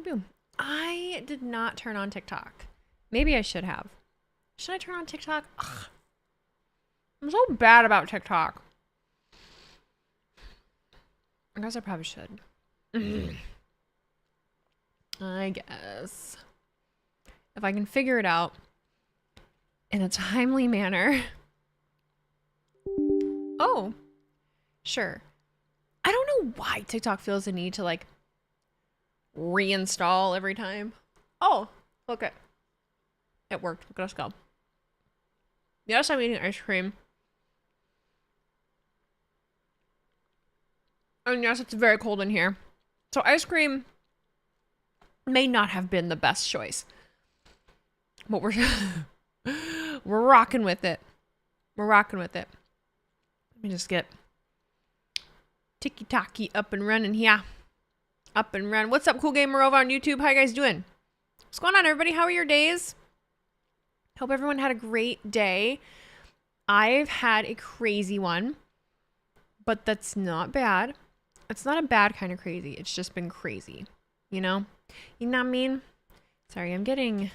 boom. I did not turn on TikTok. Maybe I should have. Should I turn on TikTok? Ugh. I'm so bad about TikTok. I guess I probably should. I guess. If I can figure it out in a timely manner. Oh, sure. I don't know why TikTok feels the need to like reinstall every time. Oh, look at it worked. Look at us go. Yes, I'm eating ice cream. And yes, it's very cold in here. So ice cream may not have been the best choice. But we're rocking with it. We're rocking with it. Let me just get Tiki-Taki up and running here. Up and run. What's up, Cool Gamer over on YouTube? How you guys doing? What's going on, everybody? How are your days? Hope everyone had a great day. I've had a crazy one, but that's not bad. It's not a bad kind of crazy. It's just been crazy, you know? You know what I mean? Sorry, I'm getting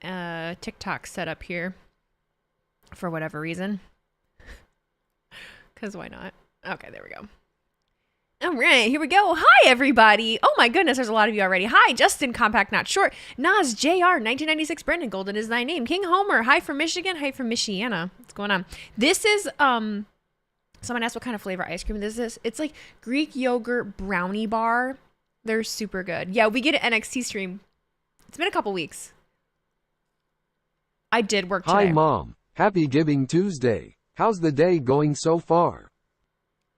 TikTok set up here for whatever reason. Because why not? Okay, there we go. All right, here we go. Hi, everybody. Oh my goodness, there's a lot of you already. Hi, Justin, Compact Not Short. Nas, JR, 1996, Brendan Golden is thy name. King Homer, hi from Michigan, hi from Michiana. What's going on? This is, someone asked what kind of flavor ice cream this is. It's like Greek yogurt brownie bar. They're super good. Yeah, we get an NXT stream. It's been a couple weeks. I did work today. Hi, Mom. Happy Giving Tuesday. How's the day going so far?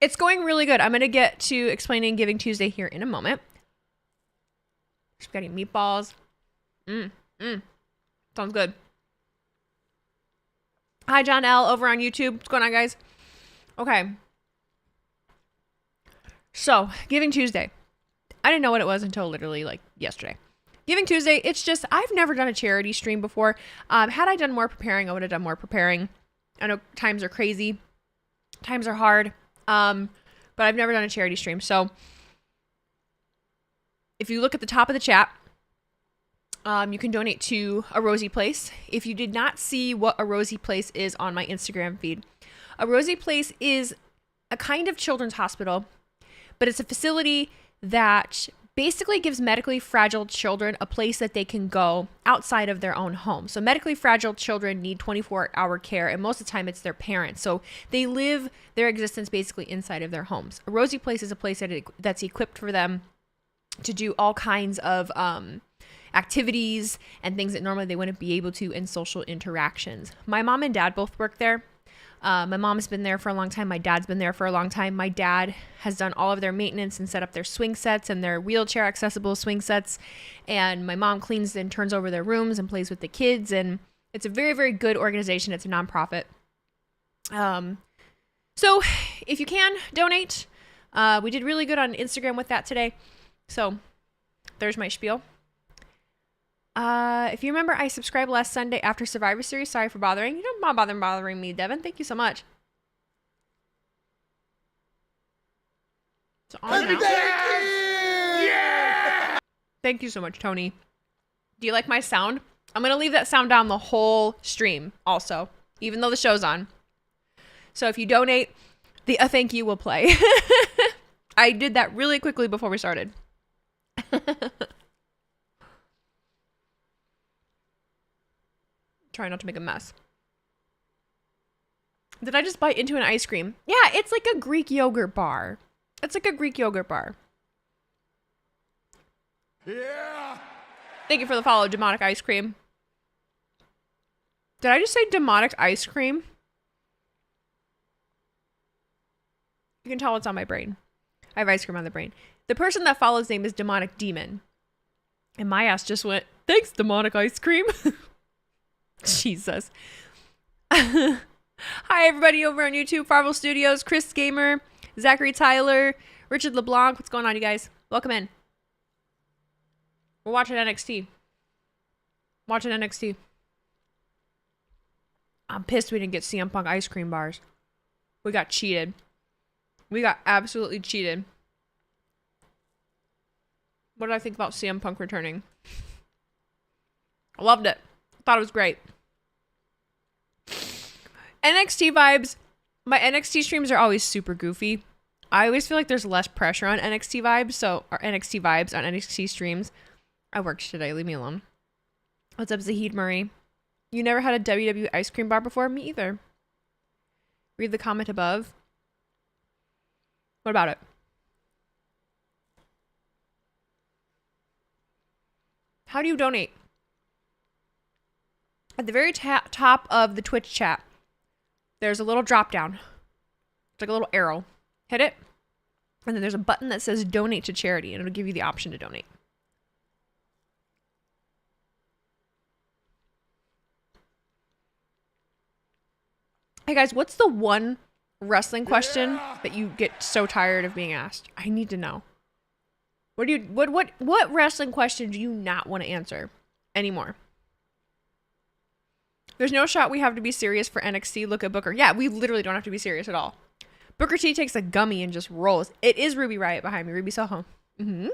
It's going really good. I'm going to get to explaining Giving Tuesday here in a moment. Spaghetti meatballs. Sounds good. Hi, John L. over on YouTube. What's going on, guys? Okay. So, Giving Tuesday. I didn't know what it was until literally like yesterday. Giving Tuesday, it's just, I've never done a charity stream before. Had I done more preparing, I would have done more preparing. I know times are crazy. Times are hard. But I've never done a charity stream. So if you look at the top of the chat, you can donate to A Rosy Place. If you did not see what A Rosy Place is on my Instagram feed, A Rosy Place is a kind of children's hospital, but it's a facility that basically gives medically fragile children a place that they can go outside of their own home. So medically fragile children need 24-hour care, and most of the time it's their parents. So they live their existence basically inside of their homes. A Rosy Place is a place that's equipped for them to do all kinds of activities and things that normally they wouldn't be able to in social interactions. My mom and dad both work there. My mom's been there for a long time. My dad's been there for a long time. My dad has done all of their maintenance and set up their swing sets and their wheelchair accessible swing sets. And my mom cleans and turns over their rooms and plays with the kids. And it's a very, very good organization. It's a nonprofit. So if you can donate, we did really good on Instagram with that today. So there's my spiel. If you remember, I subscribed last Sunday after Survivor Series. Sorry for bothering. You don't bother bothering me, Devin. Thank you so much. So on now. Yeah! Thank you so much, Tony. Do you like my sound? I'm going to leave that sound down the whole stream also, even though the show's on. So if you donate, the thank you will play. I did that really quickly before we started. Try not to make a mess. Did I just bite into an ice cream? Yeah, it's like a Greek yogurt bar. It's like a Greek yogurt bar. Yeah! Thank you for the follow, Demonic Ice Cream. Did I just say demonic ice cream? You can tell it's on my brain. I have ice cream on the brain. The person that follows name is Demonic Demon. And my ass just went, thanks, Demonic Ice Cream. Jesus. Hi, everybody over on YouTube. Farvel Studios, Chris Gamer, Zachary Tyler, Richard LeBlanc. What's going on, you guys? Welcome in. We're watching NXT. Watching NXT. I'm pissed we didn't get CM Punk ice cream bars. We got cheated. We got absolutely cheated. What did I think about CM Punk returning? I loved it. Thought it was great. NXT vibes. My NXT streams are always super goofy. I always feel like there's less pressure on NXT vibes, or NXT vibes on NXT streams. I worked today. Leave me alone. What's up, Zahid Murray? You never had a WWE ice cream bar before? Me either. Read the comment above. What about it? How do you donate? At the very top of the Twitch chat, there's a little drop down. It's like a little arrow. Hit it. And then there's a button that says donate to charity, and it'll give you the option to donate. Hey guys, what's the one wrestling question that you get so tired of being asked? I need to know. What wrestling question do you not want to answer anymore? There's no shot we have to be serious for NXT. Look at Booker. Yeah, we literally don't have to be serious at all. Booker T takes a gummy and just rolls. It is Ruby Riott behind me. Ruby Soho. Mm-hmm.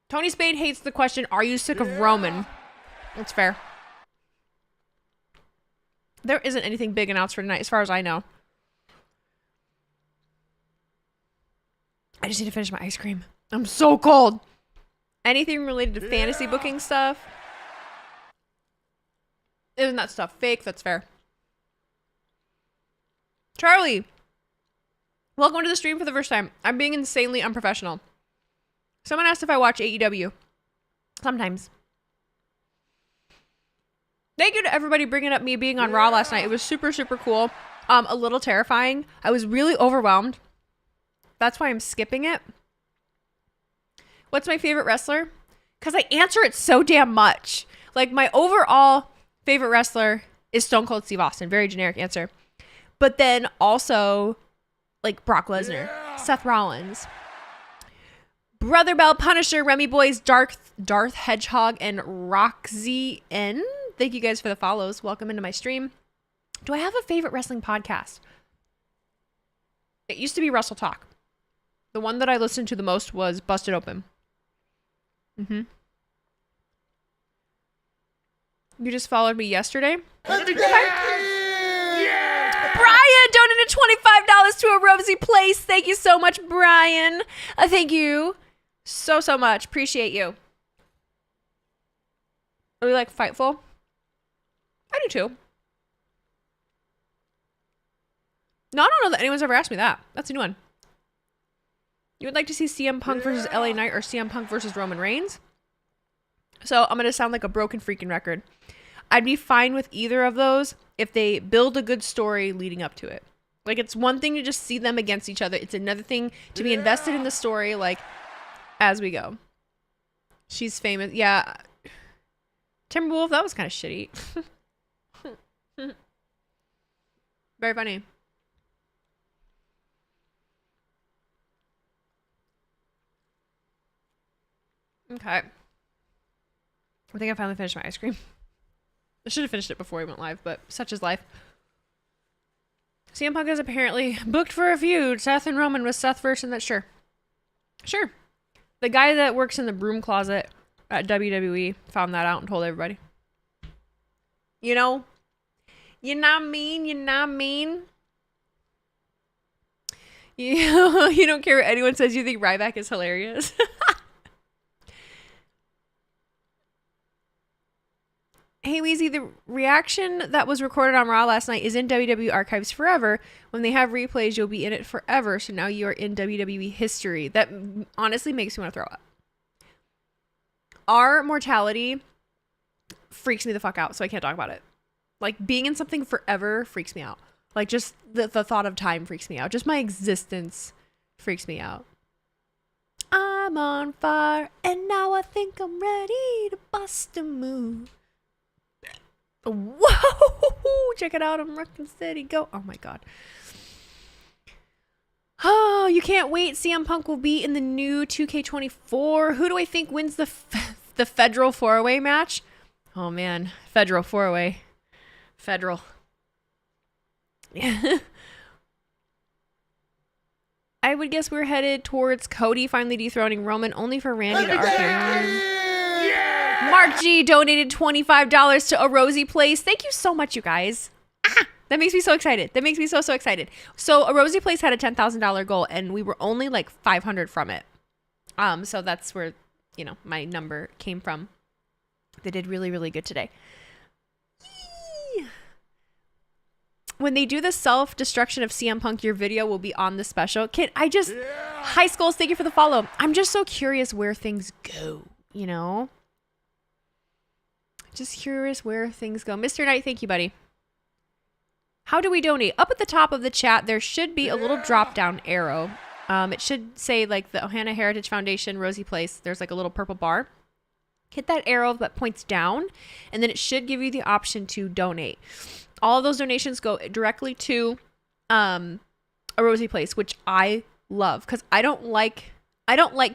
Tony Spade hates the question, are you sick of Roman? That's fair. There isn't anything big announced for tonight, as far as I know. I just need to finish my ice cream. I'm so cold. Anything related to fantasy booking stuff? Isn't that stuff fake? That's fair. Charlie, welcome to the stream for the first time. I'm being insanely unprofessional. Someone asked if I watch AEW. Sometimes. Thank you to everybody bringing up me being on Raw last night. It was super, super cool. A little terrifying. I was really overwhelmed. That's why I'm skipping it. What's my favorite wrestler? Because I answer it so damn much. Like, my overall favorite wrestler is Stone Cold Steve Austin. Very generic answer. But then also, like, Brock Lesnar, Seth Rollins, Brother Bell, Punisher, Remy Boys, Darth Hedgehog, and Roxy N. Thank you guys for the follows. Welcome into my stream. Do I have a favorite wrestling podcast? It used to be Wrestle Talk. The one that I listened to the most was Busted Open. Mm-hmm. You just followed me yesterday? Brian donated $25 to a Rosie Place. Thank you so much, Brian. Thank you so much. Appreciate you. Are we like Fightful? I do too. No, I don't know that anyone's ever asked me that. That's a new one. You would like to see CM Punk versus LA Knight or CM Punk versus Roman Reigns? So I'm going to sound like a broken freaking record. I'd be fine with either of those if they build a good story leading up to it. Like, it's one thing to just see them against each other. It's another thing to be invested in the story, like, as we go. She's famous. Yeah. Timberwolf, that was kind of shitty. Very funny. Okay. I think I finally finished my ice cream. I should have finished it before we went live, but such is life. CM Punk is apparently booked for a feud. Seth and Roman with Seth versus that. Sure. The guy that works in the broom closet at WWE found that out and told everybody. You know? You're not mean. You don't care what anyone says. You think Ryback is hilarious. Hey, Weezy, the reaction that was recorded on Raw last night is in WWE archives forever. When they have replays, you'll be in it forever. So now you are in WWE history. That honestly makes me want to throw up. Our mortality freaks me the fuck out, so I can't talk about it. Like, being in something forever freaks me out. Like, just the thought of time freaks me out. Just my existence freaks me out. I'm on fire, and now I think I'm ready to bust a move. Whoa! Check it out. I'm rocking steady. Go. Oh my god. Oh, you can't wait. CM Punk will be in the new 2K24. Who do I think wins the Federal 4-Way match? Oh man. Federal 4-Way. Federal. I I would guess we're headed towards Cody finally dethroning Roman, only for Randy to argue. Mark G donated $25 to A Rosie Place. Thank you so much, you guys. That makes me so excited. That makes me so excited. So A Rosie Place had a $10,000 goal, and we were only like 500 from it. So that's where, my number came from. They did really, really good today. Yee. When they do the self-destruction of CM Punk, your video will be on the special. Kid, High Skulls, thank you for the follow. I'm just so curious where things go, Just curious where things go. Mr. Knight, thank you, buddy. How do we donate? Up at the top of the chat, there should be a little drop-down arrow. It should say, like, the Ohana Heritage Foundation, Rosie Place. There's, like, a little purple bar. Hit that arrow that points down, and then it should give you the option to donate. All of those donations go directly to A Rosie Place, which I love, because I don't like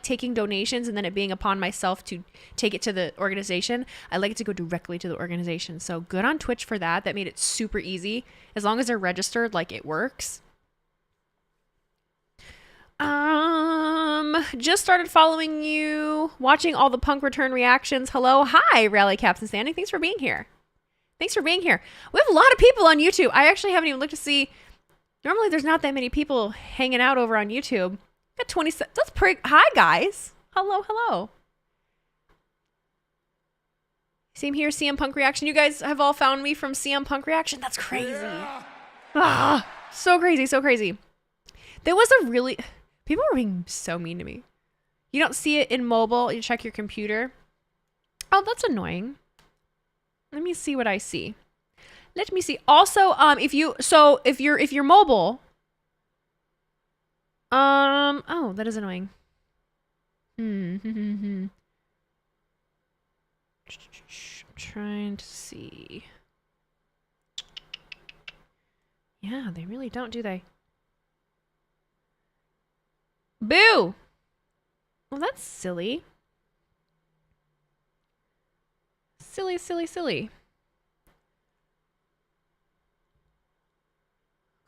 taking donations and then it being upon myself to take it to the organization. I like it to go directly to the organization. So good on Twitch for that. That made it super easy. As long as they're registered, like, it works. Just started following you, watching all the Punk return reactions. Hello. Hi, Rally Caps and Standing. Thanks for being here. We have a lot of people on YouTube. I actually haven't even looked to see. Normally there's not that many people hanging out over on YouTube. Got 20. That's pretty. Hi, guys. Hello. Same here, CM Punk reaction. You guys have all found me from CM Punk reaction. That's crazy. Yeah. So crazy. There was a really... People were being so mean to me. You don't see it in mobile. You check your computer. Oh, that's annoying. Let me see what I see. Let me see. Also, if you're mobile... Oh, that is annoying. I'm trying to see. Yeah, they really don't, do they? Boo! Well, that's silly. Silly.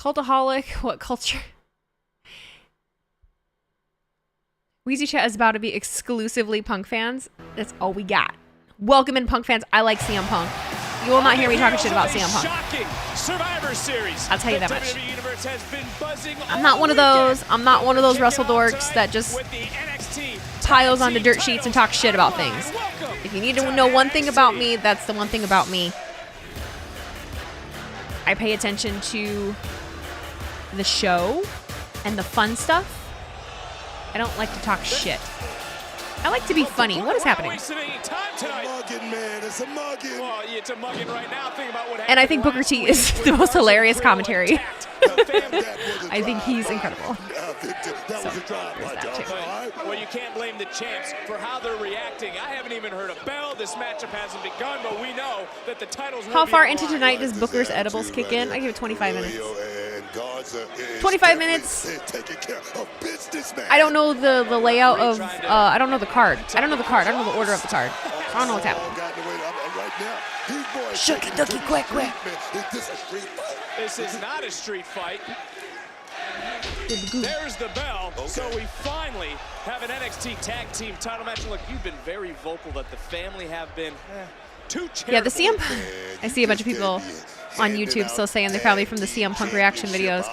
Cultaholic, what culture? Weezy Chat is about to be exclusively Punk fans. That's all we got. Welcome in, Punk fans. I like CM Punk. You will not hear me talking shit about CM Punk. I'll tell you that much. I'm not one of those. Wrestle dorks that just piles onto dirt sheets and talk shit about things. If you need to know one thing about me, that's the one thing about me. I pay attention to the show and the fun stuff. I don't like to talk shit. I like to be funny. What is happening? And I think Booker T is the most hilarious commentary. I think he's incredible. So, there's that too. Well, you can't blame the champs for how they're reacting. I haven't even heard a bell. This matchup hasn't begun, but we know that the titles. How far into tonight does Booker's edibles kick in? I give it 25 minutes. 25 minutes. I don't know the layout of. I don't know the card. I don't know the order of the card. I don't know what's happening. Shucky ducky quick. This is not a street fight. There's the bell. So we finally have an NXT Tag Team title match. Look, you've been very vocal that the family have been too charitable. Yeah, the CM. I see a bunch of people on YouTube still saying they're probably from the CM Punk reaction videos.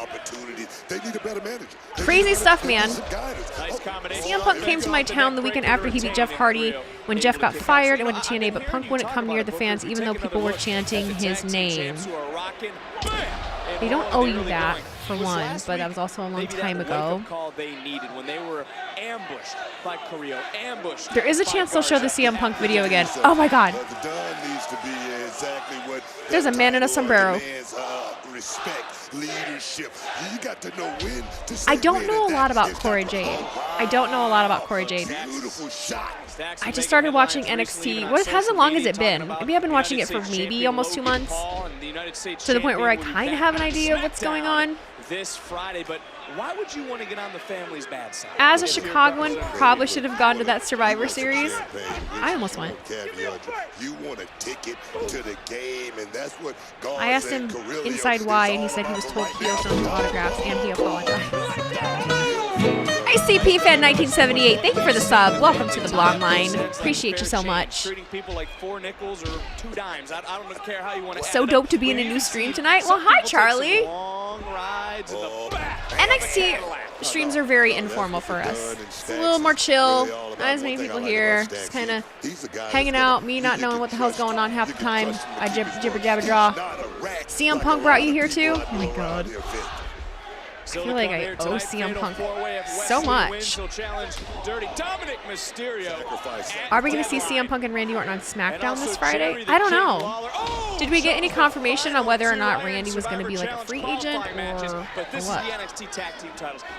Crazy stuff, man. CM Punk came to my town the weekend after he beat Jeff Hardy. When Jeff got fired, I went to TNA, but Punk wouldn't come near the fans even though people were chanting his name. They don't owe you that, for one, but that was also a long time ago. There is a chance they'll show the CM Punk video again. Oh my god. There's a man in a sombrero. I don't know a lot about Cora Jade. I just started watching NXT. How long has it been? Maybe I've been watching it for maybe almost 2 months. To the point where I kind of have an idea of what's going on. This Friday, but why would you want to get on the family's bad side? As a Chicagoan, probably should have gone to that Survivor Series. I almost went. I asked him inside why, and he said he was told he owes no autographs, and he apologized. ICP Fan 1978, thank you for the sub. Welcome to the blog line. Appreciate you so much. Treating people like 4 nickels or 2 dimes. I don't care how you want to. So dope to be in a new stream tonight. Well, hi, Charlie. Long rides in the back. NXT streams are very informal for us. It's a little more chill. Not as many people here. Just kind of hanging out. Me not knowing what the hell's going on half the time. I jibber jabber draw. CM Punk brought you here too? Oh my god. I feel like I owe CM Punk so much. Are we going to see CM Punk and Randy Orton on SmackDown this Friday? I don't know. Did we get any confirmation on whether or not Randy was going to be like a free agent or what?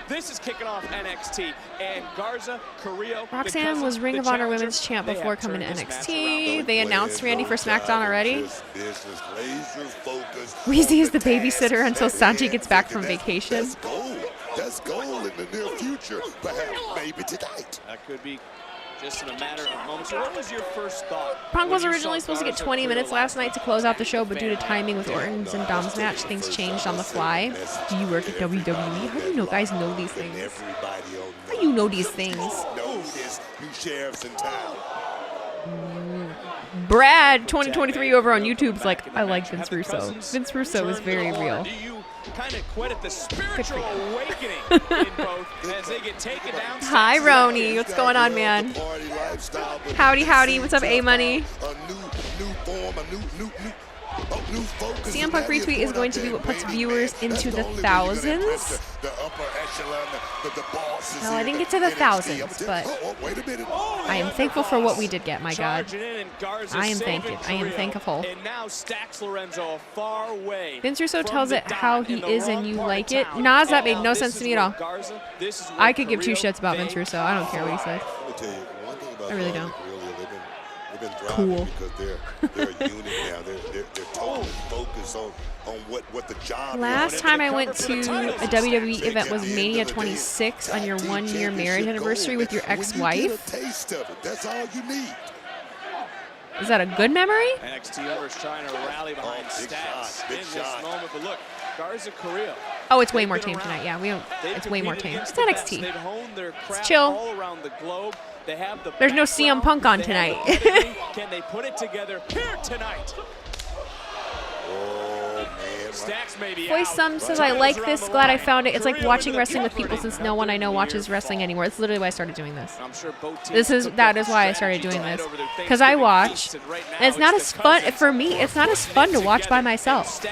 This is kicking off NXT, and Garza, Carrillo, Roxanne was Ring of Honor Women's Champ before coming to NXT. They announced Randy for SmackDown already. Weezy is the babysitter until Santi gets back from vacation. That's goal in the near future, perhaps maybe tonight. That could be just in a matter of moments. What was your first thought? Punk was originally supposed to get 20 minutes last night to close out the show, but due to timing with Orton's and Dom's match, things changed on the fly. Do you work at WWE? How do you know guys know these things? How do you know these things? Brad 2023 over on YouTube's like, I like Vince Russo. Vince Russo is very real. Kind of quit at the spiritual awakening in both as they get taken down. Hi, Roni. What's going on, man? Howdy, howdy. What's up, A-Money? CM Punk retweet is going to be what puts viewers into the thousands. Well, I didn't get to the thousands, but I am thankful for what we did get, my God. I am thankful. Vince Russo tells it how he is and you like it. Nas, that made no sense to me at all. I could give two shits about Vince Russo. I don't care what he says. I really don't. Cool. They're a unit now. They're totally focused on what the job. Last time I went to a WWE event was Mania 26 on your 1-year marriage anniversary with your ex-wife. That's all you need. Is that a good memory? NXT members trying to rally behind Stacks in this moment, but look, Garza Carrillo. Oh, it's way more tame tonight. Yeah, we don't. It's way more tame. It's NXT. It's chill. There's no CM Punk on tonight. Can they put it together here tonight? Voice Some says, I like this. Glad I found it. It's like watching wrestling with people since no one I know watches wrestling anymore. It's literally why I started doing this. That is why I started doing this. Because I watch, and it's not as fun, for me, it's not as fun to watch by myself.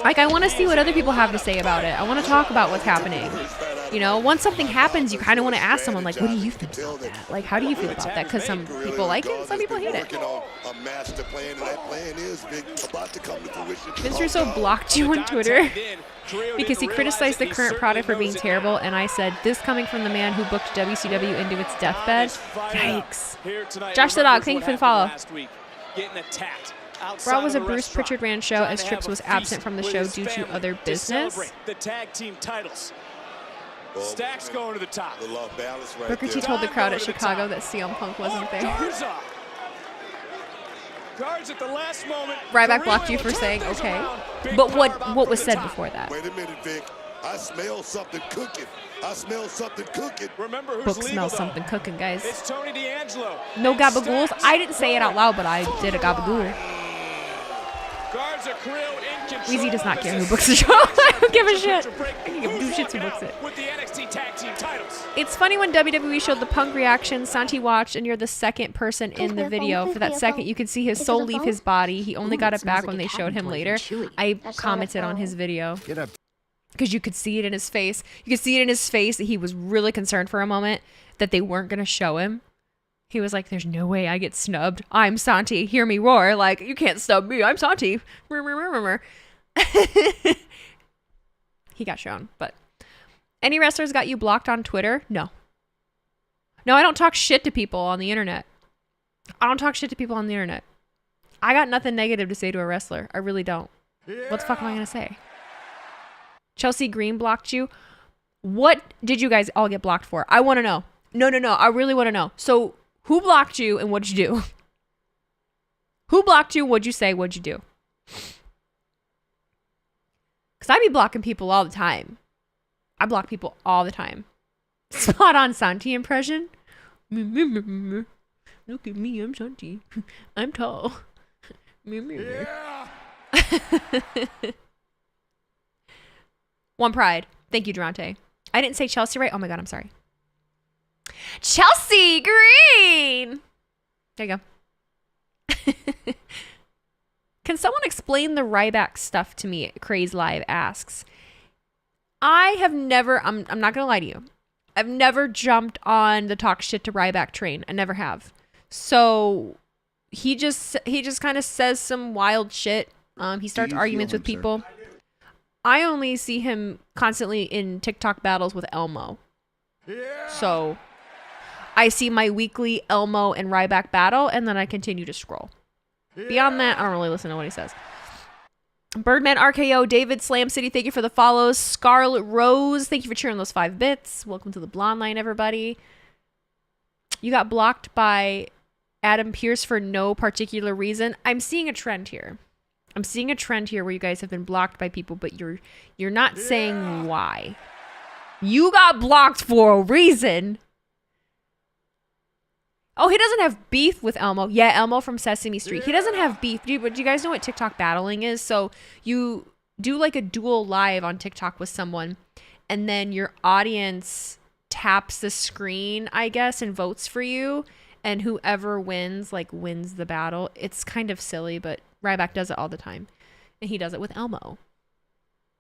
Like, I want to see what other people have to say about it. I want to talk about what's happening. You know, once something happens, you kind of want to ask someone, like, what do you think about that? Like, how do you feel about that? Because some people like it, some people hate it. Vince Russo blocked you on Twitter because he criticized the current product for being terrible, and I said, this coming from the man who booked WCW into its deathbed? Yikes. Josh the Dog, thank you for the follow. Raw was a Bruce Pritchard ran show as Trips was absent from the show due to other business. The tag team titles. Stacks going to the top. Booker T told the crowd at Chicago that CM Punk wasn't there. Guards at the last moment. Ryback blocked you for saying okay. But what was said before that? Wait a minute, Vic. I smell something cooking. I smell something cooking. Remember who's Book legal, smells though. something cooking, guys. It's Tony D'Angelo. No gabagools. I didn't say it out loud, but I did a gabagool. Guards are Krill in control. Weezy does not care who books the show. I don't give a shit. I can give two shits who books it. With the NXT tag team titles. It's funny when WWE showed the Punk reaction, Santi watched, and you're the second person in the video. For that second, you could see his soul leave his body. He only got it back when they showed him later. I commented on his video. Because you could see it in his face. You could see it in his face that he was really concerned for a moment that they weren't going to show him. He was like, there's no way I get snubbed. I'm Santi. Hear me roar. Like, you can't snub me. I'm Santi. He got shown. But any wrestlers got you blocked on Twitter? No. No, I don't talk shit to people on the internet. I don't talk shit to people on the internet. I got nothing negative to say to a wrestler. I really don't. What the fuck am I going to say? Chelsea Green blocked you. What did you guys all get blocked for? I want to know. No. I really want to know. So, who blocked you and what'd you do? Who blocked you? What'd you say? What'd you do? Because I be blocking people all the time. I block people all the time. Spot on Santi impression. Look at me, I'm Santi. I'm tall. Yeah. One Pride. Thank you, Durante. I didn't say Chelsea right. Oh my god, I'm sorry. Chelsea Green. There you go. Can someone explain the Ryback stuff to me? Craze Live asks. I have never, I'm not going to lie to you. I've never jumped on the talk shit to Ryback train. I never have. So he just kind of says some wild shit. He starts arguments with people. I only see him constantly in TikTok battles with Elmo. Yeah. So I see my weekly Elmo and Ryback battle, and then I continue to scroll. Beyond that, I don't really listen to what he says. Birdman RKO, David Slam City, thank you for the follows. Scarlet Rose, thank you for cheering those 5 bits. Welcome to the Blonde Line, everybody. You got blocked by Adam Pierce for no particular reason. I'm seeing a trend here. I'm seeing a trend here where you guys have been blocked by people, but you're not saying why. You got blocked for a reason. Oh, he doesn't have beef with Elmo. Yeah, Elmo from Sesame Street. He doesn't have beef. But do you guys know what TikTok battling is? So you do like a dual live on TikTok with someone, and then your audience taps the screen, I guess, and votes for you. And whoever wins, like, wins the battle. It's kind of silly, but Ryback does it all the time. And he does it with Elmo.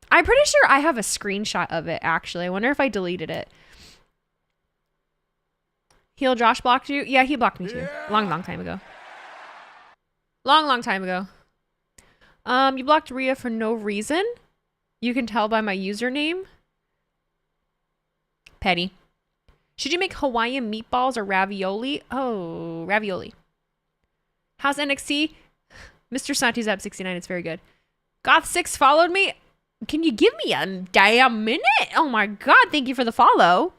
I'm pretty sure I have a screenshot of it, actually. I wonder if I deleted it. Heel Josh blocked you? Yeah, he blocked me too. Long time ago. Long time ago. You blocked Rhea for no reason? You can tell by my username? Petty. Should you make Hawaiian meatballs or ravioli? Oh, ravioli. How's NXT? Mr. Santi's up 69. It's very good. Goth6 followed me. Can you give me a damn minute? Oh my god, thank you for the follow.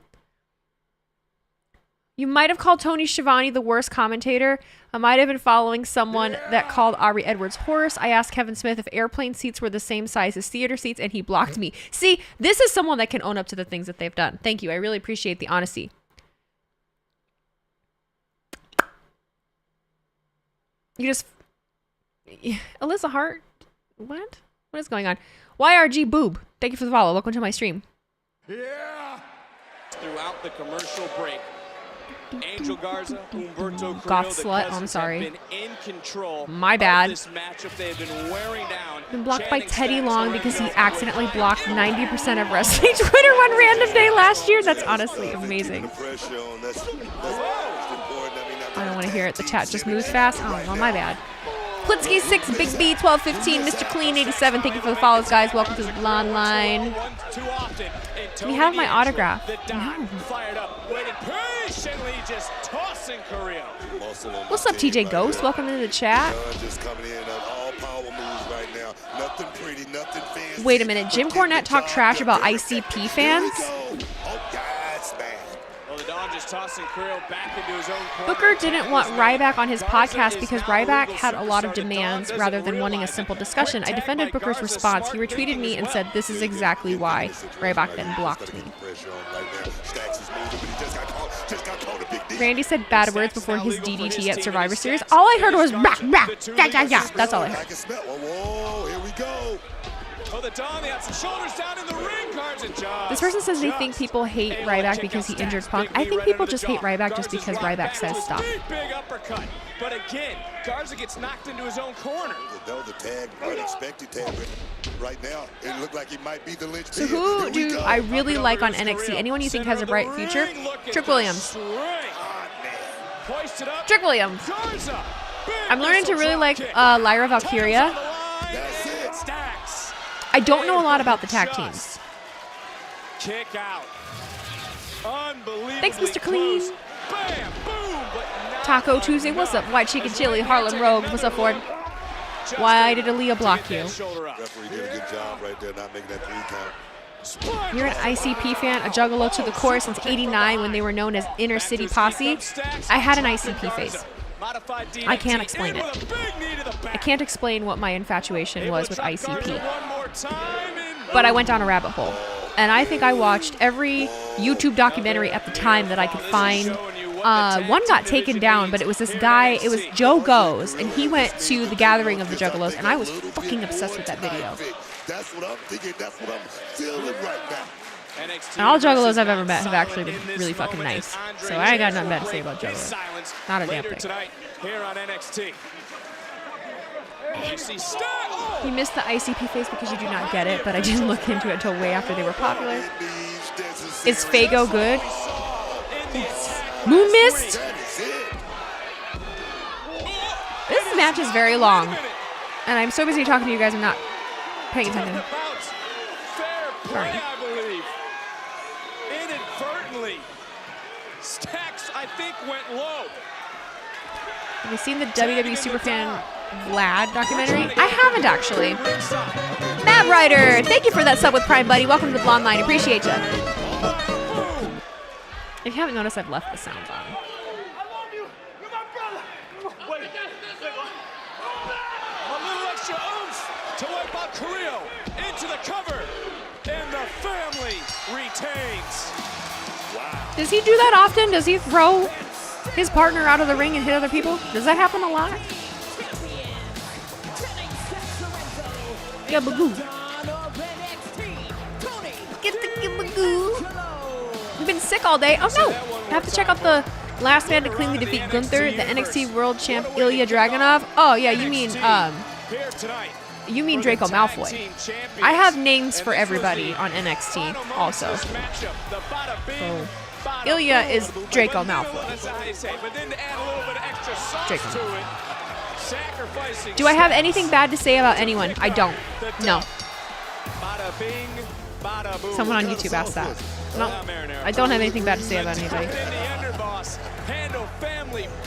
You might have called Tony Schiavone the worst commentator. I might have been following someone that called Aubrey Edwards horse. I asked Kevin Smith if airplane seats were the same size as theater seats, and he blocked me. See, this is someone that can own up to the things that they've done. Thank you. I really appreciate the honesty. You just... Alyssa Hart? What? What is going on? YRG Boob. Thank you for the follow. Welcome to my stream. Yeah. Throughout the commercial break, Angel Garza, Humberto Carrillo, Goth slut. Oh, I'm sorry. been in control. My bad. This matchup they have been wearing down. Been blocked by Channing Teddy Stacks Long already because he knows accidentally what blocked 90% of wrestling Twitter one random day last year. That's honestly amazing. I don't want to hear it. The chat just moves fast. Oh, well, my bad. Plitzky 6, Big B 1215, Mr. Clean 87. Thank you for the follows, guys. Welcome to the Blonde Line. Do we have my autograph? No. Fired up, waiting patiently, just tossing Carrillo. What's up, TJ Ghost? Welcome to the chat. Just coming in on all power moves right now. Nothing pretty, nothing fancy. Wait a minute. Jim Cornette talked trash about ICP fans? Oh, God's man. Well, the Don just tossing Carrillo back into his own corner. Booker didn't want Ryback on his podcast because Ryback had a lot of demands rather than wanting a simple discussion. I defended Booker's response. He retweeted me and said, "This is exactly why Ryback then blocked me." Randy said bad words before his DDT at Survivor Series. All I heard was rah, rah, yeah. That's all I heard. Whoa, here we go. Oh, the Don, they have some shoulders down in the ring, guards and jaws. This person says they think people hate Ryback because he injured Punk. I think people just hate Ryback just because Ryback says stuff. Big uppercut. But again, Garza gets knocked into his own corner. That was a tag, unexpected tag right now. It looked like he might be the linchpin. So who do I really like on NXT? Anyone you think has a bright future? Trick Williams. Trick Williams. I'm learning to really like Lyra Valkyria. That's it. Stacks. I don't know a lot about the tag teams. Kick out. Unbelievable. Thanks, Mr. Clean. Bam, boom, but not Taco Tuesday, what's up? White Chicken Chili, Harlem Rogue, what's up, Ford? Why did Aaliyah block you? Referee did a good job right there, not making that 3 count. You're an ICP fan, a juggalo to the core since '89 when they were known as Inner City Posse. I had an ICP face. I can't explain it. I can't explain what my infatuation was with ICP. But I went down a rabbit hole. And I think I watched every YouTube documentary at the time that I could find. One got taken down, but it was this guy. It was Joe Goes, and he went to the gathering of the Juggalos, and I was fucking obsessed with that video. That's what I'm thinking. That's what I'm feeling right now. And all Juggalos I've ever met have actually been really fucking nice. So I ain't got nothing bad to say about Juggalos. Not a damn thing. Tonight here on NXT. You see You missed the ICP face because you do not get it, but I didn't look into it until way after they were popular. Is Fago good? Moon Mist? This match is very long. And I'm so busy talking to you guys, I'm not paying attention. Sorry. I believe. Inadvertently. Stacks, I think, went low. Have you seen the WWE Superfan Vlad documentary? I haven't actually. Matt Ryder, thank you for that sub with Prime, buddy. Welcome to the Blonde Line. Appreciate you. If you haven't noticed, I've left the sounds on. I love you. You're my brother. Wait. A little extra oomph to wipe out Carrillo into the cover. And the family retains. Wow. Does he do that often? Does he throw his partner out of the ring and hit other people? Does that happen a lot? Gabagoo. Get the gabagoo. We've been sick all day. Oh no! I have to check out the last man to cleanly defeat Gunther, the NXT World Champ Ilya Dragunov. Oh yeah, you mean Draco Malfoy. I have names for everybody on NXT also. So Ilya is Draco Malfoy. Draco. Do I have anything bad to say about anyone? I don't. No. Someone on YouTube asked that. No, I don't have anything bad to say about anybody.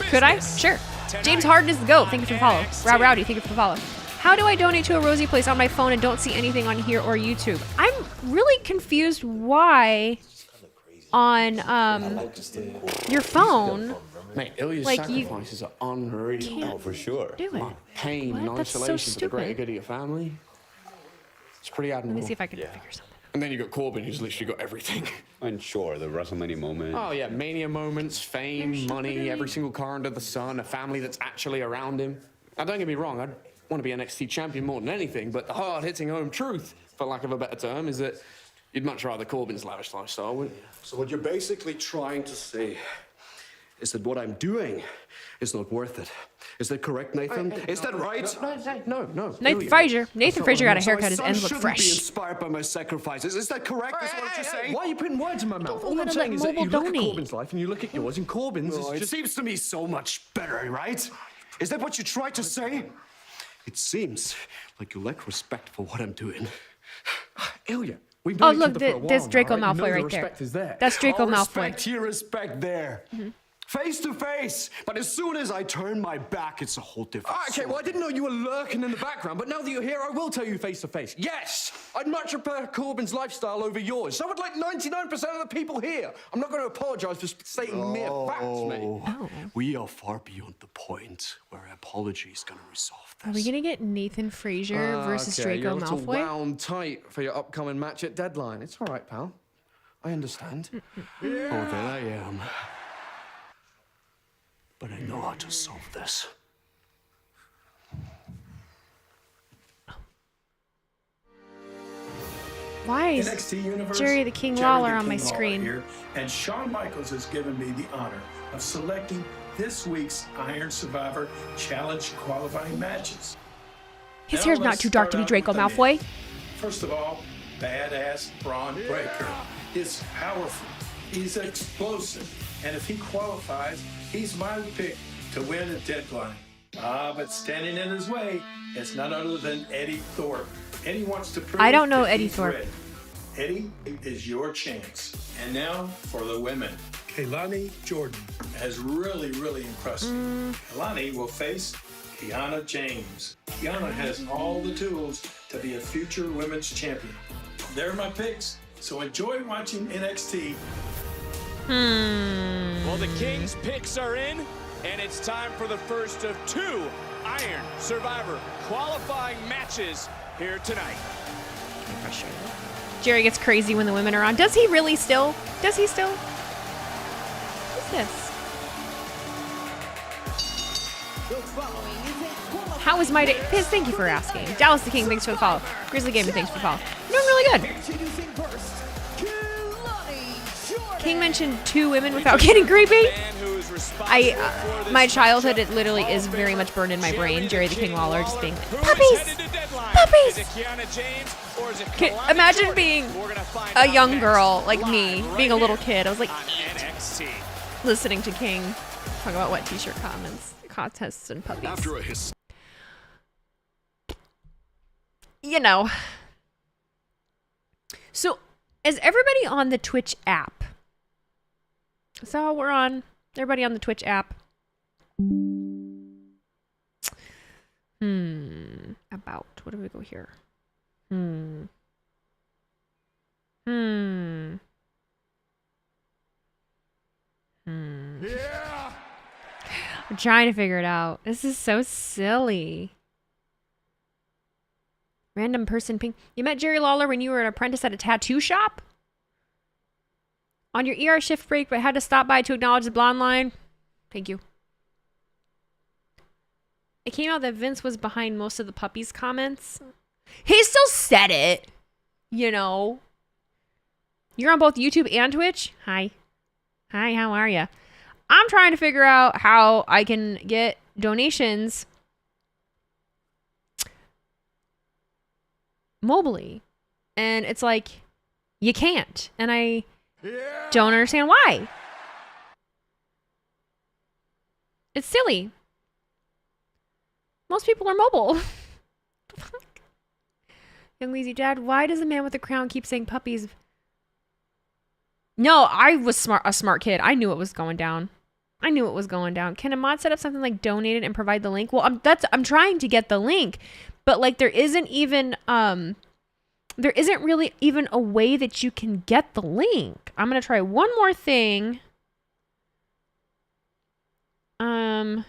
Could I? Sure. James Harden is the GOAT. Thank you for the follow. Rob Rowdy, thank you for the follow. How do I donate to a Rosie Place on my phone and don't see anything on here or YouTube? I'm really confused why on your phone. Mate, Ilya's like sacrifices are unreal. Oh, for sure. Do it. Pain and What? That's so isolation for the greater stupid. good of your family. It's pretty admirable. Let me see if I can figure something. And then you got Corbin, who's literally got everything. And sure, the WrestleMania moment. Oh yeah, Mania moments, fame, money, every single car under the sun, a family that's actually around him. Now don't get me wrong, I'd want to be NXT champion more than anything, but the hard-hitting home truth, for lack of a better term, is that you'd much rather Corbin's lavish lifestyle, wouldn't you? So what you're basically trying to say is that what I'm doing is not worth it. Is that correct, Nathan? Is that right? No. Nathan Frazier got a haircut. His ends look Be fresh. inspired by my sacrifices. Is that correct? Is what you're saying? Why are you putting words in my mouth? All I'm let saying is that Mobile you look at donate. Corbin's life and you look at yours, and Corbin's Oh, is it just... seems to me so much better, right? Is that what you tried to say? It seems like you lack respect for what I'm doing. Ilya, we've Oh, known each look, other for a while there's now, Draco right? You know Malfoy the right there. respect is there. That's Draco I'll Malfoy. respect your respect there. Face to face. But as soon as I turn my back, it's a whole different Okay, well, I didn't know you were lurking in the background, but now that you're here, I will tell you face to face. Yes, I'd much prefer Corbin's lifestyle over yours. So would like 99% of the people here. I'm not going to apologize for stating mere facts, mate. Oh. We are far beyond the point where an apology is going to resolve this. Are we gonna get Nathan Frazier versus Draco you're a little Malfoy? wound tight for your upcoming match at Deadline. It's all right, pal. I understand. Oh, there I am. But I know how to solve this. Why is NXT Universe, Jerry the King Jerry Lawler the on my King Lawler screen? here, and Shawn Michaels has given me the honor of selecting this week's Iron Survivor Challenge qualifying matches. His Now hair's not let's too dark to be start out Draco with the men. Malfoy. First of all, badass Braun Breaker. He's powerful. He's explosive. And if he qualifies, he's my pick to win a Deadline. But standing in his way is none other than Eddie Thorpe. Eddie wants to prove I don't know that Eddie he's Thorpe. ready. Eddie is your chance. And now for the women. Kehlani Jordan has really impressed me. Kehlani will face Kiana James. Kiana has all the tools to be a future women's champion. They're my picks, so enjoy watching NXT. Well, the Kings picks are in, and it's time for the first of two Iron Survivor qualifying matches here tonight. Jerry gets crazy when the women are on. Does he really still? Does he still? What's this? How is my day? Piz, thank you for asking. Dallas the King, thanks for the follow. Grizzly Gaming, thanks for the follow. Doing really good. King mentioned 2 women without getting creepy. My childhood, it literally is very much burned in my brain. Jerry the King Lawler just being like, puppies! Puppies! Imagine being a young girl like me, being a little kid. I was like, listening to King talk about wet t-shirt contests and puppies. You know. So, is everybody on the Twitch app? So we're on. Everybody on the Twitch app. About. What do we go here? Yeah. I'm trying to figure it out. This is so silly. Random person ping. You met Jerry Lawler when you were an apprentice at a tattoo shop? On your ER shift break, but had to stop by to acknowledge the blonde line? Thank you. It came out that Vince was behind most of the puppies comments. He still said it. You know. You're on both YouTube and Twitch? Hi. Hi, how are you? I'm trying to figure out how I can get donations mobily. And it's like, you can't. And I don't understand why. It's silly. Most people are mobile. Young Lazy Dad, why does the man with the crown keep saying puppies? No, I was a smart kid. I knew it was going down. I knew it was going down. Can a mod set up something like donate it and provide the link? Well, I'm trying to get the link, but like there isn't really even a way that you can get the link. I'm gonna try one more thing. And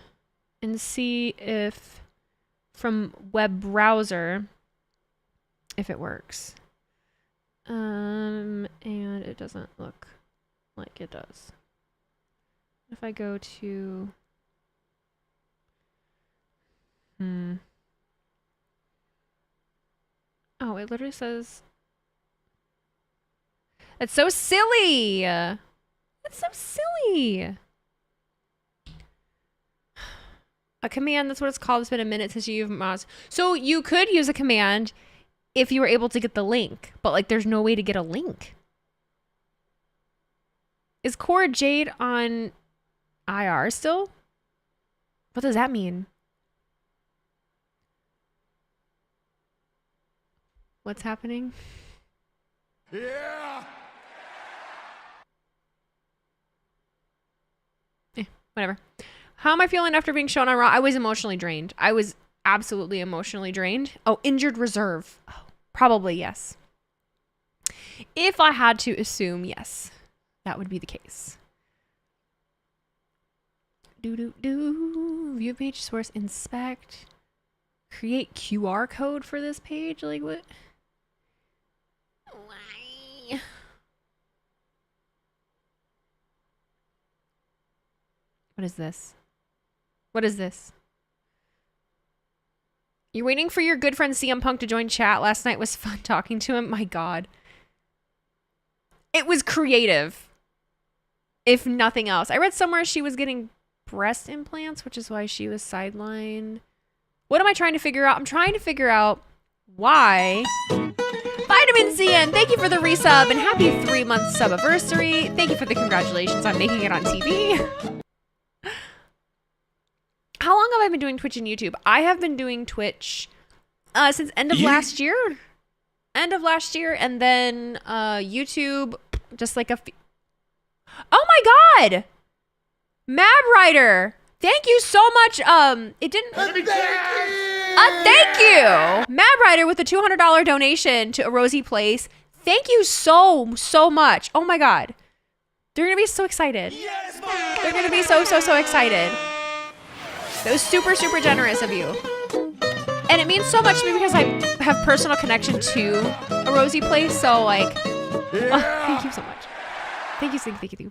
see if from web browser if it works. And it doesn't look like it does. If I go to oh, it literally says it's so silly. It's so silly. A command, that's what it's called. It's been a minute since you've mods. So you could use a command if you were able to get the link, but like there's no way to get a link. Is Cora Jade on IR still? What does that mean? What's happening? Yeah. Whatever. How am I feeling after being shown on Raw? I was emotionally drained. I was absolutely emotionally drained. Oh, injured reserve. Oh, probably yes. If I had to assume, yes, that would be the case. View page source, inspect, create QR code for this page. Like what? Why? What is this? What is this? You're waiting for your good friend CM Punk to join chat. Last night was fun talking to him. My God. It was creative. If nothing else. I read somewhere she was getting breast implants, which is why she was sidelined. What am I trying to figure out? I'm trying to figure out why. Vitamin CN, thank you for the resub and happy 3-month sub-anniversary. Thank you for the congratulations on making it on TV. How long have I been doing Twitch and YouTube? I have been doing Twitch since end of last year. End of last year. And then YouTube just like oh my God! Mad Rider! Thank you so much. It didn't... thank you! Mad Rider with a $200 donation to A Rosy Place. Thank you so much. Oh my God. They're going to be so excited. Yes, they're going to be so excited. That was super generous of you. And it means so much to me because I have personal connection to a Rosie Place. So like, thank you so much. Thank you.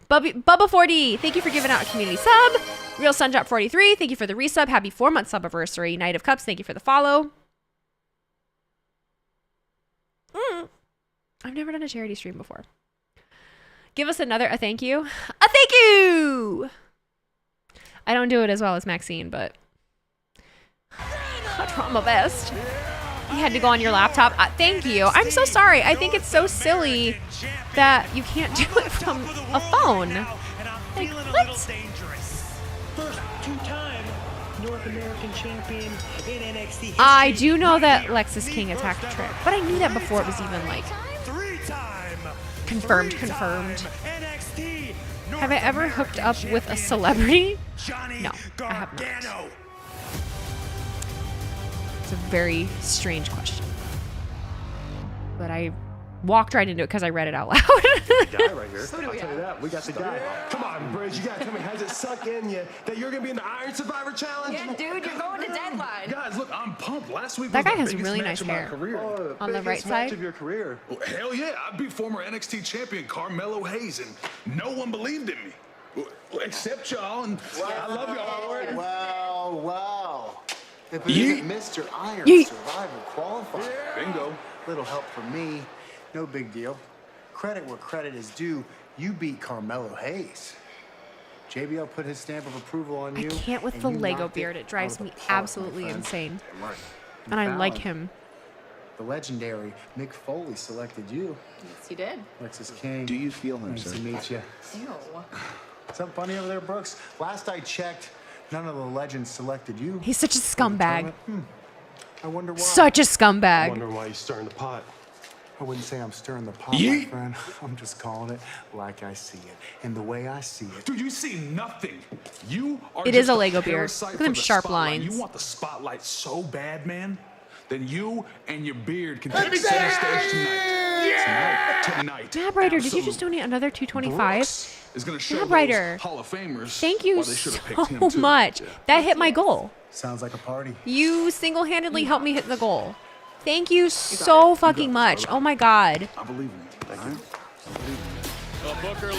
Bubba4D, thank you for giving out a community sub. Real Sundrop 43, thank you for the resub. Happy 4-month subiversary. Knight of Cups, thank you for the follow. I've never done a charity stream before. Give us a thank you. A thank you! I don't do it as well as Maxine, but I try my best. You had to go on your laptop. Thank you. I'm so sorry. I think it's so silly that you can't do it from a phone. Like, what? First two-time North American champion in NXT history. I do know that Lexus King attacked Trick, but I knew that before it was even like confirmed. Have I ever hooked up with a celebrity? No, I have not. It's a very strange question, but I walked right into it because I read it out loud. Guy right here. I'll tell you that. We got the guy. Come on, Bridge. You gotta tell me, has it sunk in you that you're gonna be in the Iron Survivor Challenge? Yeah, dude, you're going to Deadline. Guys, look, I'm pumped. Last week That was guy the has biggest really match nice of my hair. career. On the right Biggest match side? of your career. Well, hell yeah, I beat former NXT champion Carmelo Hayes, and no one believed in me. Well, except y'all, and I love y'all for it. Wow. If it Yeet. isn't Mr. Iron Yeet. Survivor qualified. Bingo. Little help from me. No big deal. Credit where credit is due. You beat Carmelo Hayes. JBL put his stamp of approval on I you. can't with and the you Lego knocked beard. It drives out of me the park, my absolutely friend. insane. Right. And I like Fallon, him. The legendary Mick Foley selected you. Yes, you did. Lexus King. Do you feel him, Nice sir? to meet you. Ew. Something funny over there, Brooks? Last I checked, none of the legends selected you. He's such a for the scumbag. tournament. I wonder why. Such a scumbag. Wondering why you're stirring the pot. I wouldn't say I'm stirring the pot, my Yeet. friend. I'm just calling it like I see it. And the way I see it. Dude, you see nothing. You are It just is a Lego beard. parasite Look at them for the sharp spotlight. lines. You want the spotlight so bad, man? Then you and your beard can take center stage tonight. Tonight. Dab Rider, did you Absolute just donate another $2.25? Brooks is gonna show Dab those Rider. Hall of Famers Thank you why they should have picked him so too. much. Yeah. That hit my goal. Sounds like a party. You single-handedly helped me hit the goal. Thank you so fucking much. Oh my god. I believe in you. Thank you.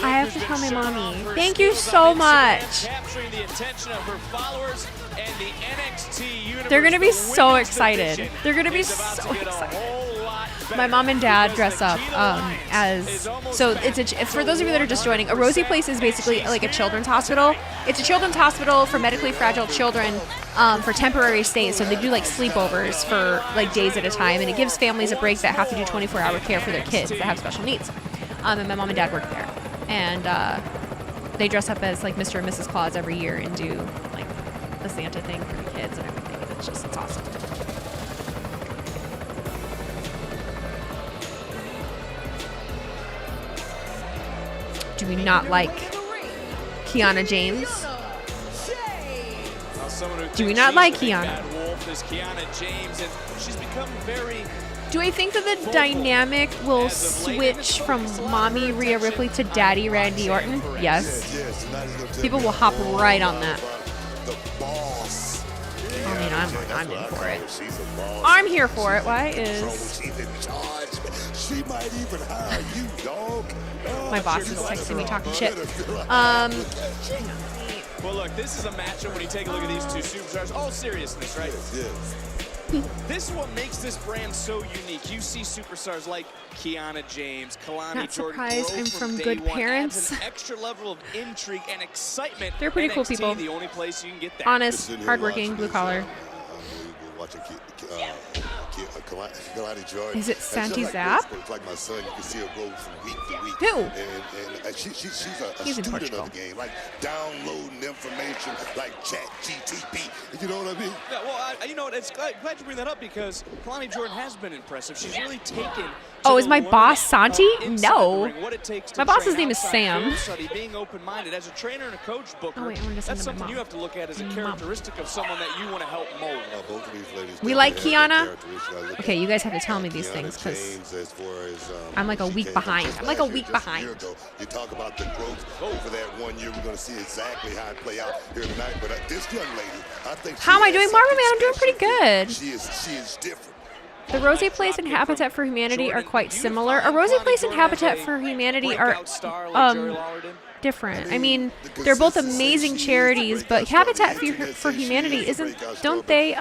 I have to tell my mommy. Thank you so much. Capturing the attention of her followers and the NXT universe. They're gonna be The so women's excited. division They're gonna be is about so to get a excited. whole lot better My mom and dad because dress the up Gila Alliance as is almost so back it's for to those of you that are just joining. A Rosie Place is basically like a children's hospital. It's a children's hospital for medically fragile children for temporary stays. So they do like sleepovers for like days at a time, and it gives families a break that have to do 24-hour care for their kids that have special needs. And my mom and dad work there, and they dress up as like Mr. and Mrs. Claus every year and do like the Santa thing for the kids and everything. And it's awesome. Do we not like Kiana James? Do we not like Kiana? James, and she's become very. Do I think that the dynamic will switch from mommy Rhea Ripley to daddy Randy Orton? Yes. People will hop right on that. The boss. I mean, I'm in for it. I'm here for it. Why is She's in charge. She might even hire you, dog. my boss is texting me talking shit? Well, look, this is a matchup when you take a look at these two superstars. All seriousness, right? Yes. This is what makes this brand so unique. You see superstars like Kiana James, Kalani Not Jordan. surprised grow I'm from day good one, parents. adds an extra level of intrigue and excitement. They're pretty cool NXT, people. The only place you can get that. Honest, hardworking, blue collar. Kalani Jordan. Is it And Santi just Zap? Grace, it's like my son, you can see her grow from week to week. Who? And she's a He's in student Portugal. of the game, like downloading information like ChatGTP. You know what I mean? Yeah, well, you know what? It's glad you bring that up because Kalani Jordan has been impressive. She's really taken. Oh, is my boss Santi? No. My boss's boss's name is Sam. Being open-minded as a trainer and a coach, Booker. Oh, wait, I wanted to send that's to my something mom. you have to look at as a Mom. characteristic of someone that you want to help mold. Both of these We like Kiana. Okay, you guys have to tell me these things because I'm like a week behind. I'm like a week behind. You talk about the growth over that 1 year. We're going to see exactly how it play out here tonight. But this young lady, I think. How am I doing, Marvin Man? I'm doing pretty good. She is different. The Rose Place and Habitat for Humanity are quite similar. A Rose Place and Habitat for Humanity are different. I mean, they're both amazing charities, but Habitat for Humanity don't they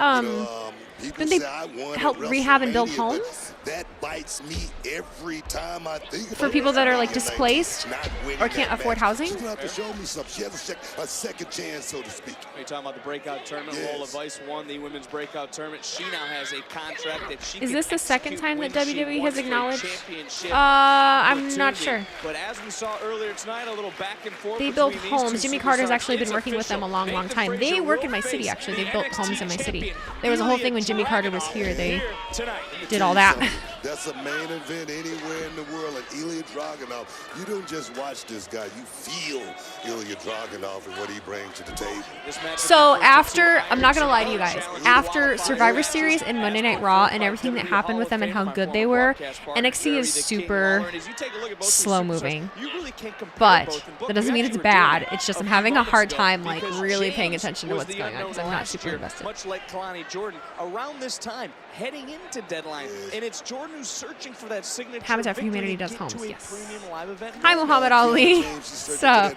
help rehab and build homes? That bites me every time I think for people that are like displaced or can't afford housing. She's gonna have to show me something. She has a second chance, so to speak. You're talking about the breakout tournament. Lola Vice won the women's breakout tournament. She now has a contract that she Is this the second time that WWE has acknowledged? Championship I'm not sure. But as we saw earlier tonight, a little back and forth. They build homes. Jimmy Carter's actually been working with them a long, long time. They work in my city, actually. They built homes in my city. There was a whole thing when Jimmy Carter was here. They did all that. That's a main event anywhere in the world. And Ilya Dragunov, you don't just watch this guy, you feel Ilya Dragunov and what he brings to the table. So after, I'm not going to lie to you guys, after Survivor Series and Monday Night Raw and everything that happened with them and how good they were, NXT is super slow moving. But that doesn't mean it's bad. It's just I'm having a hard time like really paying attention to what's going on because I'm not super invested. Much like Kalani Jordan, around this time, heading into Deadline, and it's Jordan who's searching for that signature. Habitat for Humanity does homes, yes. Hi, Muhammad Ali. Sup?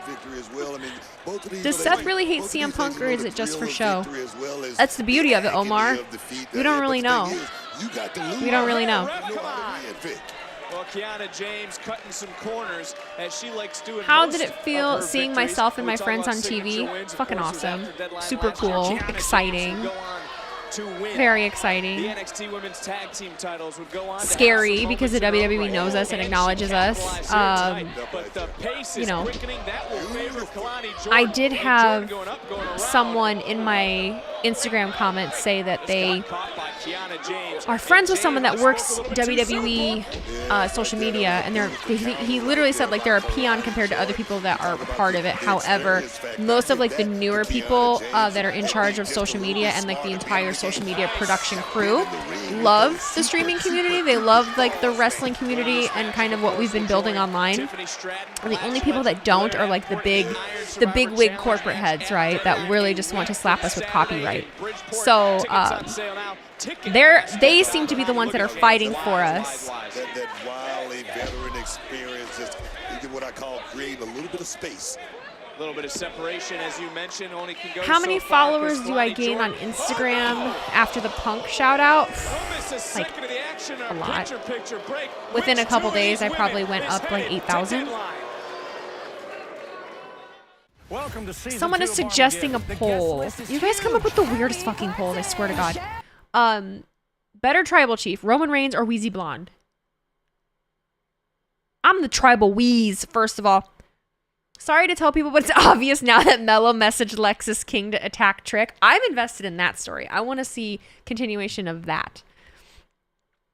Does Seth really hate CM Punk, or is it just for show? That's the beauty of it, Omar. We don't really know. We don't really know. Well, Kiana James cutting some corners as she likes doing. How did it feel seeing myself and my friends on TV? Fucking awesome. Super cool. Exciting. Very exciting. The NXT Women's Tag Team titles would go on. Scary because the WWE knows us and acknowledges us. You know, I did have someone in my Instagram comments say that they are friends with someone that works WWE social media, and he literally said like they're a peon compared to other people that are part of it. However, most of like the newer people that are in charge of social media and like the entire social media production crew love the streaming community. They love like the wrestling community and kind of what we've been building online. And the only people that don't are like the big wig corporate heads, right? That really just want to slap us with copyright. So they seem to be the ones that are fighting for us. That wildly veteran experience, just what I call creating a little bit of space. A little bit of separation, as you mentioned, only can go. How many followers do I gain on Instagram after the Punk shout out? Like a lot. Within a couple days, I probably went up like 8,000. Someone is suggesting a poll. You guys come up with the weirdest fucking polls, I swear to God. Better tribal chief, Roman Reigns or Wheezy Blonde? I'm the tribal Wheeze, first of all. Sorry to tell people, but it's obvious now that Mello messaged Lexis King to attack Trick. I'm invested in that story. I want to see continuation of that.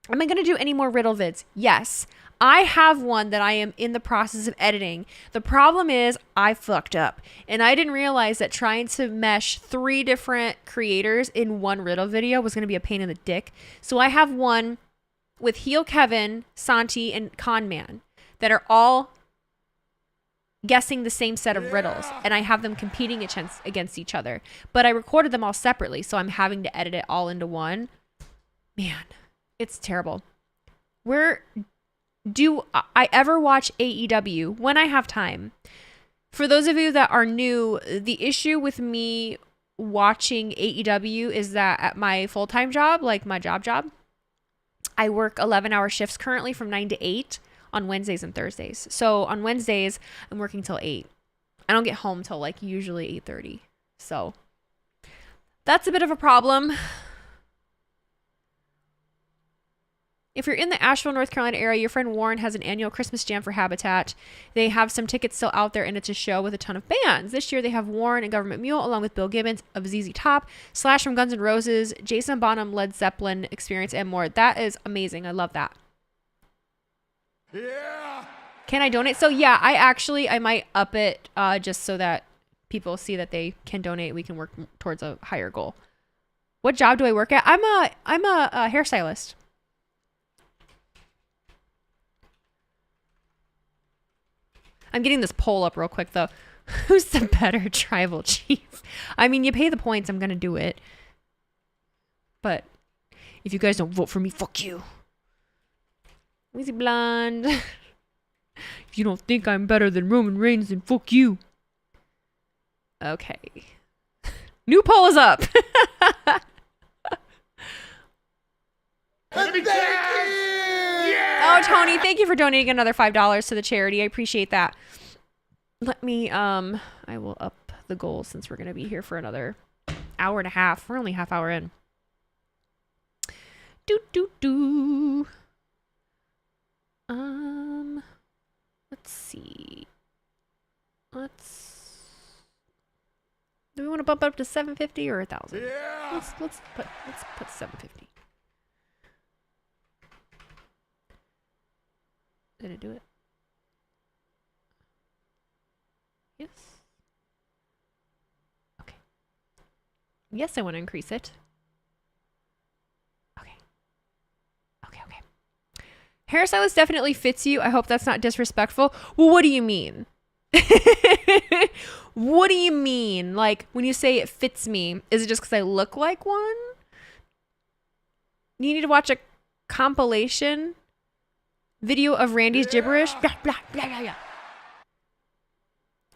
Am I going to do any more riddle vids? Yes. I have one that I am in the process of editing. The problem is I fucked up. And I didn't realize that trying to mesh 3 different creators in one riddle video was going to be a pain in the dick. So I have one with Heel Kevin, Santi, and Conman that are all guessing the same set of riddles, and I have them competing against each other, but I recorded them all separately, so I'm having to edit it all into one. Man, it's terrible. Do I ever watch AEW when I have time? For those of you that are new, the issue with me watching AEW is that at my full-time job, like my job, I work 11-hour shifts currently from 9 to 8 on Wednesdays and Thursdays. So on Wednesdays, I'm working till 8. I don't get home till like usually 8:30. So that's a bit of a problem. If you're in the Asheville, North Carolina area, your friend Warren has an annual Christmas jam for Habitat. They have some tickets still out there, and it's a show with a ton of bands. This year, they have Warren and Government Mule, along with Bill Gibbons of ZZ Top, Slash from Guns N' Roses, Jason Bonham, Led Zeppelin, Experience, and more. That is amazing. I love that. Yeah. Can I donate? So yeah, I might up it just so that people see that they can donate. We can work towards a higher goal. What job do I work at? I'm a hairstylist. I'm getting this poll up real quick though. Who's the better tribal chief? I mean, you pay the points, I'm gonna do it. But if you guys don't vote for me, fuck you. Weezy Blonde. If you don't think I'm better than Roman Reigns, then fuck you. Okay. New poll is up. Oh, Tony, thank you for donating another $5 to the charity. I appreciate that. Let me, I will up the goal since we're going to be here for another hour and a half. We're only half hour in. Let's see. Do we want to bump it up to 750 or 1,000? Yeah. Let's put 750. Did it do it? Yes. Okay. Yes, I want to increase it. Okay. Hairstylist definitely fits you. I hope that's not disrespectful. Well, what do you mean? What do you mean? Like, when you say it fits me, is it just because I look like one? You need to watch a compilation video of Randy's gibberish. Blah, blah, blah, blah, blah.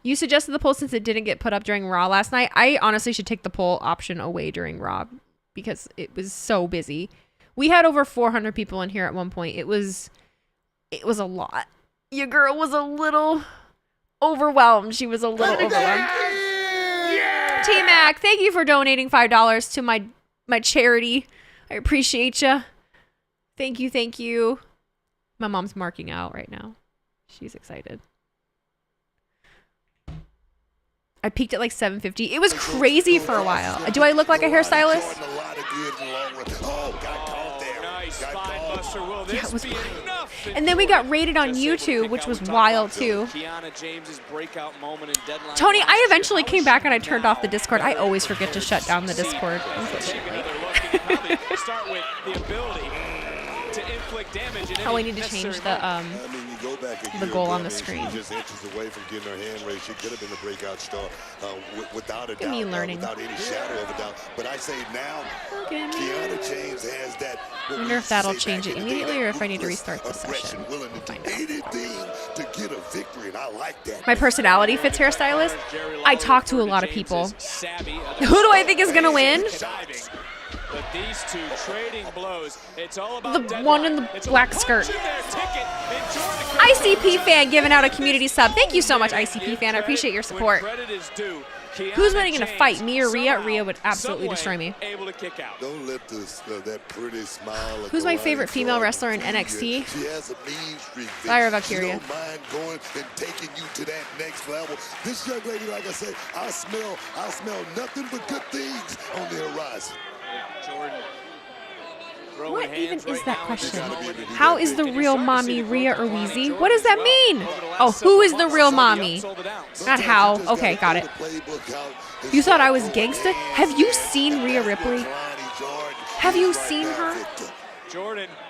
You suggested the poll since it didn't get put up during Raw last night. I honestly should take the poll option away during Raw because it was so busy. We had over 400 people in here at one point. It was a lot. Your girl was a little overwhelmed. She was a little overwhelmed. T-Mac, thank you for donating $5 to my charity. I appreciate you. Thank you. My mom's marking out right now. She's excited. I peaked at like 750. It was crazy for a while. Do I look like a hairstylist? Yeah, it was wild. And then we got rated on YouTube, which was wild too. Tony, I eventually came back and I turned off the Discord. I always forget to shut down the Discord, unfortunately. Oh, I need to change the goal on the screen. Just inches away from getting her hand raised. She could have been the breakout star without a doubt. Me learning. Without any shadow of a doubt. But I say now, Kiana James has that. I wonder if that'll change it immediately or if I need to restart the session. My personality fits hairstylist. I talk to a lot of people. Who do I think is going to win? But these two trading blows. It's all about the one in the black skirt. ICP fan giving out a community sub. Thank you so much, ICP fan. I appreciate your support. Who's winning in a fight, me or Rhea? Rhea would absolutely destroy me. Don't let that pretty smile. Who's my favorite female wrestler in NXT? Lyra Valkyria. Going and taking you to that next level. This young lady, like I said, I smell nothing but good things on the horizon. What even is that question? How is the real mommy Rhea or Weezy? What does that mean? Oh, who is the real mommy? Not how. Okay, got it. You thought I was gangsta? Have you seen Rhea Ripley? Have you seen her?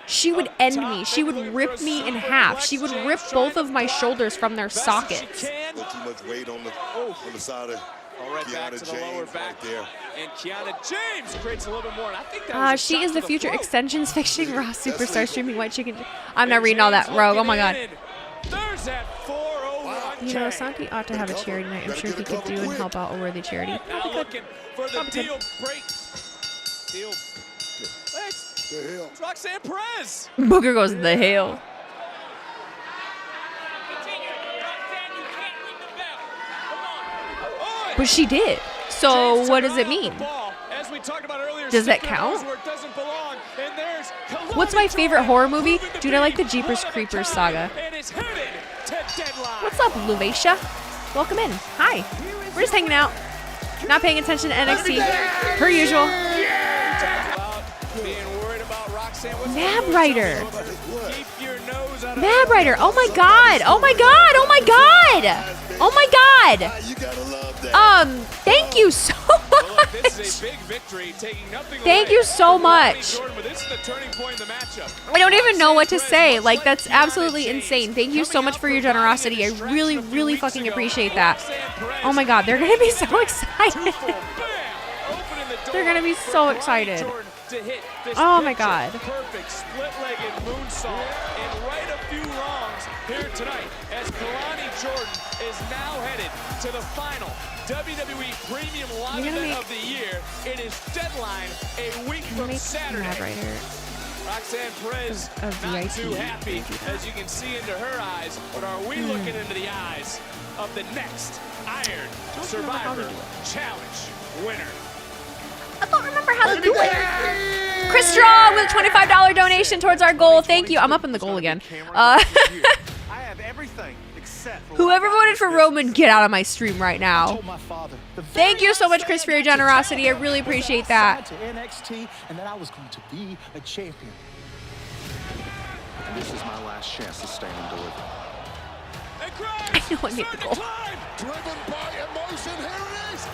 She would end me. She would rip me in half. She would rip both of my shoulders from their sockets. Too much weight on the side of right back to the lower back there. And Kiana James creates a little bit more. And I think that she is the future extensions fixing Raw superstar streaming white chicken. I'm not reading all that, Rogue. Oh my god. There's that 401. You know, Santi ought to have a charity night. I'm sure he could do and help out a worthy charity. Now looking for the deal break. Deal. It's Roxanne Perez. Booker goes the hell. But she did. So what does it mean? Does that count? What's my favorite horror movie? Dude, I like the Jeepers Creepers saga. What's up, Luvacia? Welcome in. Hi. We're just hanging out. Not paying attention to NXT. Per usual. Mab Rider. Mab Rider. Oh my god. Oh my god. Oh my god. Oh my god. Thank you so much. This is a big victory, taking nothing Thank away you so from Lonnie much. Jordan, but this is the turning point in the matchup. I don't even know what to say. Like, that's absolutely insane. Thank you so much for your generosity. I really, really fucking appreciate that. Oh my god, they're gonna be so excited. They're gonna be so excited. Oh my god. Perfect split-legged moonsault and right a few wrongs here tonight as Kalani Jordan is now headed to the final WWE Premium Live Event of the year. It is Deadline a week from Saturday. Roxanne Perez not too happy, as you can see into her eyes, but are we looking into the eyes of the next Iron Survivor Challenge winner? I don't remember how to do it. Chris Straw with a $25 donation towards our goal. Thank you. I'm up in the goal again. Whoever voted for Roman, get out of my stream right now. Thank you so much, Chris, for your generosity. I really appreciate that. And that I was going to be a champion. And this is my last chance to stand and deliver. I know I made the goal. Driven by emotion, here it is.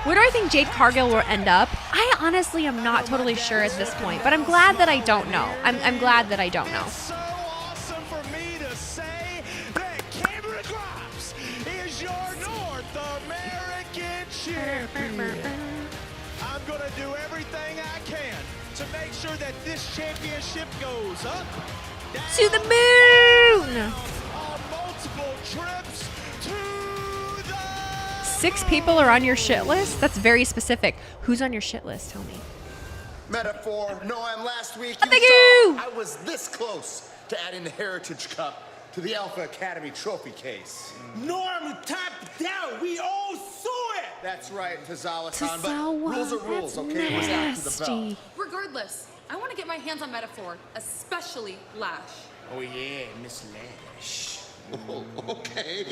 Where do I think Jade Cargill will end up? I honestly am not totally sure at this point, but I'm glad that I don't know. I'm glad that I don't know. So awesome for me to say that Cameron Grimes is your North American champion. I'm going to do everything I can to make sure that this championship goes up, down, To the moon! on multiple trips to the 6 people are on your shit list? That's very specific. Who's on your shit list? Tell me. Metaphor, Noam, last week Thank you. I was this close to adding the Heritage Cup to the Alpha Academy trophy case. Norm tapped out. We all saw it. That's right, Tazawa-san, but Tazawa, rules are rules, that's okay? It was after the bell. nasty. Regardless, I want to get my hands on Metaphor, especially Lash. Oh yeah, Miss Lash. Okay,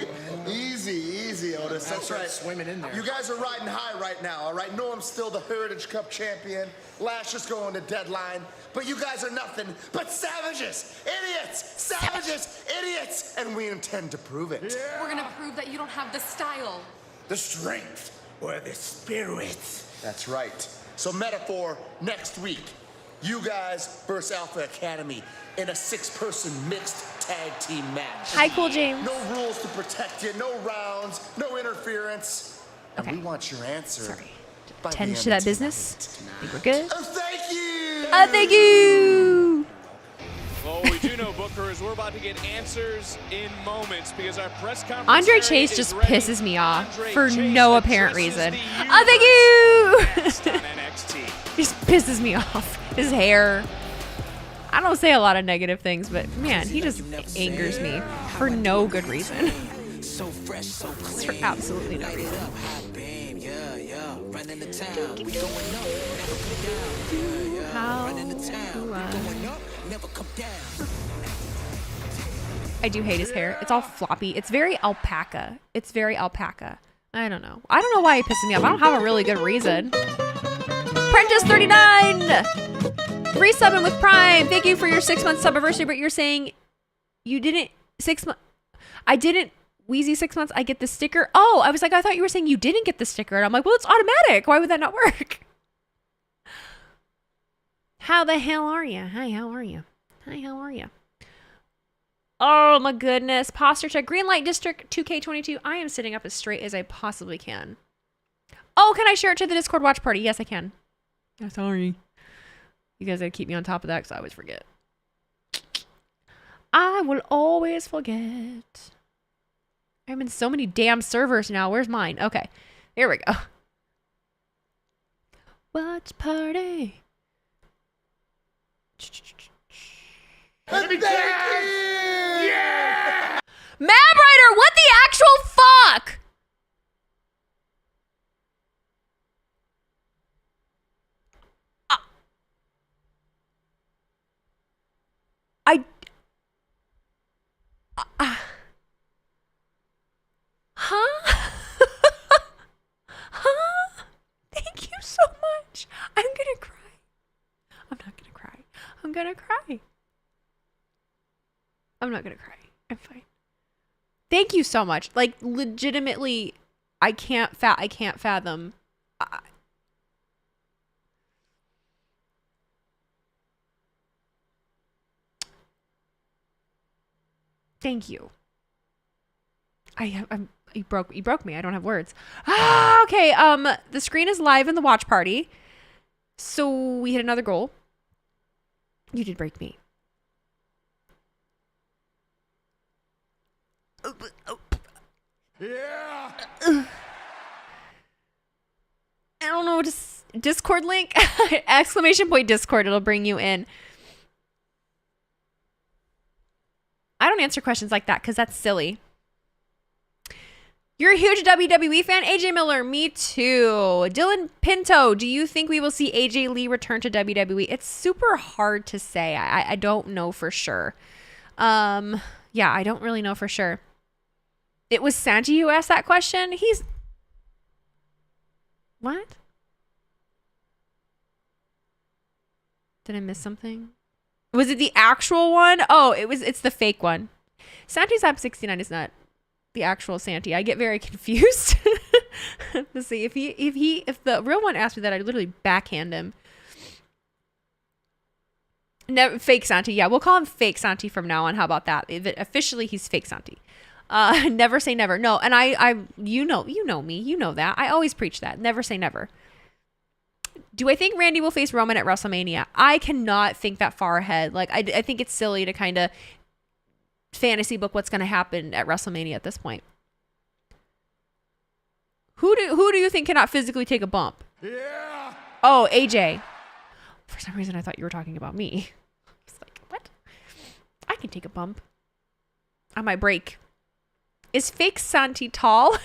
easy, Otis. That's right. Swimming in there. You guys are riding high right now, all right? Noam's still the Heritage Cup champion. Lash is going to Deadline. But you guys are nothing but savages, idiots, and we intend to prove it. We're going to prove that you don't have the style. The strength or the spirit. That's right. So Metaphor, next week, you guys versus Alpha Academy in a 6-person mixed tag team match. Hi, Cool James. No rules to protect you, no rounds, no interference. And we want your answer. Sorry. by the Tend end to of that tonight. business. I think we're good. Oh, thank you! Thank you! Well, what we do know, Booker, is we're about to get answers in moments because our press conference. Andre Chase just pisses me off for no apparent reason. Thank you! He just pisses me off. His hair. I don't say a lot of negative things, but man, he just angers me for no good reason. For absolutely no reason. I do hate his hair. It's all floppy. It's very alpaca. It's very alpaca. I don't know. I don't know why he pisses me off. I don't have a really good reason. Prentice39! Resubbing with Prime. Thank you for your 6-month subiversary, but you're saying you didn't 6 months. I didn't Wheezy 6 months. I get the sticker. Oh, I was like, I thought you were saying you didn't get the sticker. And I'm like, well, it's automatic. Why would that not work? How the hell are you? Hi, how are you? Hi, how are you? Oh my goodness. Posture check. Green Light District 2K22. I am sitting up as straight as I possibly can. Oh, can I share it to the Discord watch party? Yes, I can. I'm sorry. You guys gotta keep me on top of that because I always forget. I will always forget. I'm in so many damn servers now. Where's mine? Okay. Here we go. Watch party. Thank you! Yeah! Mab Rider, what the actual fuck? Huh? Huh? Thank you so much. I'm gonna cry. I'm not gonna cry. I'm gonna cry. I'm not gonna cry. I'm fine. Thank you so much. Like, legitimately, I can't fathom. Thank you. You broke me. I don't have words. Okay. The screen is live in the watch party. So we hit another goal. You did break me. Yeah. I don't know. Discord link? Exclamation point Discord. It'll bring you in. I don't answer questions like that because that's silly. You're a huge WWE fan? AJ Miller, me too. Dylan Pinto, do you think we will see AJ Lee return to WWE? It's super hard to say. I don't know for sure. Yeah, I don't really know for sure. It was Santi who asked that question. What? Did I miss something? Was it the actual one? Oh, it's the fake one. Santi's App 69 is not the actual Santi. I get very confused. Let's see. If the real one asked me that, I'd literally backhand him. Never, fake Santi. Yeah, we'll call him fake Santi from now on. How about that? Officially, he's fake Santi. Never say never. No, and you know me. You know that. I always preach that. Never say never. Do I think Randy will face Roman at WrestleMania? I cannot think that far ahead. Like, I think it's silly to kind of fantasy book what's going to happen at WrestleMania at this point. Who do you think cannot physically take a bump? Yeah. Oh, AJ. For some reason, I thought you were talking about me. It's like, what? I can take a bump. I might break. Is fake Santi tall?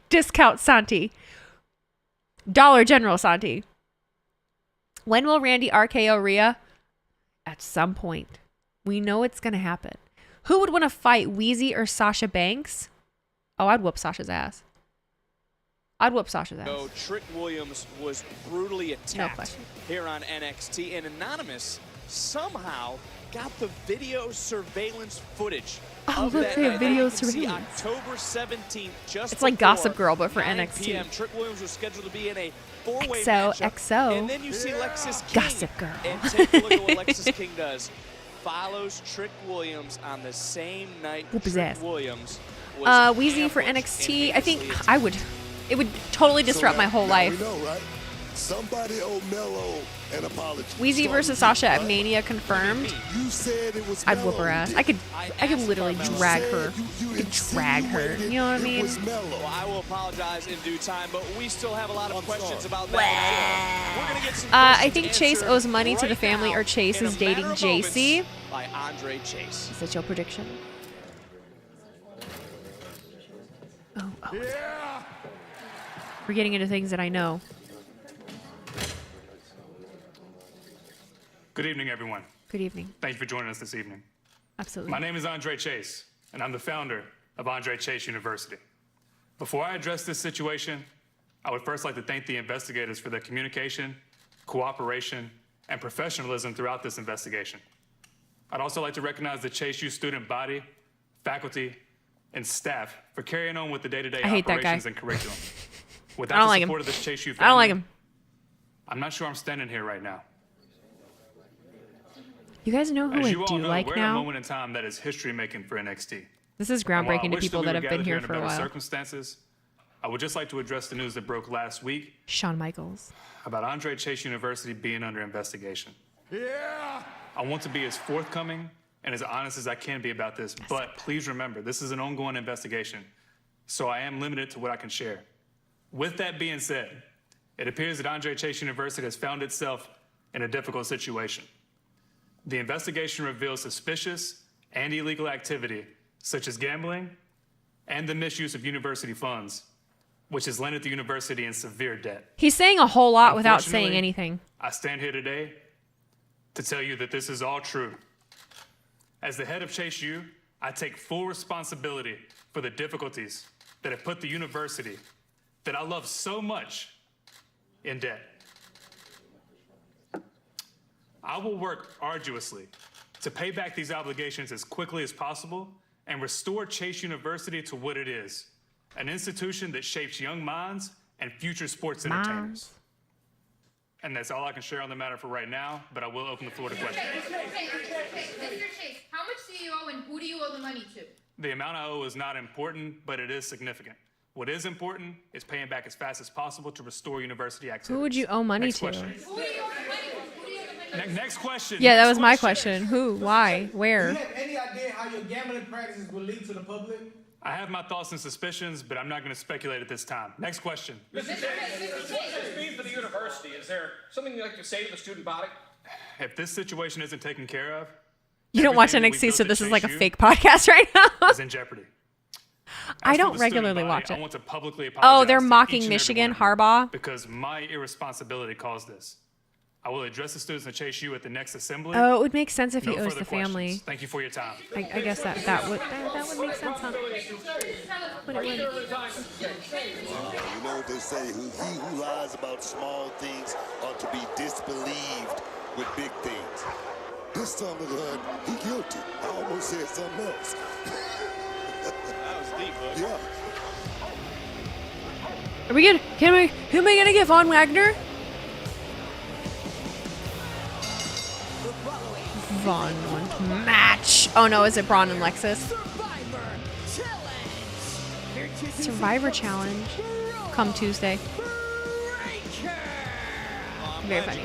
Discount Santi. Dollar General Santi. When will Randy RKO Rhea? At some point. We know it's going to happen. Who would want to fight, Wheezy or Sasha Banks? Oh, I'd whoop Sasha's ass. So Trick Williams was brutally attacked here on NXT, and Anonymous somehow got the video surveillance footage. Oh, look, they have video surveillance. October 17th, just it's like Gossip Girl, but for NXT. PM. Trick Williams was scheduled to be in a four-way XO, matchup. XO. And then you see Lexis King. Gossip Girl. And take a look at what Lexis King does. Follows Trick Williams on the same night. Whoop his Trick ass. Williams was Wheezy for NXT. I think it would totally disrupt my whole life. We know, right? Somebody owe Mello an apology. Wheezy versus Sasha at Mania confirmed. You said it was I'd whoop her ass. I could literally drag her. You know what I mean? Well, I will apologize in due time, but we still have a lot of questions about that. We're gonna get some I think Chase owes money to the family, or Chase is dating JC. By Andre Chase. Is that your prediction? Oh. Yeah. We're getting into things that I know. Good evening, everyone. Good evening. Thank you for joining us this evening. Absolutely. My name is Andre Chase, and I'm the founder of Andre Chase University. Before I address this situation, I would first like to thank the investigators for their communication, cooperation, and professionalism throughout this investigation. I'd also like to recognize the Chase U student body, faculty, and staff for carrying on with the day-to-day operations and curriculum. Without the support of this Chase U family, I don't like him. I'm not sure I'm standing here right now. You guys know who As I you all do know, like we're in a now? moment in time that is history-making for NXT. This is And while I groundbreaking to wish people we that were have been gathered here in for a better while. circumstances, I would just like to address the news that broke last week Shawn Michaels. about Andre Chase University being under investigation. Yeah. I want to be as forthcoming and as honest as I can be about this, but please remember, this is an ongoing investigation, so I am limited to what I can share. With that being said, it appears that Andre Chase University has found itself in a difficult situation. The investigation reveals suspicious and illegal activity, such as gambling and the misuse of university funds, which has landed the university in severe debt. He's saying a whole lot without saying Unfortunately, anything. I stand here today to tell you that this is all true. As the head of Chase U, I take full responsibility for the difficulties that have put the university that I love so much in debt. I will work arduously to pay back these obligations as quickly as possible and restore Chase University to what it is, an institution that shapes young minds and future sports entertainers. And that's all I can share on the matter for right now, but I will open the floor to questions. Mr. Chase, how much do you owe and who do you owe the money to? The amount I owe is not important, but it is significant. What is important is paying back as fast as possible to restore university activities. Who would you owe money Next to? question. Who do you owe the money to? Who do you owe the money to? Next question. Yeah, that Next was my question. Who? Why? Where? Do you have any idea how your gambling practices will leak to the public? I have my thoughts and suspicions, but I'm not going to speculate at this time. Next question. What's this mean for the university? Is there something you'd like to say to the student body? If this situation isn't taken care of, You don't watch everything that we NXT, so built this to is like a chase you fake podcast right now. is in jeopardy. I As for don't the student regularly body, watch I it. want to publicly Oh, apologize they're to each mocking and every Michigan, one of you Harbaugh. because my irresponsibility caused this. I will address the students and chase you at the next assembly. Oh, it would make sense if he No owes further the family. questions. Thank you for your time. I guess that would make sense, huh? But it wouldn't. You know what they say, he who lies about small things ought to be disbelieved with big things. This time of the he guilty. I almost said something else. That was deep, Hook. Yeah. Are we good? Who am I gonna get? Von Wagner? Von wants match. Oh no, is it Braun and Lexus? Survivor Challenge. Come Tuesday. Very funny.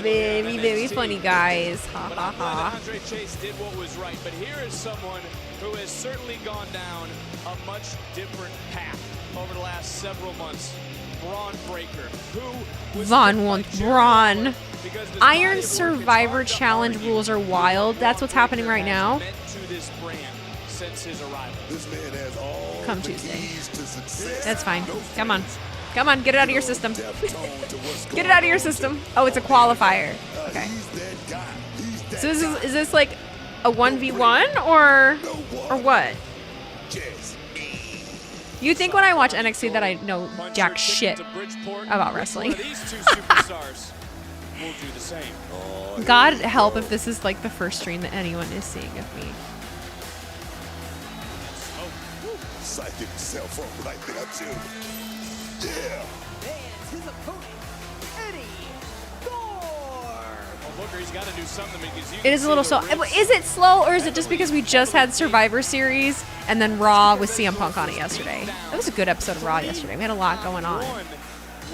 Very, very funny, guys. Ha But ha I'm glad that ha. Andre Chase did what was right. But here is someone who has certainly gone down a much different path over the last several months. Braun Breaker, who was Von wants Braun. Iron Survivor Challenge rules are wild. That's what's happening right now. meant to this brand since his arrival. This man has all Come the Tuesday. keys to success. That's fine. No Come on. fears. Come on, get it out of your system. Deaf tone to what's Get going it out of your on. system. Oh, it's a qualifier. Okay. He's that guy. He's that So guy. is this like a 1v1 or what? Just You think when I watch NXT that I know jack shit about wrestling? One of these two superstars will do the same. God help if this is like the first stream that anyone is seeing of me. psyched himself up like that too. Yeah. His opponent, Eddie Thorne. Well, Booker, he's got to do something because you It is a little slow. Is it slow or is it just because we just had Survivor Series and then Raw with CM Punk on it yesterday? It was a good episode of Raw yesterday. We had a lot going on.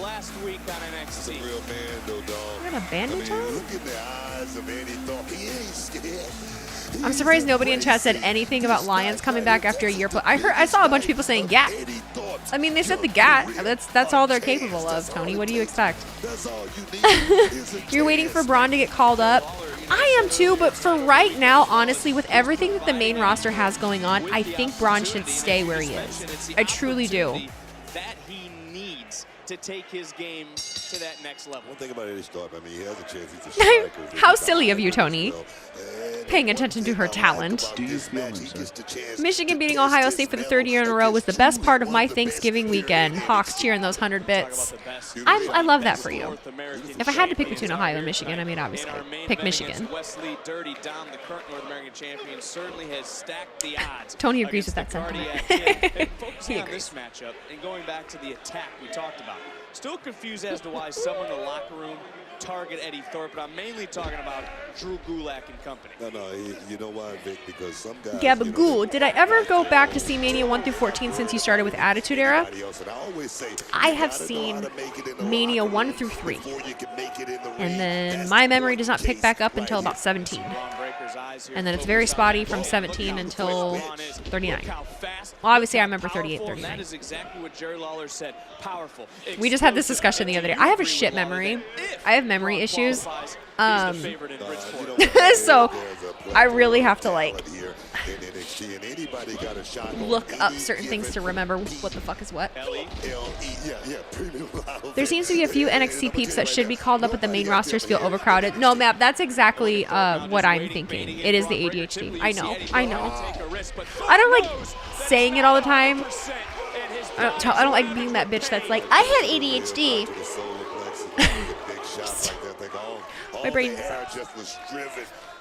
last week on NXT. Real man, though, dog. We got a bandage on? Look in the eyes of Eddie Thorne. He ain't scared. I'm surprised nobody in chat said anything about Lions coming back after a year. I saw a bunch of people saying GAT. I mean, they said the GAT. That's all they're capable of, Tony. What do you expect? You're waiting for Braun to get called up. I am too, but for right now, honestly, with everything that the main roster has going on, I think Braun should stay where he is. I truly do. That he needs to take his game to that next level. One thing about Eddie Thorne, I mean, he has a chance. He's a striker. How silly of you, Tony. Paying attention to her talent. Michigan beating Ohio State for the third year in a row was the best part of my Thanksgiving weekend. Hawks cheering those 100 bits. I love that for you. If I had to pick between Ohio and Michigan, I mean, obviously, pick Michigan. Wesley Dirty, Dom, the current North American champion, certainly has stacked the odds. Tony agrees with that sentiment. Focusing on this matchup and going back to the attack we talked about. Still confused as to why someone in the locker room target Eddie Thorpe, but I'm mainly talking about Drew Gulak and company. No, you know why, Vic? Because some guys. Gabagool, did I ever go back to see Mania 1 through 14 since you started with Attitude Era? I have seen Mania 1 through 3. And then my memory does not pick back up until about 17. And then it's very spotty from 17 until 39. Well, obviously, I remember 38, 39. That is exactly what Jerry Lawler said. Powerful. We just had this discussion the other day. I have a shit memory. I have memory issues. So I really have to like look up certain things to remember what the fuck is what. There seems to be a few NXT peeps that should be called up, but the main rosters feel overcrowded. No, Map, that's exactly what I'm thinking. It is the ADHD. I know. I don't like saying it all the time. I don't like being that bitch that's like, I have ADHD. My brain.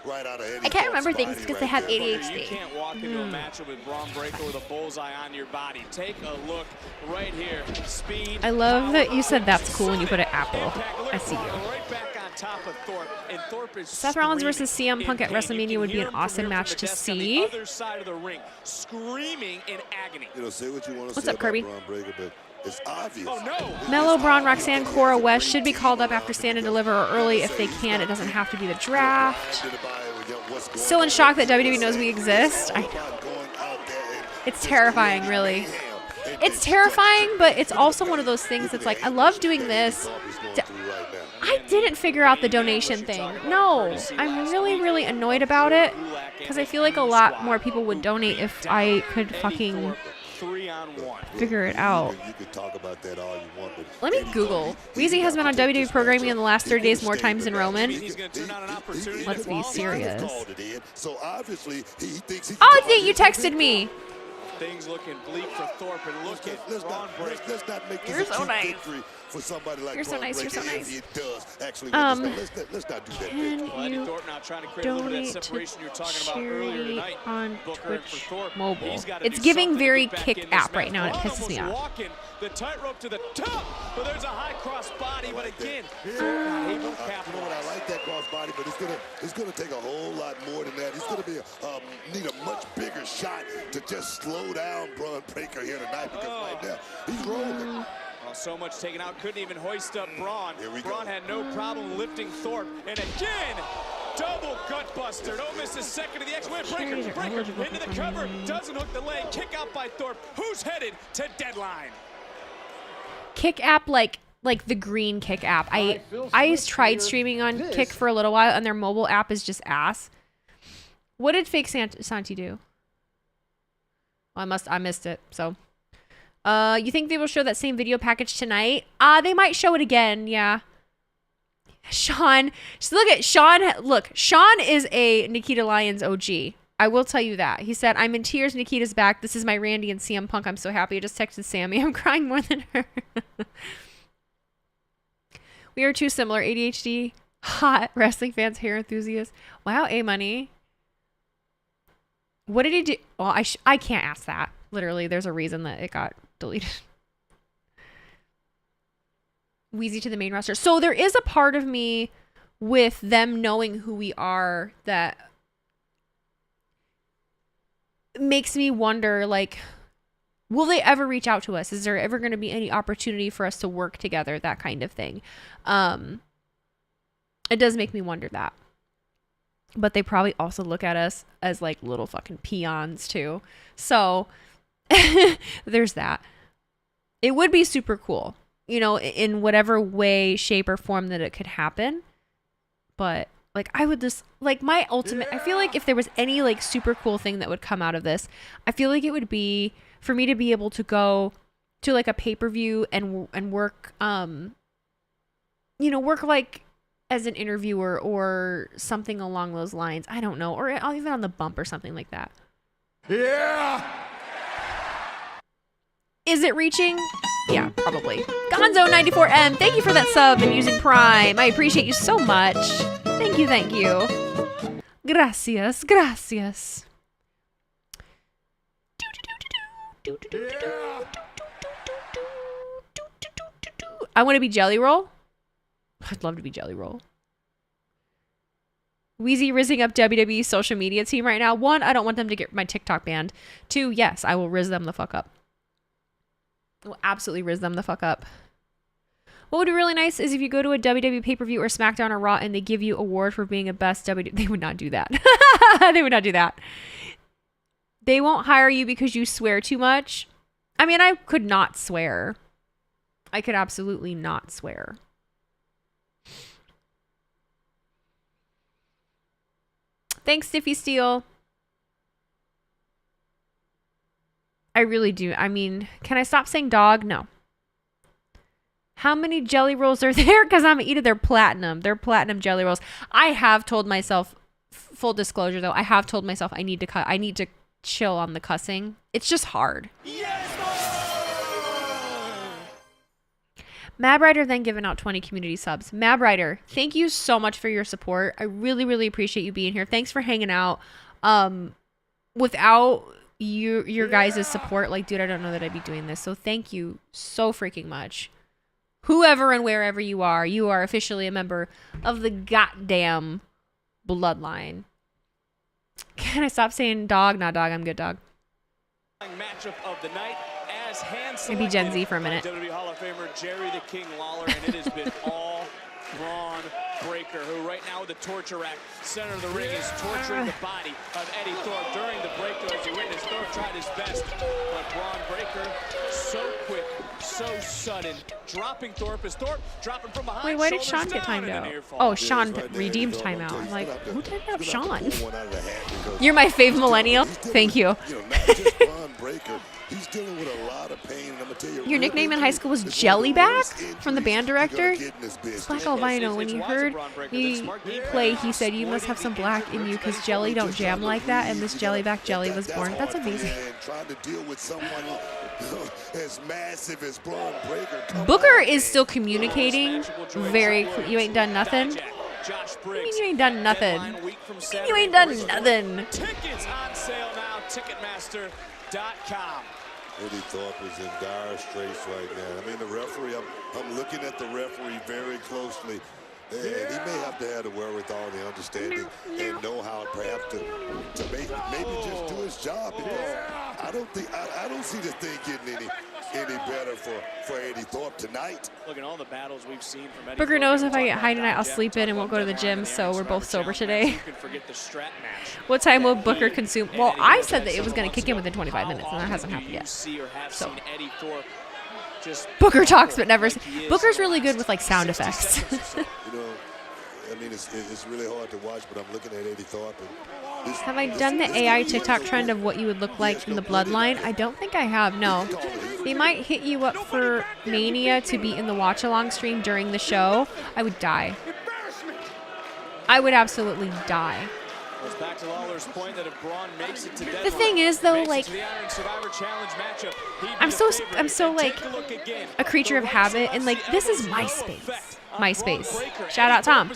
right out of Eddie I can't Thorpe's remember things body because right I have there. ADHD. You can't walk into a matchup with Braun Breaker with a bullseye on your body. Take a look right here. Speed. I love that you said that's cool when you put an apple. I see you. Right back on top of Thorpe, and Thorpe is Seth Rollins versus CM Punk at WrestleMania would be an awesome match to see. Other side of the ring, screaming in agony. You know, say what you want to What's say up, Kirby? about Braun Breaker, but it's obvious. Oh no! Mello, Braun, Roxanne, Cora, West should be called up after Stand and Deliver or early if they can. It doesn't have to be the draft. Still in shock that WWE knows we exist. It's terrifying, really. It's terrifying, but it's also one of those things that's like, I love doing this. I didn't figure out the donation thing. No, I'm really, really annoyed about it because I feel like a lot more people would donate if I could fucking figure it out. You can talk about that all you want, but Let me Google. Weezy has been on WWE programming in the last 30 days more times than Roman. Let's be serious. so obviously he thinks he Oh, Nate, you texted me. Things looking bleak for Thorpe, and look at let's not make this You're a so cute nice. victory for somebody like You're so Braun nice, you're so Breaker, nice. if it does actually let's not do that. Can Eddie you Thorpe now trying to create a little bit of donate that to separation you were talking about earlier charity tonight. on Booker and Twitch for Thorpe, Mobile? he's gotta It's do giving something to very get back kick in this app right match. now, and it Braun pisses me almost off. walking the tightrope to the top, but there's a high cross body, but again, Thorpe not able to You know what, capitalize. I like that crossbody, but it's gonna take a whole lot more than that. He's gonna be need a much bigger shot to just slow down Braun Breaker here tonight because right now he's rolling. Well, so much taken out, couldn't even hoist up Braun. Here we Braun go. had no problem lifting Thorpe, and again, double gut buster. Don't miss a second of the X-Win. Breaker into the cover, doesn't hook the leg, kick out by Thorpe, who's headed to deadline. Kick app like the green Kick app. I tried streaming on Kick for a little while, and their mobile app is just ass. What did fake Santi do? Well, I missed it. So, you think they will show that same video package tonight? They might show it again. Yeah. Sean, just look at Sean. Look, Sean is a Nikita Lyons OG. I will tell you that. He said, "I'm in tears. Nikita's back. This is my Randy and CM Punk. I'm so happy." I just texted Sammy. I'm crying more than her. We are too similar. ADHD, hot wrestling fans, hair enthusiasts. Wow, A-Money. What did he do? Well, I can't ask that. Literally, there's a reason that it got deleted. Wheezy to the main roster. So there is a part of me with them knowing who we are that makes me wonder, like, will they ever reach out to us? Is there ever going to be any opportunity for us to work together? That kind of thing. It does make me wonder that. But they probably also look at us as like little fucking peons too. So there's that. It would be super cool, you know, in whatever way, shape, or form that it could happen. But like, I would just like my ultimate, I feel like if there was any like super cool thing that would come out of this, I feel like it would be for me to be able to go to like a pay-per-view and work, you know, work like as an interviewer or something along those lines. I don't know. Or I'll even on the bump or something like that. Yeah. Is it reaching? Yeah, probably. Gonzo94M, thank you for that sub and using Prime. I appreciate you so much. Thank you, thank you. Gracias, gracias. I want to be Jelly Roll. I'd love to be Jelly Roll. Wheezy rizzing up WWE social media team right now. 1, I don't want them to get my TikTok banned. 2, yes, I will rizz them the fuck up. I will absolutely rizz them the fuck up. What would be really nice is if you go to a WWE pay-per-view or SmackDown or Raw and they give you an award for being a best WWE. They would not do that. They would not do that. They won't hire you because you swear too much. I mean, I could not swear. I could absolutely not swear. Thanks, Stiffy Steel. I really do. I mean, can I stop saying dog? No. How many jelly rolls are there? Because I'm eating their platinum. They're platinum jelly rolls. I have told myself, full disclosure though, I have told myself I need to chill on the cussing. It's just hard. Mab Rider then giving out 20 community subs. Mab Rider, thank you so much for your support. I really, really appreciate you being here. Thanks for hanging out. Without your guys' support, like, dude, I don't know that I'd be doing this. So thank you so freaking much. Whoever and wherever you are officially a member of the goddamn bloodline. Can I stop saying dog? Nah, dog. I'm good, dog. Matchup of the night as hand Maybe Gen Z for a minute. WWE Hall of Famer Jerry the King Lawler, and it has been all Braun Breaker, who right now with the torture rack center of the ring is torturing the body of Eddie Thorpe during the break. As you witness, Thorpe tried his best, but Braun Breaker so quick, so sudden, dropping Thorpe as Thorpe dropping from behind. Wait, why did Sean get timed out? Oh, Sean redeemed timeout. I'm like, who timed out Sean? You're my fave millennial. Thank you. He's dealing with a lot of pain, and I'm gonna tell you. Your nickname in high school was Jellyback from the band director? Black Albino, when he heard me play, he said, you must have some black in you because jelly don't jam like that, and this Jellyback jelly was born. That's amazing. Booker is still communicating very you ain't done nothing. What do you mean you ain't done nothing? You ain't done nothing. Tickets on sale now, Ticketmaster.com. Eddie Thorpe is in dire straits right now. I mean, the referee, I'm looking at the referee very closely. And he may have to have the wherewithal, the understanding, and know how perhaps to maybe just do his job. Because I don't see this thing getting any better for Eddie Thorpe tonight. Look at all the battles we've seen from Eddie Booker Thorpe. knows if I get high tonight, I'll sleep in and won't go to the gym, so we're both sober today. What time will Booker consume? Well, I said that it was going to kick in within 25 minutes, and that hasn't happened yet. So Booker talks but never. Booker's really good with like sound effects. I mean, it's really hard to watch, but I'm looking at Eddie Thorpe. Have I done the AI TikTok trend of what you would look like in the bloodline? I don't think I have, no. They might hit you up for Mania to be in the watch-along stream during the show. I would die. I would absolutely die. Back to Lawler's point that if Braun makes it to The thing is, though, like, I'm so like a creature of habit, and like this is my space. Shout out Tom.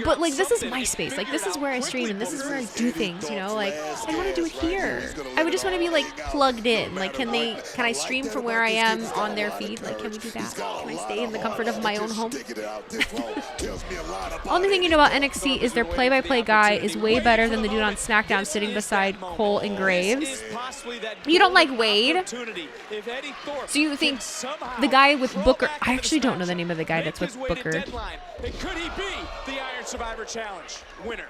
But like this is my space. Like this is where I stream and this is where I do things. You know, like I want to do it here. I would just want to be like plugged in. Like can I stream from where I am on their feed? Like can we do that? Can I stay in the comfort of my own home? Only thing you know about NXT is their play-by-play guy is way better than the dude on SmackDown sitting beside Cole and Graves. You don't like Wade? So you think the guy with Booker? I actually don't know the name of the guy that's with Booker. And could he be the Iron Survivor Challenge winner?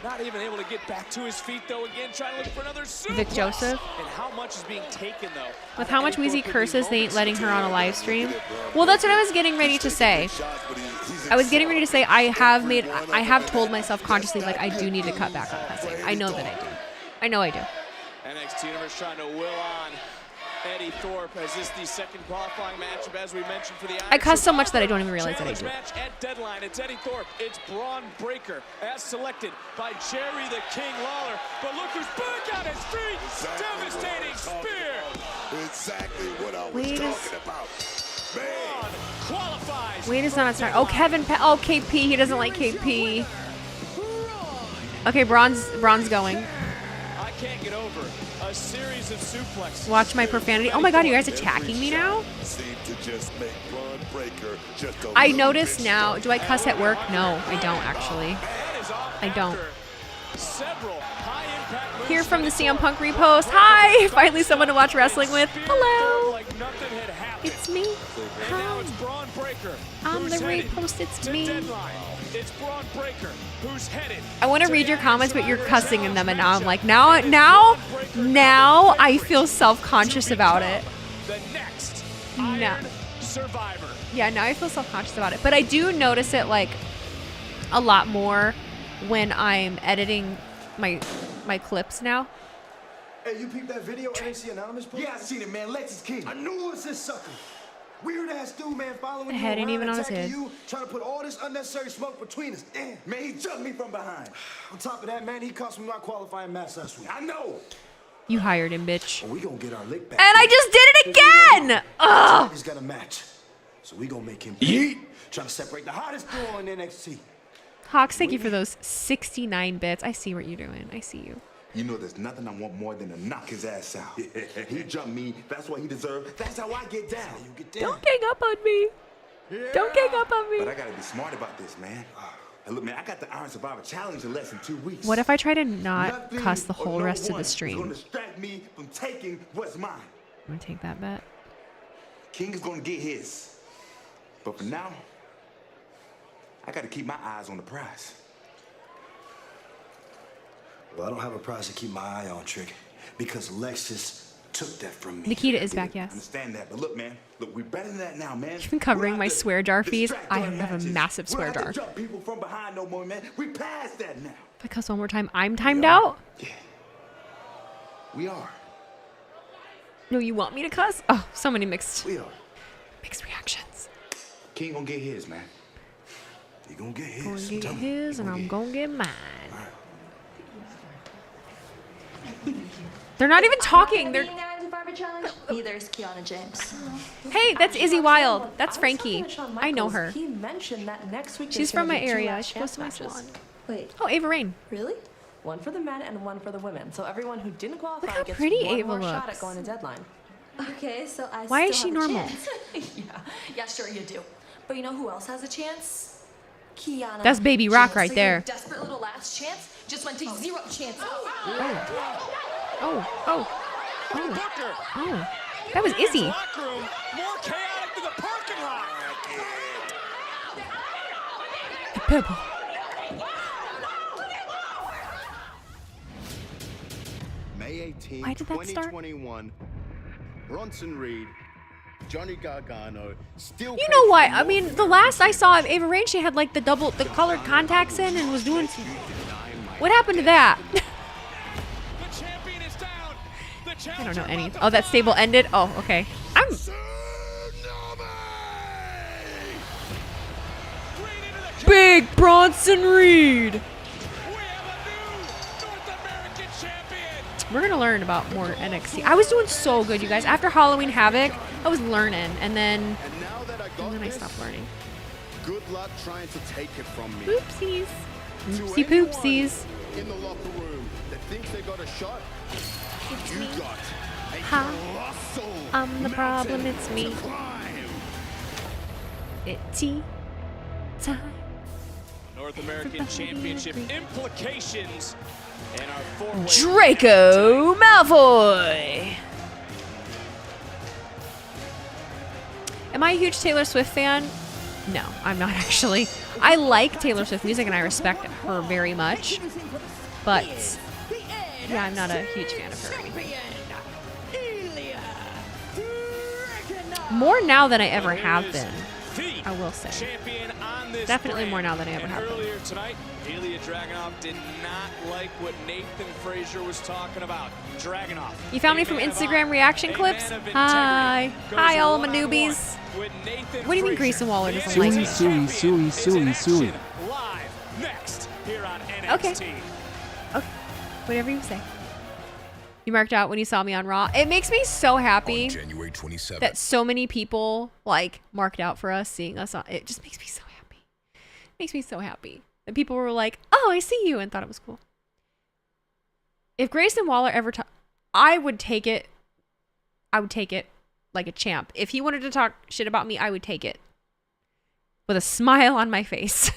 Not even able to get back to his feet though. Again, trying to look for another suplex. Vic Joseph. And how much is being taken though? With how much Weezy curses, they ain't letting her on a live stream. Well, that's what I was getting ready to say. I was getting ready to say I have told myself consciously like I do need to cut back on cussing. I know that I do. I know I do. NXT Universe trying to will on Eddie Thorpe as this the second qualifying matchup, as we mentioned, for the I cuss so much that I don't even realize that I do. Match at Deadline. It's Eddie Thorpe. It's Braun Breaker, as selected by Jerry the King Lawler. But look who's back on his feet. Devastating spear. Exactly what I was talking about. Braun qualifies. Wait, it's not start. Oh, oh, KP. He doesn't like KP. Okay, Braun's going. I can't get over a series of suplexes. Watch my profanity. Oh my god, you guys attacking me now? I notice now. Do I cuss at work? No, I don't actually. I don't. Here from the CM Punk repost. Hi! Finally someone to watch wrestling with. Hello! It's me. Hi. I'm the repost. It's me. It's Braun Breaker who's headed. I want to read your comments, but you're cussing in them, and now I'm like, now I feel self-conscious about it. The next Survivor. Yeah, now I feel self-conscious about it, but I do notice it like a lot more when I'm editing my clips now. Hey, you peeped that video NXT Anonymous post? Yeah, I seen it, man. Lex is king. I knew it was this sucker. Weird ass dude, man, following The you head ain't around, even on his attacking head. you, trying to put all this unnecessary smoke between us. Damn, man, he jumped me from behind. On top of that, man, he cost me my qualifying match last week. I know. You hired him, bitch. We gonna get our lick back. And I just did it again! Ugh! He's got a match. So we gonna make him yeet. Trying to separate the hottest duo in NXT. Hawks, thank you for those 69 bits. I see what you're doing. I see you. You know, there's nothing I want more than to knock his ass out. He jumped me. That's what he deserved. That's how I get down. You get down. Don't gang up on me. Don't gang up on me. But I gotta be smart about this, man. And look, man, I got the Iron Survivor Challenge in less than 2 weeks. What if I try to not Nothing cuss the or whole no rest of one the is stream? gonna distract me from taking what's mine. I'm gonna take that bet. King is gonna get his. But for now, I gotta keep my eyes on the prize. Well, I don't have a prize to keep my eye on, Trick, because Lexus took that from me. Nikita is back, I yes. understand that, but look, man, look, we're better than that now, man. You've been covering my swear jar fees. I have a massive We don't swear have to jar. jump people from behind no more, man. We past that now. If I cuss one more time, I'm timed out. We are. No, you want me to cuss? Oh, so many mixed reactions. King gonna get his, man. He gonna get his. Gonna get his, and I'm gonna get mine. They're not even talking. They're. Neither is Kiana James. Hey, that's Izzy Wild. That's Frankie. I know her. He mentioned that next week She's there's from gonna my be 2 area. last She goes chance to my matches. salon. Wait. Oh, Ava Rain. Really? One for the men and one for the women. So everyone who didn't qualify Look how gets pretty one Ava more shot looks. at going to deadline. Okay, so I Why is still she have a normal? chance. yeah, sure you do. But you know who else has a chance? Kiana. That's Baby Rock James. right So there. Your desperate little last chance just went to 0 chances. Oh. Oh. That was Izzy. Locker room, more chaotic than the parking lot. The purple. May 18, Why did that start? 2021. Bronson Reed, Johnny Gargano, still. You know what? I mean, the last I saw of Ava Rain, she had like the colored contacts in and was doing some. What happened to that? I don't know any. Oh, that stable ended? Oh, okay. Big Bronson Reed. We're gonna learn about more NXT. I was doing so good, you guys. After Halloween Havoc, I was learning, and then I stopped learning. Good luck trying to take it from me. Oopsies. To Oopsie anyone poopsies. In the locker room that thinks they got a shot, you got a Huh? colossal I'm the problem, mountain it's me. to climb. It's time. North American Championship implications in our four-way. Draco Malfoy. Am I a huge Taylor Swift fan? No, I'm not actually. I like Taylor Swift music and I respect her very much. But yeah, I'm not a huge fan of her or anything. More now than I ever have been, I will say. Champion on this Definitely brand. more now than I ever And have been. earlier tonight, Ilya Dragunov did not like what Nathan Frazier was talking about. Dragunov. You found me from Instagram reaction clips? Hi. Hi, all of my newbies. What do you mean Grayson Waller doesn't like me? Suey. Live next here on NXT. Okay. Whatever you say. You marked out when you saw me on Raw. It makes me so happy January 27th. that so many people like marked out for us, seeing us on. It just makes me so happy. Makes me so happy that people were like, "Oh, I see you," and thought it was cool. If Grayson Waller ever I would take it. I would take it like a champ. If he wanted to talk shit about me, I would take it with a smile on my face.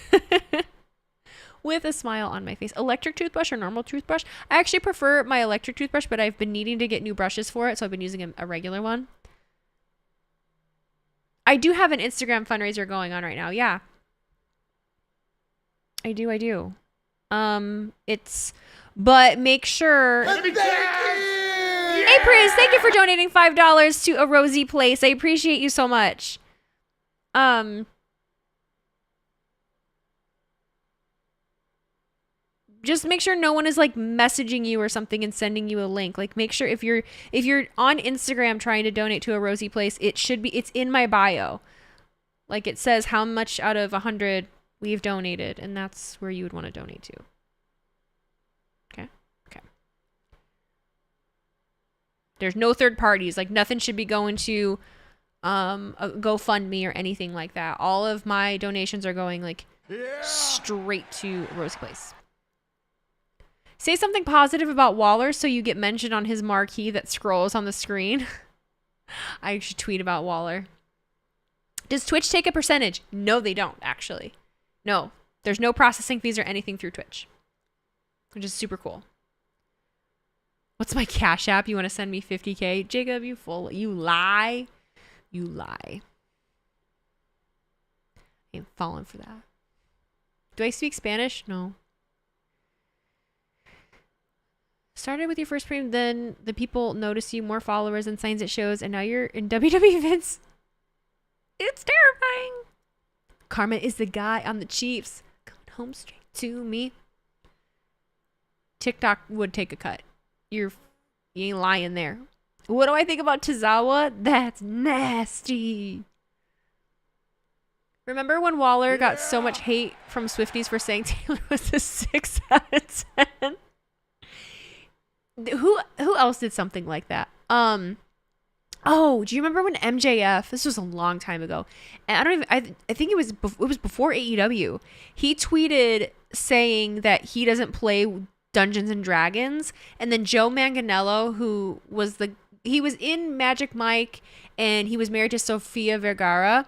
With a smile on my face. Electric toothbrush or normal toothbrush? I actually prefer my electric toothbrush, but I've been needing to get new brushes for it, so I've been using a regular one. I do have an Instagram fundraiser going on right now. Yeah. I do. But make sure. Hey, Priz, thank you for donating $5 to A Rosy Place. I appreciate you so much. Just make sure no one is like messaging you or something and sending you a link. Like make sure if you're on Instagram trying to donate to A Rosy Place, it's in my bio. Like it says how much out of 100 we've donated, and that's where you would want to donate to. Okay. There's no third parties. Like nothing should be going to a GoFundMe or anything like that. All of my donations are going like straight to Rosie Place. Say something positive about Waller so you get mentioned on his marquee that scrolls on the screen. I should tweet about Waller. Does Twitch take a percentage? No, they don't, actually. No, there's no processing fees or anything through Twitch, which is super cool. What's my Cash App? You want to send me 50K? Jacob, you lie. You lie. I ain't falling for that. Do I speak Spanish? No. Started with your first premium, then the people notice you, more followers and signs it shows, and now you're in WWE events. It's terrifying. Karma is the guy on the Chiefs. Coming home straight to me. TikTok would take a cut. You ain't lying there. What do I think about Tozawa? That's nasty. Remember when Waller got so much hate from Swifties for saying Taylor was a 6 out of 10? Who else did something like that? Oh, do you remember when MJF? This was a long time ago, and I think it was before AEW. He tweeted saying that he doesn't play Dungeons and Dragons, and then Joe Manganiello, who was he was in Magic Mike and he was married to Sofia Vergara,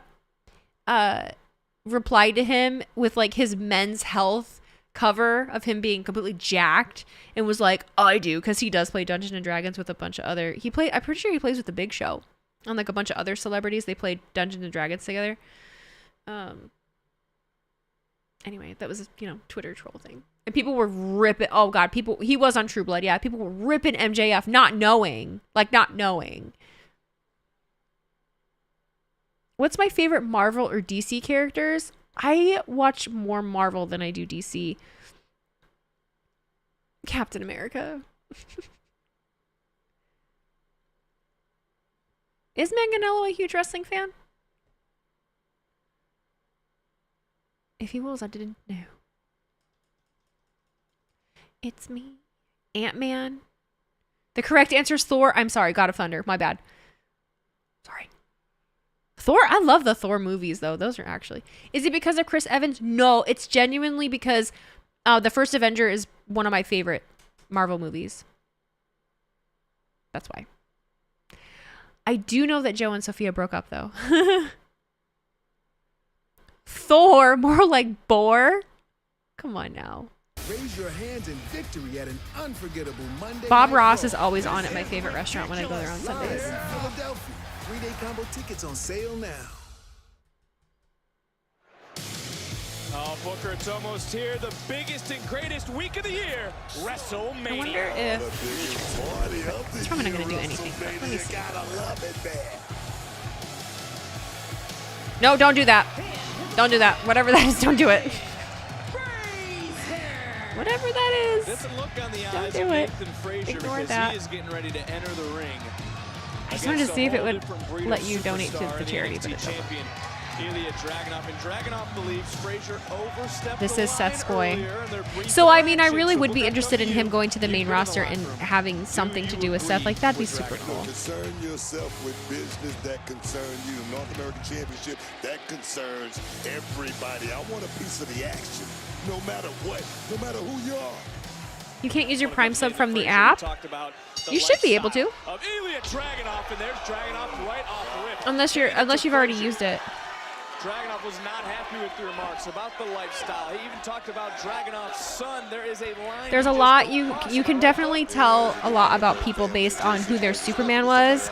replied to him with like his Men's Health cover of him being completely jacked and was like, I do, because he does play Dungeons and Dragons with a bunch of other, I'm pretty sure he plays with the Big Show and like a bunch of other celebrities. They played Dungeons and Dragons together. Anyway, that was Twitter troll thing, and people were ripping, oh god, he was on True Blood, yeah, people were ripping MJF not knowing. What's my favorite Marvel or DC characters? I watch more Marvel than I do DC. Captain America. Is Manganiello a huge wrestling fan? If he was, I didn't know. It's me. Ant-Man. The correct answer is Thor. I'm sorry, God of Thunder. My bad. Sorry. Thor, I love the Thor movies, though. Those are actually... Is it because of Chris Evans? No, it's genuinely because the first Avenger is one of my favorite Marvel movies. That's why. I do know that Joe and Sophia broke up, though. Thor, more like Boar? Come on now. Raise your hands in victory at an unforgettable Monday. Bob Ross is always on at my favorite restaurant when I go there on Sundays. Philadelphia. 3-day combo tickets on sale now. Oh, Booker, it's almost here. The biggest and greatest week of the year, WrestleMania. I wonder if... He's probably not going to do anything. Let me see. No, don't do that. Don't do that. Whatever that is, don't do it. Whatever that is. Doesn't look on the don't eyes do of it. Nathan Frazier Ignore because that. he is getting ready to enter the ring. I just wanted to see if it would let you donate to the charity, but it doesn't. Ilya Dragunov, and Dragunov believes Frazier overstepped This the is Seth's line boy. earlier, and they're briefed So, I mean, I action. really So would be Booker, interested in come to him you. going to the main roster and having something to do with Seth. Like, that'd be super cool. Concern yourself with business that concerns you. The North American Championship, that concerns everybody. I want a piece of the action, no matter what, no matter who you are. You can't use your Prime sub from the app? You should be able to. Of Ilya Dragunov, and there's Dragunov right off the rip. Unless you've already used it. Dragunov was not happy with the remarks about the lifestyle. He even talked about Dragunov's son. There is a line. There's a lot you can definitely tell a lot about people based on who their Superman was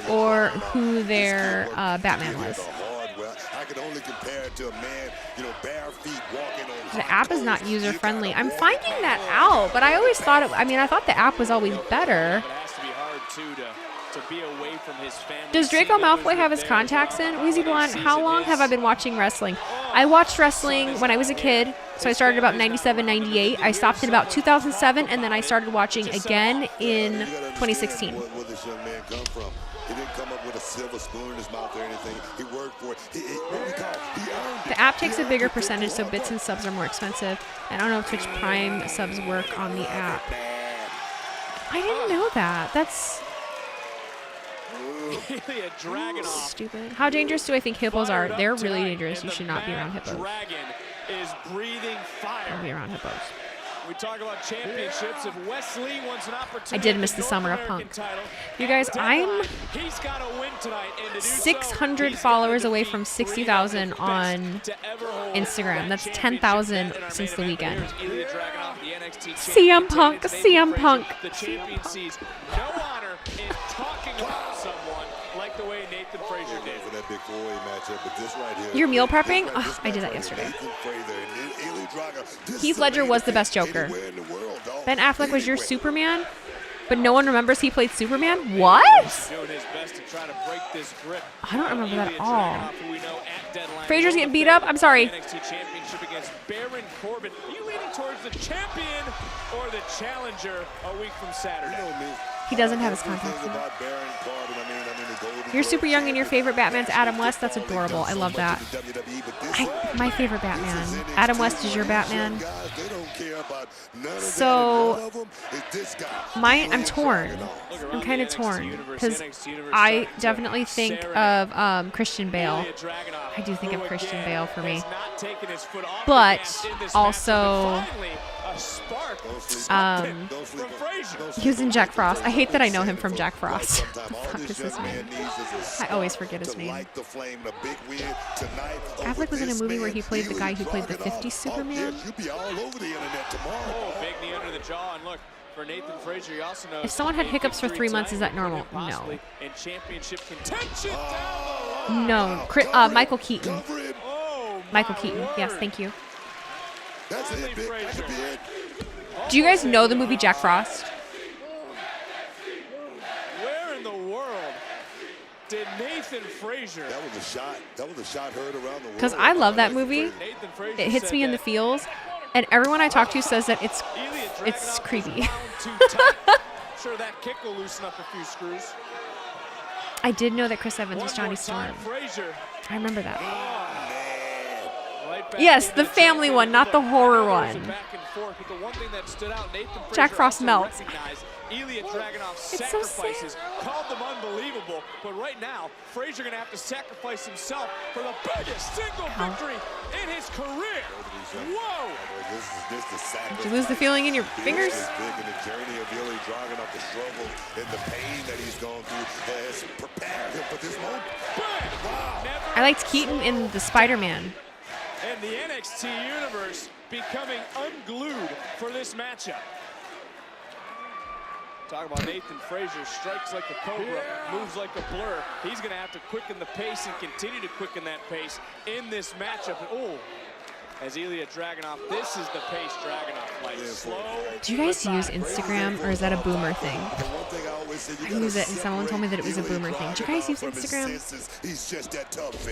or who their Batman was. I can only compare it to a man, bare feet walking on. The app is not user friendly. I'm finding that out, but I always thought I thought the app was always better. It has to be hard too to be away from his family. Does Draco Malfoy have his contacts in? Wheezy Blonde, how long have I been watching wrestling? I watched wrestling when I was a kid, so I started about 97, 98. I stopped in about 2007, and then I started watching again in 2016. Where this young man come from? He didn't come up with a silver spoon in his mouth or anything. He worked for it. What we call, he earned it. The app takes a bigger percentage, so bits and subs are more expensive. I don't know if Twitch Prime subs work on the app. I didn't know that. Ilya Dragunov. Stupid. How dangerous do I think hippos are? They're really dangerous. You should not be around hippos. Dragon is breathing fire. Don't be around hippos. We talk about championships. If Wesley wants an opportunity, I did miss the summer of Punk. You guys, I'm 600 followers away from 60,000 on Instagram. That's 10,000 since the weekend. CM Punk, CM Punk. The champion sees no honor in talking about someone like the way Nathan Frazier did. For that big four-way matchup, but this right here. You're meal prepping? Oh, I did that yesterday. Heath Ledger was the best Joker. Ben Affleck was your Superman, but no one remembers he played Superman? What? I don't remember that at all. Frazier's getting beat up? I'm sorry. NXT Championship against Baron Corbin. Are you leaning towards the champion or the challenger a week from Saturday? He doesn't have his contacts. You're super young and your favorite Batman's Adam West. That's adorable. I love that. My favorite Batman. Adam West is your Batman. So, I'm torn. I'm kind of torn because I definitely think of Christian Bale. I do think of Christian Bale for me. But also, he was in Jack Frost. I hate that I know him from Jack Frost. What the fuck is his name? I always forget his name. Affleck was in a movie where he played the guy who played the 50s Superman. Big knee under the jaw, and look, for Nathan Frazier, you also know if someone had hiccups for 3 months, is that normal? No. In championship contention. No. Michael Keaton. Michael Keaton. Yes, thank you. Do you guys know the movie Jack Frost? Where in the world did Nathan Frazier? That was a shot. That was a shot heard around the world. Because I love that movie. It hits me in the feels, and everyone I talk to says that it's creepy. Sure, that kick will loosen up a few screws. I did know that Chris Evans was Johnny Storm. I remember that. Yes, the family one, not the horror one. Jack Frost melts. Ilya Dragunov sacrifices, called them unbelievable, but right now, Frazier gonna have to sacrifice himself for the biggest single victory in his career. Whoa! Did you lose the feeling in your fingers? This is big in the journey of Ilya Dragunov, the struggle and the pain that he's gone through has prepared him for this moment. Wow! I liked Keaton in the Spider-Man. And the NXT Universe becoming unglued for this matchup. Talk about Nathan Frazier, strikes like a cobra, moves like a blur. He's going to have to quicken the pace and continue to quicken that pace in this matchup. Oh, as Ilya Dragunov, this is the pace Dragunov likes. Slow. Do you guys use Instagram, or is that a boomer thing? I use it, and someone told me that it was a boomer thing. Do you guys use Instagram?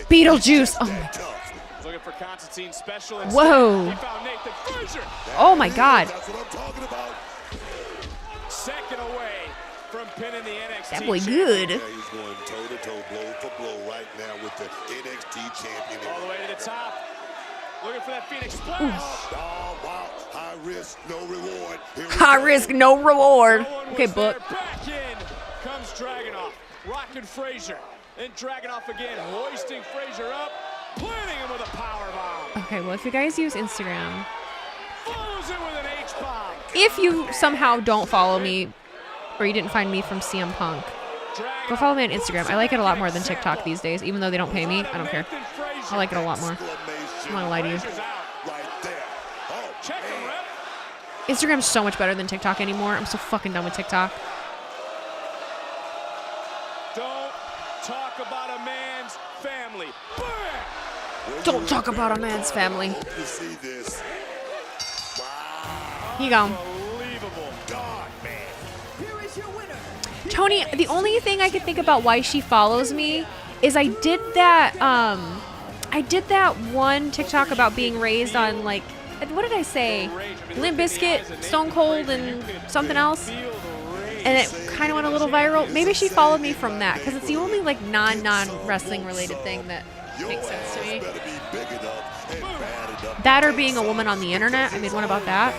Beetlejuice! Oh my God. Looking for Constantine special. Whoa. He found Nathan Frazier. Oh my God. That's what I'm talking about. Second away from pinning the NXT. That boy good. Yeah, he's going toe-to-toe, blow for blow right now with the NXT champion. All the way to the top. Looking for that Phoenix Splash. Oh, wow. High risk, no reward. High risk, no reward. Okay, book. Back in comes Dragunov. Rocking Frazier. Then Dragunov again, hoisting Frazier up. Planting him with a powerbomb. Okay, well, if you guys use Instagram, follows it with an H-bomb. If you somehow don't follow me, or you didn't find me from CM Punk, go follow me on Instagram. I like it a lot more than TikTok these days, even though they don't pay me. I don't care. I like it a lot more. I'm not gonna lie to you. Instagram's so much better than TikTok anymore. I'm so fucking done with TikTok. Don't talk about a man's family. Don't talk about a man's family. Here you go. Tony, the only thing I could think about why she follows me is I did that one TikTok about being raised on, like, what did I say? Limp Bizkit, Stone Cold, and something else. And it kind of went a little viral. Maybe she followed me from that, because it's the only, like, non-wrestling related thing that makes sense to me. That or being a woman on the internet. I made one about that.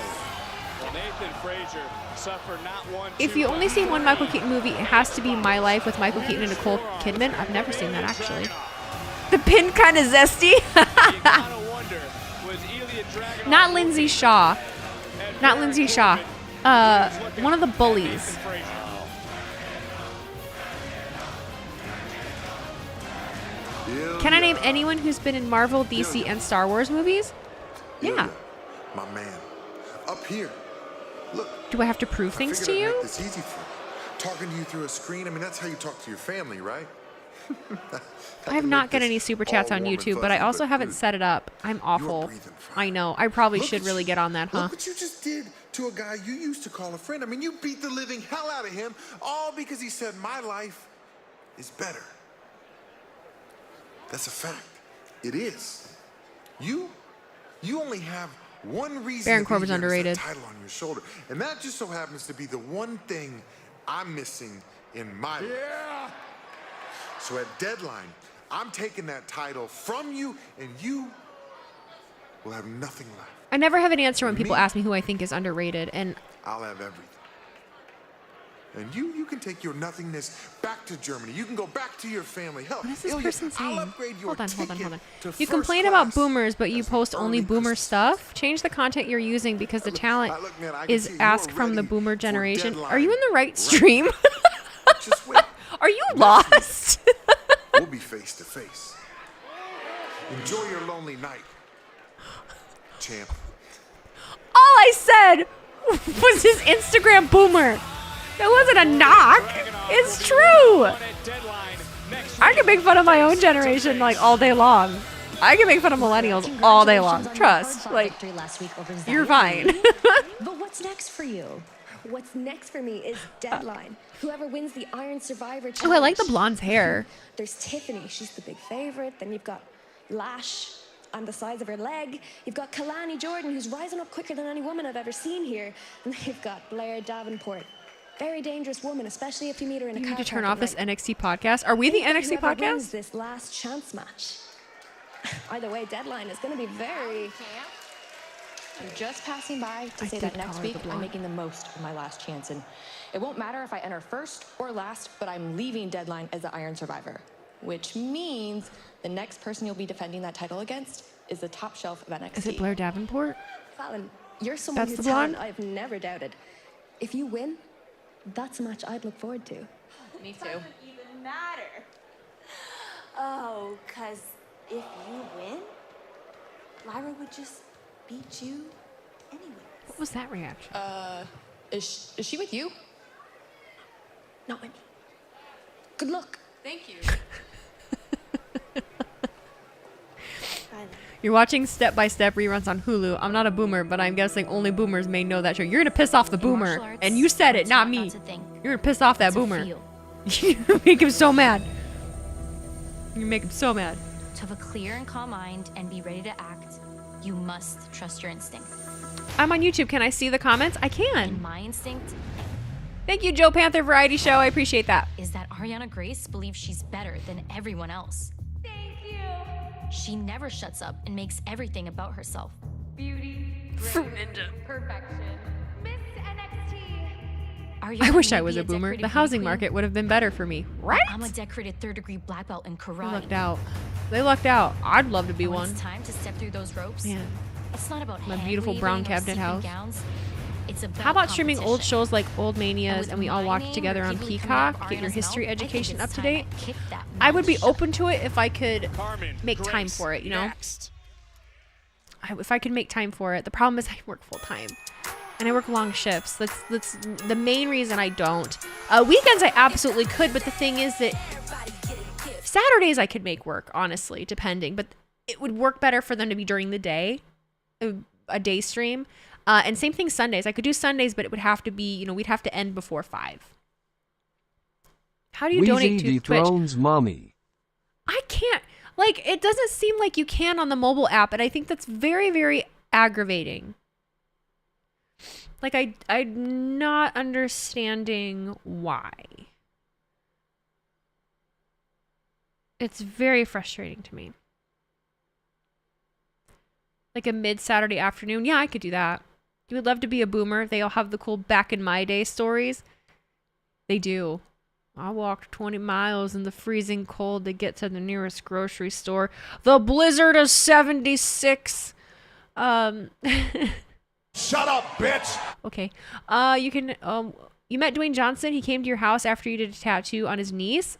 Nathan Frazier suffered not one. If you only see one Michael Keaton movie, it has to be My Life with Michael Keaton and Nicole Kidman. I've never seen that, actually. The pin kind of zesty. Not Lindsay Shaw. Not Lindsay Shaw. One of the bullies. Can I name anyone who's been in Marvel, DC, and Star Wars movies? Yeah. My man. Up here. Look. Do I have to prove things to you? It's easy for you. Talking to you through a screen. I mean, that's how you talk to your family, right? I have not got any super chats on YouTube, but I also haven't set it up. I'm awful. I know. I probably should really get on that, huh? Look what you just did to a guy you used to call a friend. I mean, you beat the living hell out of him, all because he said, my life is better. That's a fact. It is. You only have one reason Baron to be Corbin's here is that underrated. title on your shoulder. And that just so happens to be the one thing I'm missing in my life. So at Deadline, I'm taking that title from you, and you will have nothing left. I never have an answer when people ask me who I think is underrated, and I'll have everything. And you can take your nothingness back to Germany. You can go back to your family. Hell, what is this Ilya, person saying? I'll upgrade your Hold on. to You first complain class. about boomers, but you post only boomer stuff? Change the content you're using because the talent look, man, I can is see you asked are from the ready boomer for generation. Deadline Are you in the right right stream? Just wait. Are you lost? We'll be face to face. Enjoy your lonely night, champ. All I said was his Instagram boomer. That wasn't a knock. It's true. I can make fun of my own generation like all day long. I can make fun of millennials all day long. Trust. Like, you're fine. But what's next for you? What's next for me is Deadline. Whoever wins the Iron Survivor Challenge. Oh, I like the blonde's hair. There's Tiffany. She's the big favorite. Then you've got Lash on the size of her leg. You've got Kalani Jordan, who's rising up quicker than any woman I've ever seen here. And then you've got Blair Davenport. Very dangerous woman, especially if you meet her in a You car need to turn park off at this night. NXT podcast. Are we the NXT Whoever wins podcast? this last chance match. Either way, Deadline is going to be very... I'm just passing by to I say did that next call her week the I'm blonde. making the most of my last chance, and it won't matter if I enter first or last, but I'm leaving Deadline as the Iron Survivor, which means the next person you'll be defending that title against is the top shelf of NXT. Is it Blair Davenport? Fallon, you're someone That's whose the blonde? talent I've never doubted. If you win, that's a match I'd look forward to. Me too. Doesn't even matter. Oh, because if you win, Lyra would just beat you anyway. What was that reaction? Is she with you? Not with me. Good luck. Thank you. You're watching Step by Step reruns on Hulu. I'm not a boomer, but I'm guessing only boomers may know that show. You're gonna piss off the boomer, and you said it, not me. You're gonna piss off that boomer. You make him so mad. You make him so mad. To have a clear and calm mind and be ready to act, you must trust your instinct. I'm on YouTube. Can I see the comments? I And can. my instinct Thank you, Joe Panther Variety Show. I appreciate that. is that Ariana Grace believes she's better than everyone else. Thank you. She never shuts up and makes everything about herself. Beauty. Fruit Ninja. Perfection. Miss NXT. Ariana I wish may I was be a boomer. decorated The housing beauty queen, market would have been better for me, right? I'm a decorated third-degree black belt in They karate. lucked out. They lucked out. I'd love to be And when one. it's time to step through those ropes. Man. It's not about My hand beautiful brown waving or cabinet sequin house. Gowns. It's about How about streaming old competition. shows like Old Manias with and we all my watch name together on repeatedly coming out Peacock? of Get your Ariana's history mouth, I think education it's up to time date? I kick that I would be match. open to it if I could Carmen, make time Grace, for it, you know? next. If I could make time for it. The problem is I work full time. And I work long shifts. That's the main reason I don't. Weekends I absolutely could, but the thing is that Saturdays I could make work, honestly, depending. But it would work better for them to be during the day, a day stream. And same thing Sundays. I could do Sundays, but it would have to be, we'd have to end before 5. How do you donate Wheezy to Twitch? dethrones mommy. I can't. Like, it doesn't seem like you can on the mobile app, and I think that's very, very aggravating. Like, I'm not understanding why. It's very frustrating to me. Like a mid-Saturday afternoon, yeah, I could do that. You would love to be a boomer. They all have the cool back in my day stories. They do. I walked 20 miles in the freezing cold to get to the nearest grocery store. The blizzard of 76. Shut up, bitch! Okay. You can, you met Dwayne Johnson. He came to your house after you did a tattoo on his knees.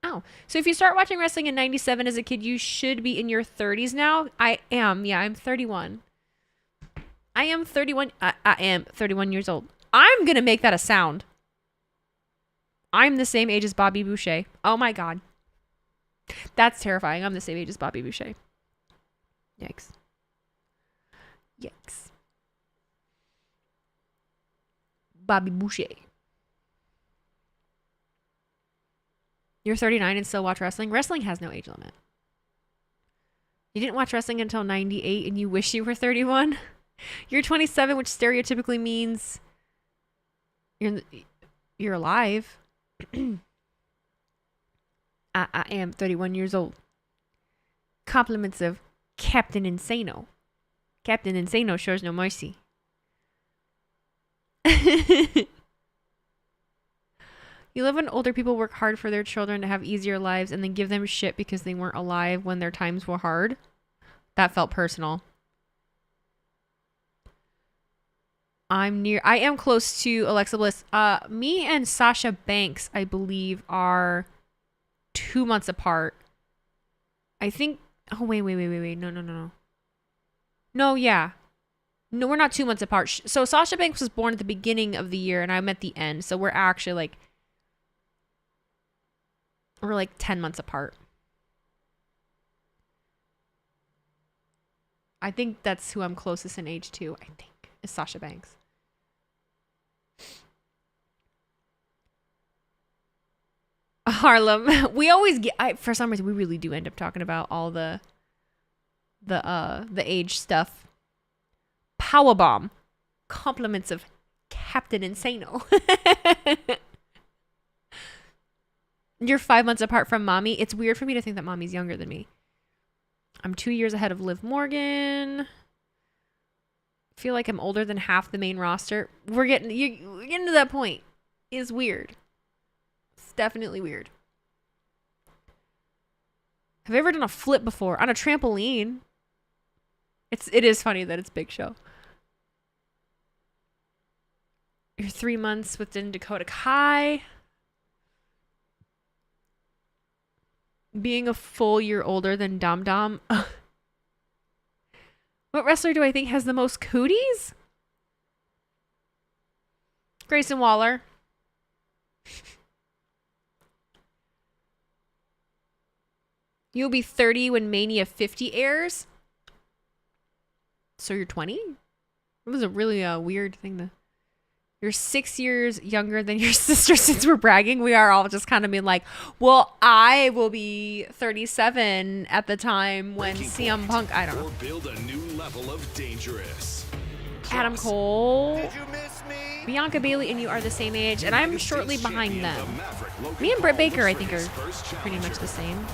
Oh. So if you start watching wrestling in 97 as a kid, you should be in your 30s now. I am. Yeah, I'm 31. I am 31. I am 31 years old. I'm going to make that a sound. I'm the same age as Bobby Boucher. Oh my God. That's terrifying. I'm the same age as Bobby Boucher. Yikes. Yikes. Bobby Boucher. You're 39 and still watch wrestling? Wrestling has no age limit. You didn't watch wrestling until 98 and you wish you were 31? You're 27, which stereotypically means you're alive. I am 31 years old. Compliments of Captain Insano. Captain Insano shows no mercy. You love when older people work hard for their children to have easier lives and then give them shit because they weren't alive when their times were hard. That felt personal. I am close to Alexa Bliss. Me and Sasha Banks, I believe, are 2 months apart. I think. Oh, wait. No. No, yeah. No, we're not 2 months apart. So Sasha Banks was born at the beginning of the year and I'm at the end. So we're actually we're like 10 months apart. I think that's who I'm closest in age to, I think, is Sasha Banks. Harlem. We always get, for some reason, we really do end up talking about all the age stuff. Powerbomb. Compliments of Captain Insano. You're 5 months apart from mommy. It's weird for me to think that mommy's younger than me. I'm 2 years ahead of Liv Morgan. Feel like I'm older than half the main roster. We're getting to that point. It's weird. It's definitely weird. Have you ever done a flip before on a trampoline? It is funny that it's Big Show. You're 3 months within Dakota Kai. Being a full year older than Dom Dom. What wrestler do I think has the most cooties? Grayson Waller. You'll be 30 when Mania 50 airs. So you're 20? It was a really weird thing to... You're 6 years younger than your sister. Since we're bragging, we are all just kind of being like, well, I will be 37 at the time when CM Punk, I don't know. Build a new level of dangerous. Adam Cole, Bianca Bailey, and you are the same age, and I'm shortly behind them. Me and Britt Baker, I think, are pretty much the same.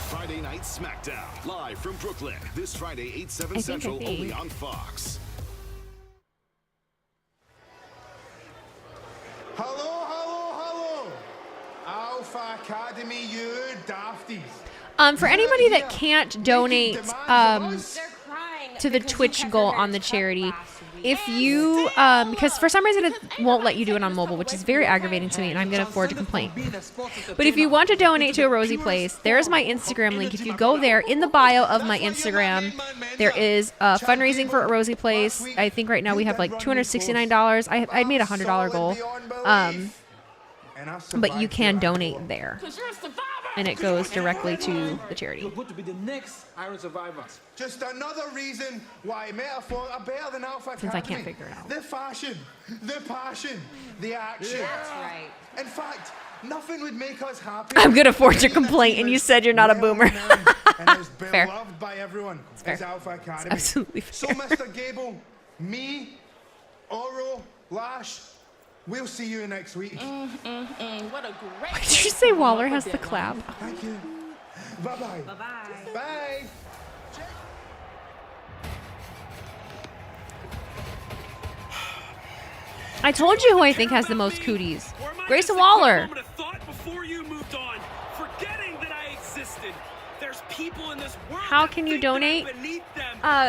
Friday Night SmackDown, live from Brooklyn. This Friday, 8/7 Central, only on Fox. Hello. Alpha Academy, you dafties. For anybody that can't donate to the Twitch goal on the charity, if you because for some reason it won't let you do it on mobile, which is very aggravating to me, and I'm gonna forward a complaint. But if you want to donate to a Rosie Place, there's my Instagram link. If you go there, in the bio of my Instagram, there is fundraising for a Rosie Place. I think right now we have like $269. I made a $100 goal, but you can donate there, and it goes directly to the charity. You're going to be the next Iron Survivors. Just another reason why metaphor are better than Alpha Academy. Since I can't figure it out. The fashion, the passion, the action. That's right. In fact, nothing would make us happy. I'm gonna forge a complaint, and you said you're not a boomer. And it's been Fair. loved by everyone. It's fair. It's Alpha Academy. It's absolutely fair. So, Mr. Gable, me, Oro, Lash, we'll see you next week. What a great. Did you say Waller has the clap? Thank you. Bye-bye. Bye-bye. Bye. I told you who I think has the most cooties. Grayson Waller. Before you moved on, forgetting that I existed. There's people in this world. How can you donate?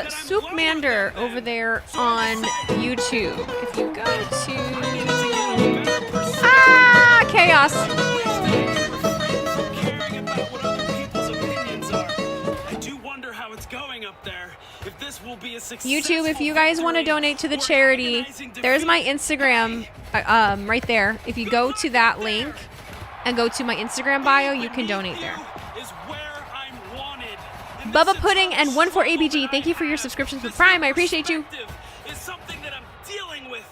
Soup Mander over there on YouTube. If you go to chaos. I do wonder how it's going up there. If this will be a YouTube, if you guys want to donate to the charity, there's my Instagram right there. If you go to that link and go to my Instagram bio, you can donate there. Bubba Pudding and 14ABG, thank you for your subscriptions with Prime. I appreciate you. Is something that I'm dealing with,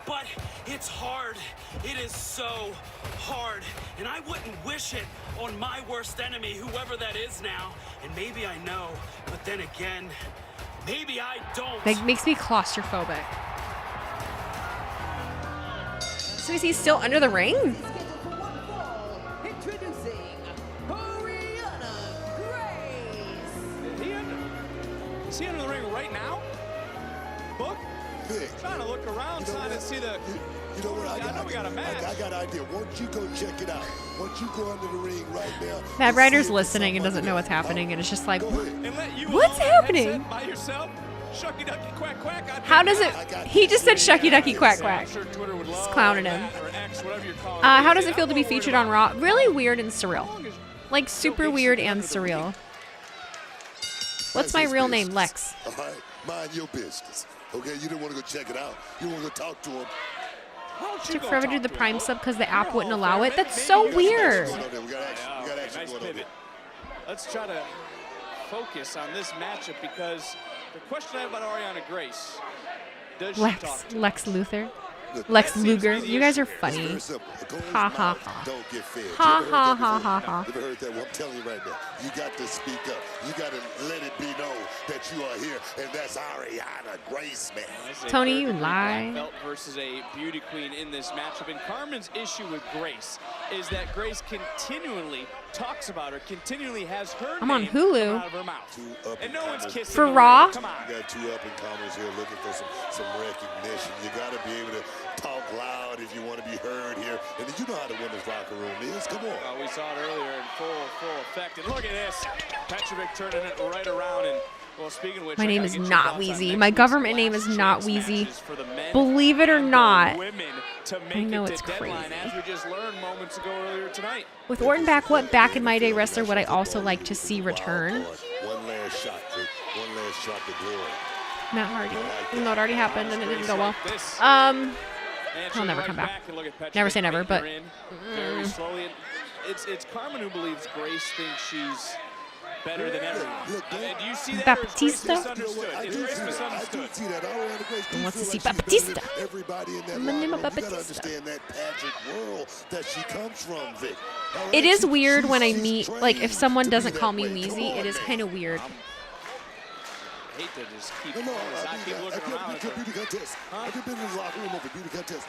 but it's hard. It is so hard, and I wouldn't wish it on my worst enemy, whoever that is now. And maybe I know, but then again, maybe I don't. That makes me claustrophobic. So is he still under the ring? Is he under the ring right now? Book? Vic, Trying to look around, trying to see the. You know what? I know we got a match. I got an idea. Once you go check it out, once you go under the ring right now. Mad Rider's listening and doesn't know what's happening, and it's just like, And let you what's alone happening? by yourself. Shucky ducky quack quack. How does it? He just said shucky ducky quack quack. Just clowning him. How does it feel to be featured on Raw? Really weird and surreal. Like super weird and surreal. What's my real name? Lex. All right, mind your business. Okay, you didn't want to go check it out. You want to go talk to him. Took forever to do the Prime sub because the app wouldn't allow it. That's so weird. Nice pivot. Let's try to focus on this matchup because the question I have about Ariana Grace. Does she talk to Lex Luthor. Lex Luger. You guys are funny. Ha ha ha. Don't get fed. Ha ha ha ha ha. You ever heard that? Well, I'm telling you right now, you got to speak up. You got to let it be known that you are here, and that's Ariana Grace, man. Tony, you lie. Belt versus a beauty queen in this matchup, and Carmen's issue with Grace is that Grace continually talks about her, continually has her I'm on name Hulu. come out of her mouth, and no one's kissing For her. Raw? Come on. You got two up-and-comers here looking for some recognition. You got to be able to talk loud if you want to be heard here. And you know how the women's locker room is. Come on. We saw it earlier in full effect. And look at this. Petrovic turning it right around. And, well, speaking of which, My name is not Wheezy. My government name is not Wheezy. Believe it or not. I know it's crazy. As we just learned moments ago earlier tonight. With Orton back, what back in my day wrestler would I also like to see return? One last shot, Vic. One last shot to glory. Matt Hardy. Even though it already happened and it didn't go well. He'll never come back. Never say never, but very slowly. It's Carmen who believes Grace thinks she's better than everyone. Do you see that? Baptista? Is Grace misunderstood? Who wants to see Baptista? Everybody in that My name is locker room, you gotta Baptista. understand that pageant world that she comes from, Vic. It is weird when I meet, like, if someone doesn't call me Wheezy, it is kind of weird. I hate to just keep looking around. Beauty contest. Have you been in the locker room of a beauty contest?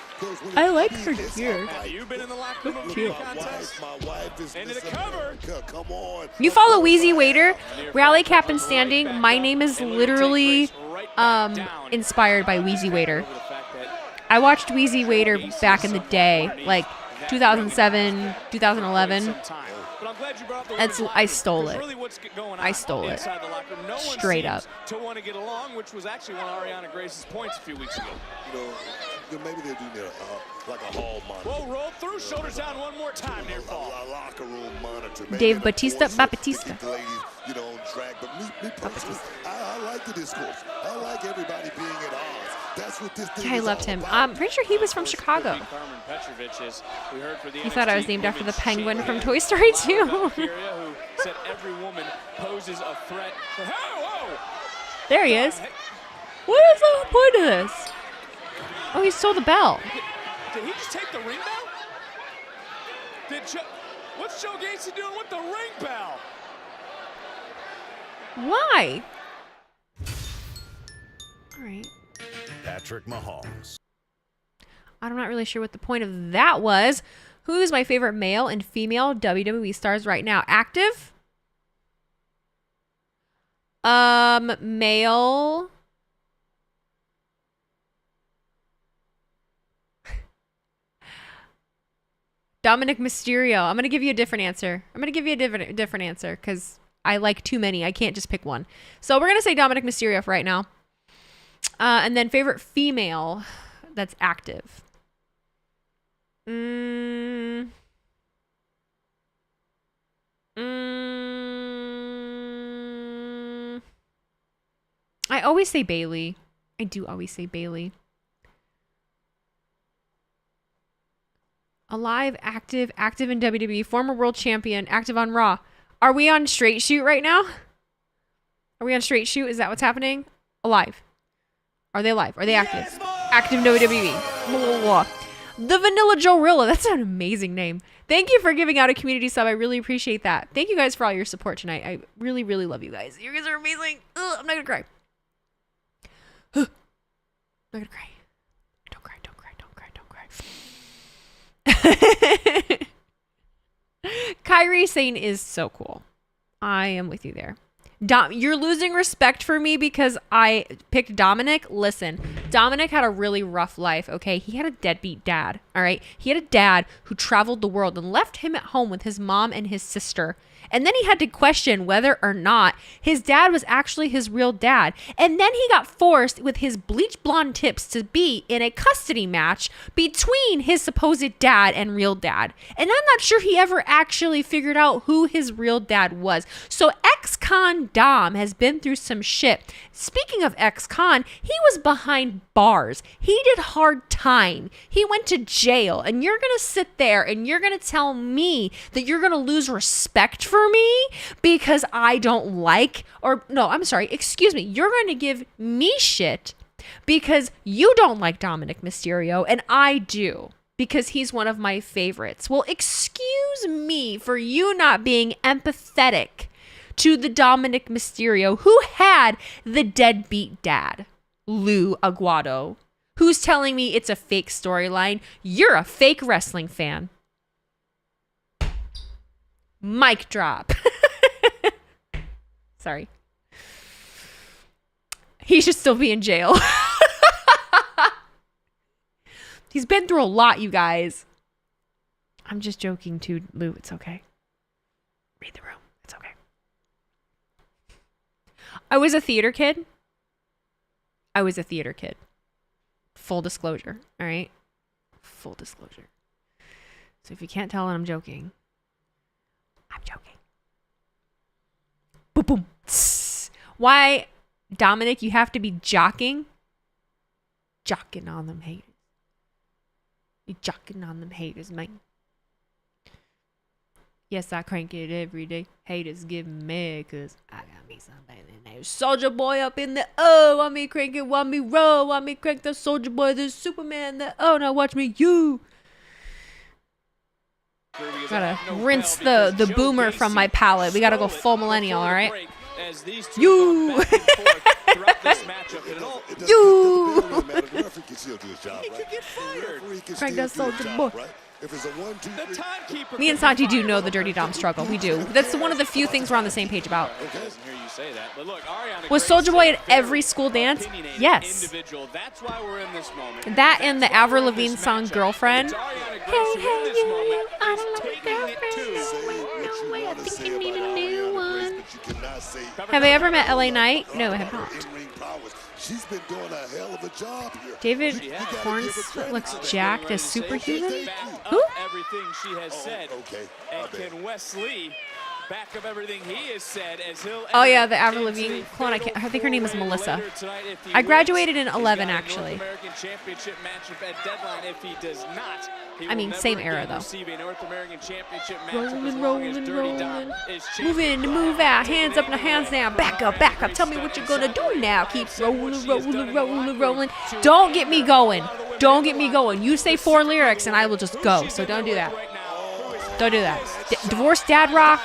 I like her gear. Have you been in the locker room of a Cute. beauty contest? My wife is Into the cover. Come on. You follow Wheezy Waiter, Rally Cap and Standing. My name is literally inspired by Wheezy Waiter. I watched Wheezy Waiter back in the day, like 2007, 2011. I stole it. I stole it. Straight up. To want to get along, which was actually one of Ariana Grace's points a few weeks ago. You know, maybe they do need like a hall monitor. Whoa, roll through, shoulders down one more time near fall. A locker room monitor. Maybe Dave an Batista, enforcer Baptista. to keep the ladies, you know, on track. But me personally, I like the discourse. I like everybody being at odds. That's what this thing I is loved all him. about. I'm pretty sure he was from Chicago. Carmen Petrovic, as we heard for the He thought I was NXT named after the Women's penguin from Champion, Toy Story 2. Lyra Valkyria, who said every woman poses a threat. Whoa! There he is. What is the point of this? Oh, he stole the bell. Did he just take the ring bell? What's Joe Gacy doing with the ring bell? Why? All right. Patrick Mahomes. I'm not really sure what the point of that was. Who's my favorite male and female WWE stars right now? Active? Male. Dominic Mysterio. I'm going to give you a different answer. I'm going to give you a different answer because I like too many. I can't just pick one. So we're going to say Dominic Mysterio for right now. And then favorite female that's active. I always say Bayley. I do always say Bayley. Alive, active in WWE, former world champion, active on Raw. Are we on straight shoot right now? Are we on straight shoot? Is that what's happening? Alive. Are they alive? Are they active? Yes, active in WWE. Blah, blah, blah. The Vanilla Jorilla. That's an amazing name. Thank you for giving out a community sub. I really appreciate that. Thank you guys for all your support tonight. I really, really love you guys. You guys are amazing. Ugh, I'm not gonna cry. I'm not gonna cry. Don't cry, don't cry, don't cry, don't cry. Kyrie Sane is so cool. I am with you there. You're losing respect for me because I picked Dominic. Listen, Dominic had a really rough life, okay? He had a deadbeat dad, all right? He had a dad who traveled the world and left him at home with his mom and his sister. And then he had to question whether or not his dad was actually his real dad. And then he got forced with his bleach blonde tips to be in a custody match between his supposed dad and real dad. And I'm not sure he ever actually figured out who his real dad was. So ex-con Dom has been through some shit. Speaking of ex-con, he was behind bars. He did hard time. He went to jail. And you're going to sit there and you're going to tell me that you're going to lose respect for me because I don't like, or no, I'm sorry, excuse me. You're going to give me shit because you don't like Dominic Mysterio and I do because he's one of my favorites. Well, excuse me for you not being empathetic to the Dominic Mysterio who had the deadbeat dad, Lou Aguado, who's telling me it's a fake storyline. You're a fake wrestling fan. Mic drop. Sorry. He should still be in jail. He's been through a lot, you guys. I'm just joking too, Lou. It's okay. Read the room. It's okay. I was a theater kid. Full disclosure. All right? Full disclosure. So if you can't tell, I'm joking. I'm joking. Boom, boom. Tss. Why, Dominic, you have to be jocking on them haters. You jocking on them haters, man. Yes, I crank it every day. Haters get mad because I got me somebody named Soulja Boy up in the want me crank it, want me roll, want me crank the Soulja Boy, the Superman, now watch me, you. Gotta rinse the boomer from my palate. We gotta go full millennial, all right? You. You. Craig that Soulja Boy. Me and Santi do know the Dirty Dom struggle. We do. That's one of the few things we're on the same page about. Was Soulja Boy at every school dance? Yes. That and the Avril Lavigne song Girlfriend. Hey, hey, you, I don't like girlfriend. I think you need a new one. Have I ever met LA Knight? No, I have not. She's been doing a hell of a job here. David Cornsfoot looks jacked as superhuman. Who? Everything she has said. And can Wesley back up everything he has said as he'll Oh yeah, the Avril Lavigne clone. I think her name is Melissa. I graduated in 11 actually. I mean, same era though. Rolling, rolling, rolling. Move in, move out. Hands up and hands down. Back up, back up. Tell me what you're gonna do now. Keep rolling, rolling, rolling, rolling. Don't get me going. Don't get me going. You say 4 lyrics and I will just go. So don't do that. Don't do that. Divorced Dad Rock,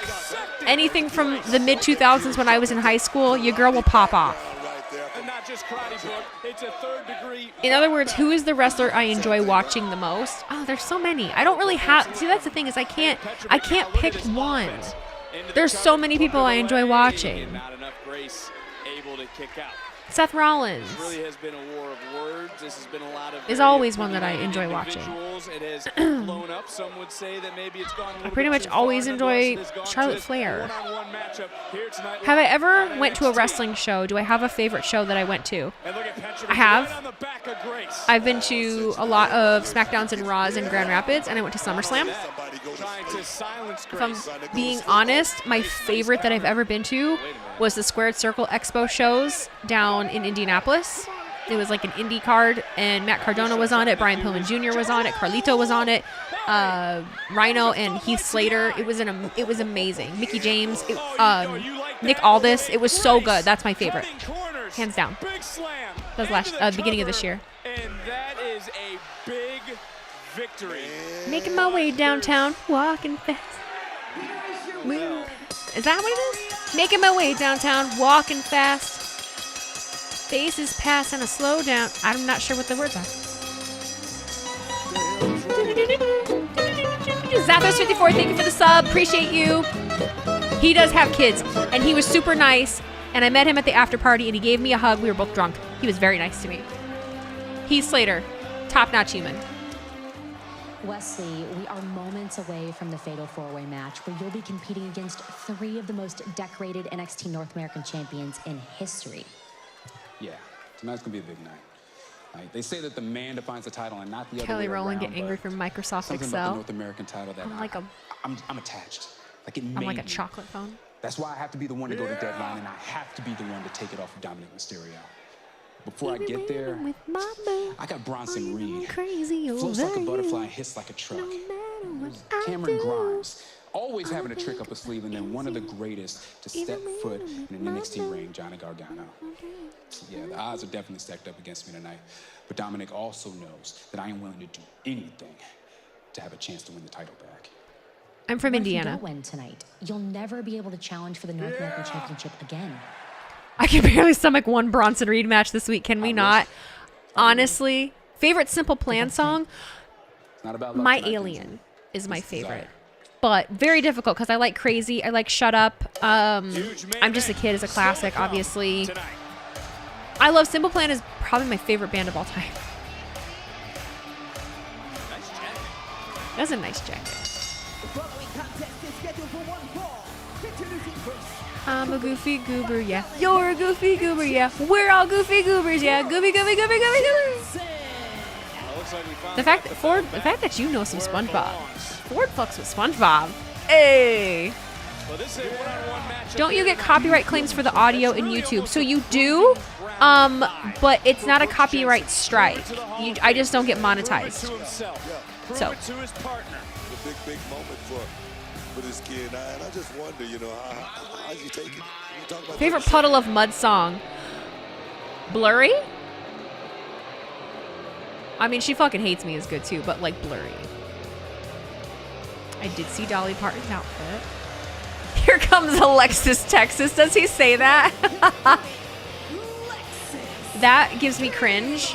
anything from the mid-2000s when I was in high school, your girl will pop off. In other words, who is the wrestler I enjoy watching the most? Oh, there's so many. I don't really have... See, that's the thing is I can't pick one. There's so many people I enjoy watching. Seth Rollins This really has been a war of words. This has been a lot of is very always one that I enjoy opinionated watching. individuals. It has blown up. Some would say that maybe it's gone a I little pretty bit much too always far. enjoy Nonetheless, it has gone Charlotte to this Flair. one-on-one matchup here tonight. Have I ever went to a wrestling show? Do I have a favorite show that I went to? And look at Petrovic I have. right on the back of Grace. I've been to a lot of SmackDowns and Raws in Grand Rapids, and I went to SummerSlam. Trying to silence If I'm Grace. being honest, my favorite that I've ever been to was the Squared Circle Expo shows down in Indianapolis. It was like an indie card, and Matt Cardona was on it, Brian Pillman Jr. was on it, Carlito was on it, Rhino and Heath Slater. It was amazing. Mickey James, Nick Aldis. It was so good. That's my favorite, hands down. That was beginning of this year. And that is a big victory. Making my way downtown, walking fast. Move. Is that what it is? Making my way downtown, walking fast. Faces pass and a slow down. I'm not sure what the words are. Zathos54, thank you for the sub. Appreciate you. He does have kids, and he was super nice. And I met him at the after party, and he gave me a hug. We were both drunk. He was very nice to me. Heath Slater, top-notch human. Wesley, we are moments away from the Fatal 4-Way match where you'll be competing against 3 of the most decorated NXT North American champions in history. Yeah, tonight's gonna be a big night. Right? They say that the man defines the title and not the Kelly other way Rowland around, get angry but from Microsoft something Excel. about the North American title that I'm like I'm attached. Like it I'm made like a me. chocolate phone. That's why I have to be the one to go to Deadline, and I have to be the one to take it off of Dominic Mysterio. Before I get there, I got Bronson Reed. Floats like a butterfly, hits like a truck. Cameron Grimes, always having a trick up his sleeve, and then one of the greatest to step foot in an NXT ring, Johnny Gargano. Yeah, the odds are definitely stacked up against me tonight. But Dominic also knows that I am willing to do anything to have a chance to win the title back. I'm from What Indiana. If you don't win tonight, you'll never be able to challenge for the North American Championship again. I can barely stomach one Bronson Reed match this week. Can we not? Honestly, favorite Simple Plan song? It's not about luck My tonight, Alien is my It's favorite. desire. But very difficult because I like Crazy. I like Shut Up. I'm Just a Kid is a classic, obviously. I love Simple Plan is probably my favorite band of all time. That's a nice jacket. I'm a goofy goober, yeah. You're a goofy goober, yeah. We're all goofy goobers, yeah. Goofy, goofy, goofy, goofy, goofy. The fact that you know some SpongeBob. Ford fucks with SpongeBob. Hey. Don't you get copyright claims for the audio in YouTube? So you do, but it's not a copyright strike. I just don't get monetized. So. It's a big moment for this kid. And I just wonder, how's he taking it? You talk about Favorite Puddle of Mud song? Blurry? I mean, She Fucking Hates Me is good too, but like Blurry. I did see Dolly Parton's outfit. Here comes Alexis Texas. Does he say that? That gives me cringe.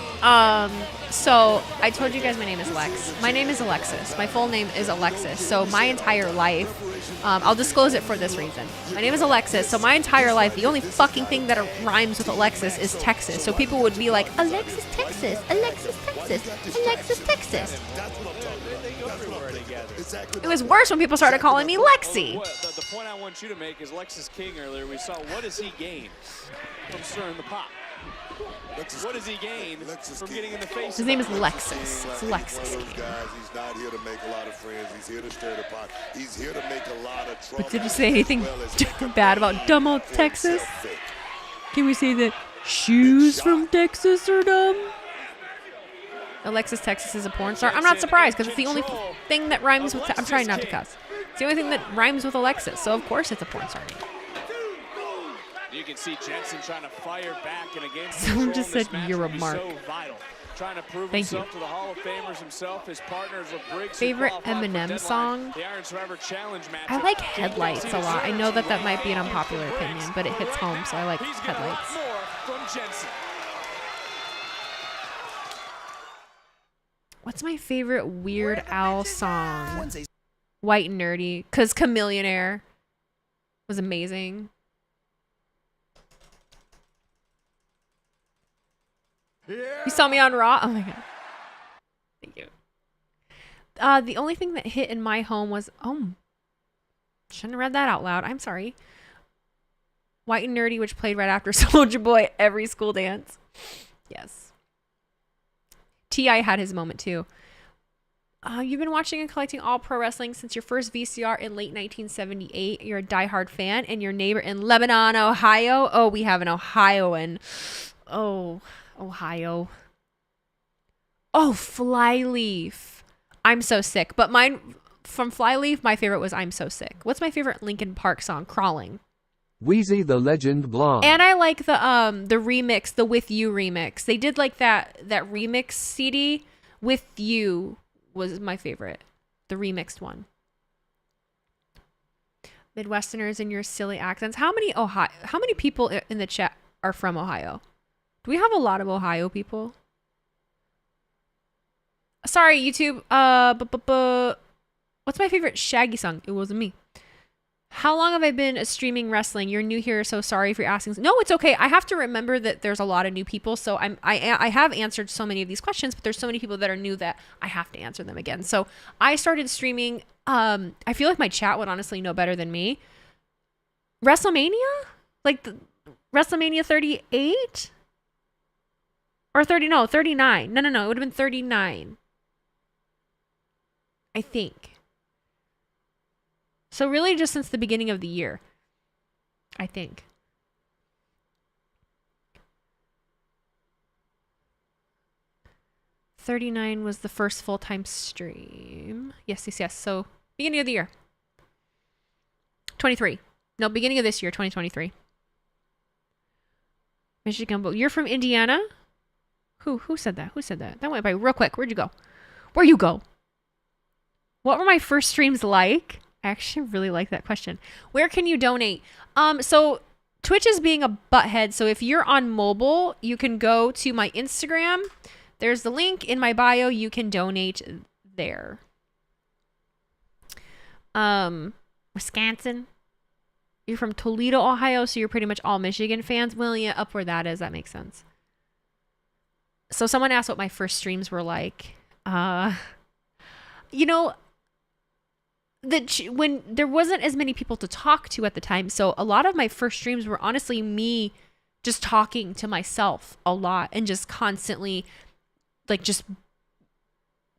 So I told you guys my name is Lex. My name is Alexis. My full name is Alexis. So my entire life, I'll disclose it for this reason. My name is Alexis. So my entire life, the only fucking thing that rhymes with Alexis is Texas. So people would be like, Alexis Texas, Alexis Texas, Alexis Texas. It was worse when people started calling me Lexi. The point I want you to make is Lexus King earlier. We saw what does he gain from stirring the pot? What does he gain from getting in the face? His name is Lexus. It's Lexus King. He's not here to make a lot of friends. He's here to stir the pot. He's here to make a lot of trouble. But did you say anything bad about dumb old Texas? Can we say that shoes from Texas are dumb? Alexis Texas is a porn star. I'm not surprised because it's the only thing that rhymes with. I'm trying not to cuss. It's the only thing that rhymes with Alexis, so of course it's a porn star name. You can see Jensen trying to fire back, and again, Someone just said you're a mark. So vital. Trying to prove Thank himself you. to the Hall of Famers himself. His partners of Briggs. Favorite Eminem song? The Iron Survivor Challenge match. I like Headlights a lot. I know that might be an unpopular opinion, but it hits home, so I like Headlights. More from Jensen. What's my favorite Weird Al song? White and Nerdy, because Chameleonaire was amazing. You saw me on Raw? Oh my god. Thank you. The only thing that hit in my home was, shouldn't have read that out loud. I'm sorry. White and Nerdy, which played right after Soulja Boy at every school dance. Yes. T.I. had his moment too. You've been watching and collecting all pro wrestling since your first VCR in late 1978. You're a diehard fan, and your neighbor in Lebanon, Ohio. Oh, we have an Ohioan. Oh, Ohio. Oh, Flyleaf. I'm So Sick. But mine, from Flyleaf, my favorite was I'm So Sick. What's my favorite Linkin Park song? Crawling. Wheezy the Legend Blonde. And I like the remix, the With You remix. They did like that remix CD. With You was my favorite. The remixed one. Midwesterners and your silly accents. How many people in the chat are from Ohio? Do we have a lot of Ohio people? Sorry, YouTube. What's my favorite Shaggy song? It wasn't me. How long have I been streaming wrestling? You're new here, so sorry if you're asking. No, it's okay. I have to remember that there's a lot of new people, so I have answered so many of these questions, but there's so many people that are new that I have to answer them again. So I started streaming. I feel like my chat would honestly know better than me. WrestleMania? Like WrestleMania 38? Or 39. No. It would have been 39. I think. So really just since the beginning of the year, I think. $39 was the first full-time stream. Yes. So beginning of the year. 23. No, beginning of this year, 2023. Michigan, but you're from Indiana? Who said that? That went by real quick. Where'd you go? Where'd you go? What were my first streams like? I actually really like that question. Where can you donate? So Twitch is being a butthead. So if you're on mobile, you can go to my Instagram. There's the link in my bio. You can donate there. Wisconsin. You're from Toledo, Ohio, so you're pretty much all Michigan fans. Well, yeah, up where that is, that makes sense. So someone asked what my first streams were like. When there wasn't as many people to talk to at the time, so a lot of my first streams were honestly me just talking to myself a lot and just constantly like just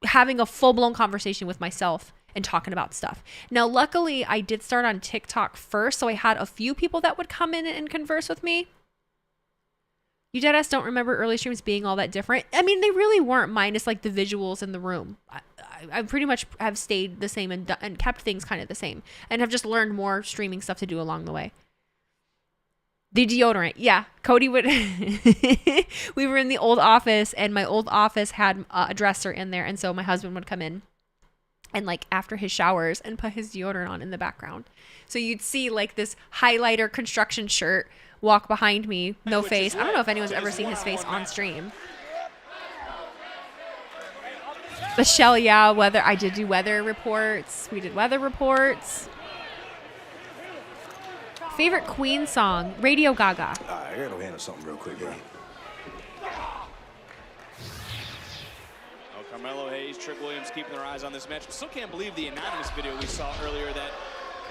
having a full-blown conversation with myself and talking about stuff. Now, luckily, I did start on TikTok first, so I had a few people that would come in and converse with me. You deadass don't remember early streams being all that different. I mean, they really weren't, minus like the visuals in the room. I pretty much have stayed the same and kept things kind of the same and have just learned more streaming stuff to do along the way. The deodorant. Yeah. Cody would, we were in the old office and my old office had a dresser in there. And so my husband would come in and like after his showers and put his deodorant on in the background. So you'd see like this highlighter construction shirt walk behind me, no face. I don't know if anyone's ever seen his face on stream. Michelle, yeah, weather. I did do weather reports. We did weather reports. Favorite Queen song? Radio Gaga. All right, I gotta handle something real quick, man. Carmelo Hayes, Trick Williams keeping their eyes on this match. Still can't believe the anonymous video we saw earlier that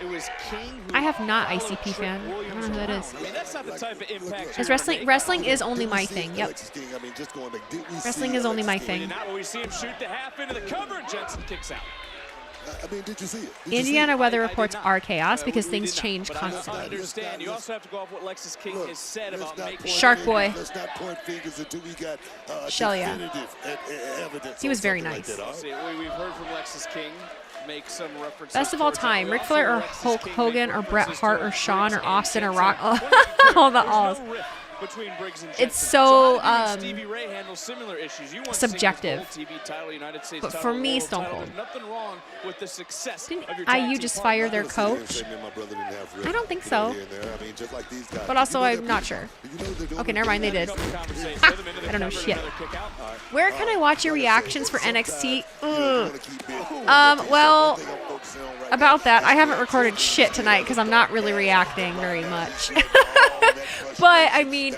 it was King who I have not ICP fan. I don't know who that is. I mean, that's not the type of impact. Because wrestling is only my thing. Yep. Wrestling is only my thing. Now we see him shoot the half into the cover and Jensen kicks out. I mean, did you see it? Indiana weather reports are chaos because things change But constantly. I understand. You also have to go off what Lexus King has said about making Shark Boy. Let's not point fingers until we got Shell, yeah. definitive evidence. He was on very something like nice. that. See, we've heard from Lexus King make some references. Best of all time, Ric Flair or Hulk Hogan or Bret Hart or Shawn or Austin or Rock. All the alls. Between Briggs and It's so Stevie Ray handles similar issues. You want subjective. TV title, United States But title, for me, world Stone title. Cold. There's nothing wrong with the success Didn't of your tag IU team just partner. fire their coach? I don't think so. But also, I'm not sure. Okay, never mind, they did. I don't know shit. Where can I watch your reactions for NXT? Well, about that, I haven't recorded shit tonight because I'm not really reacting very much. But I mean,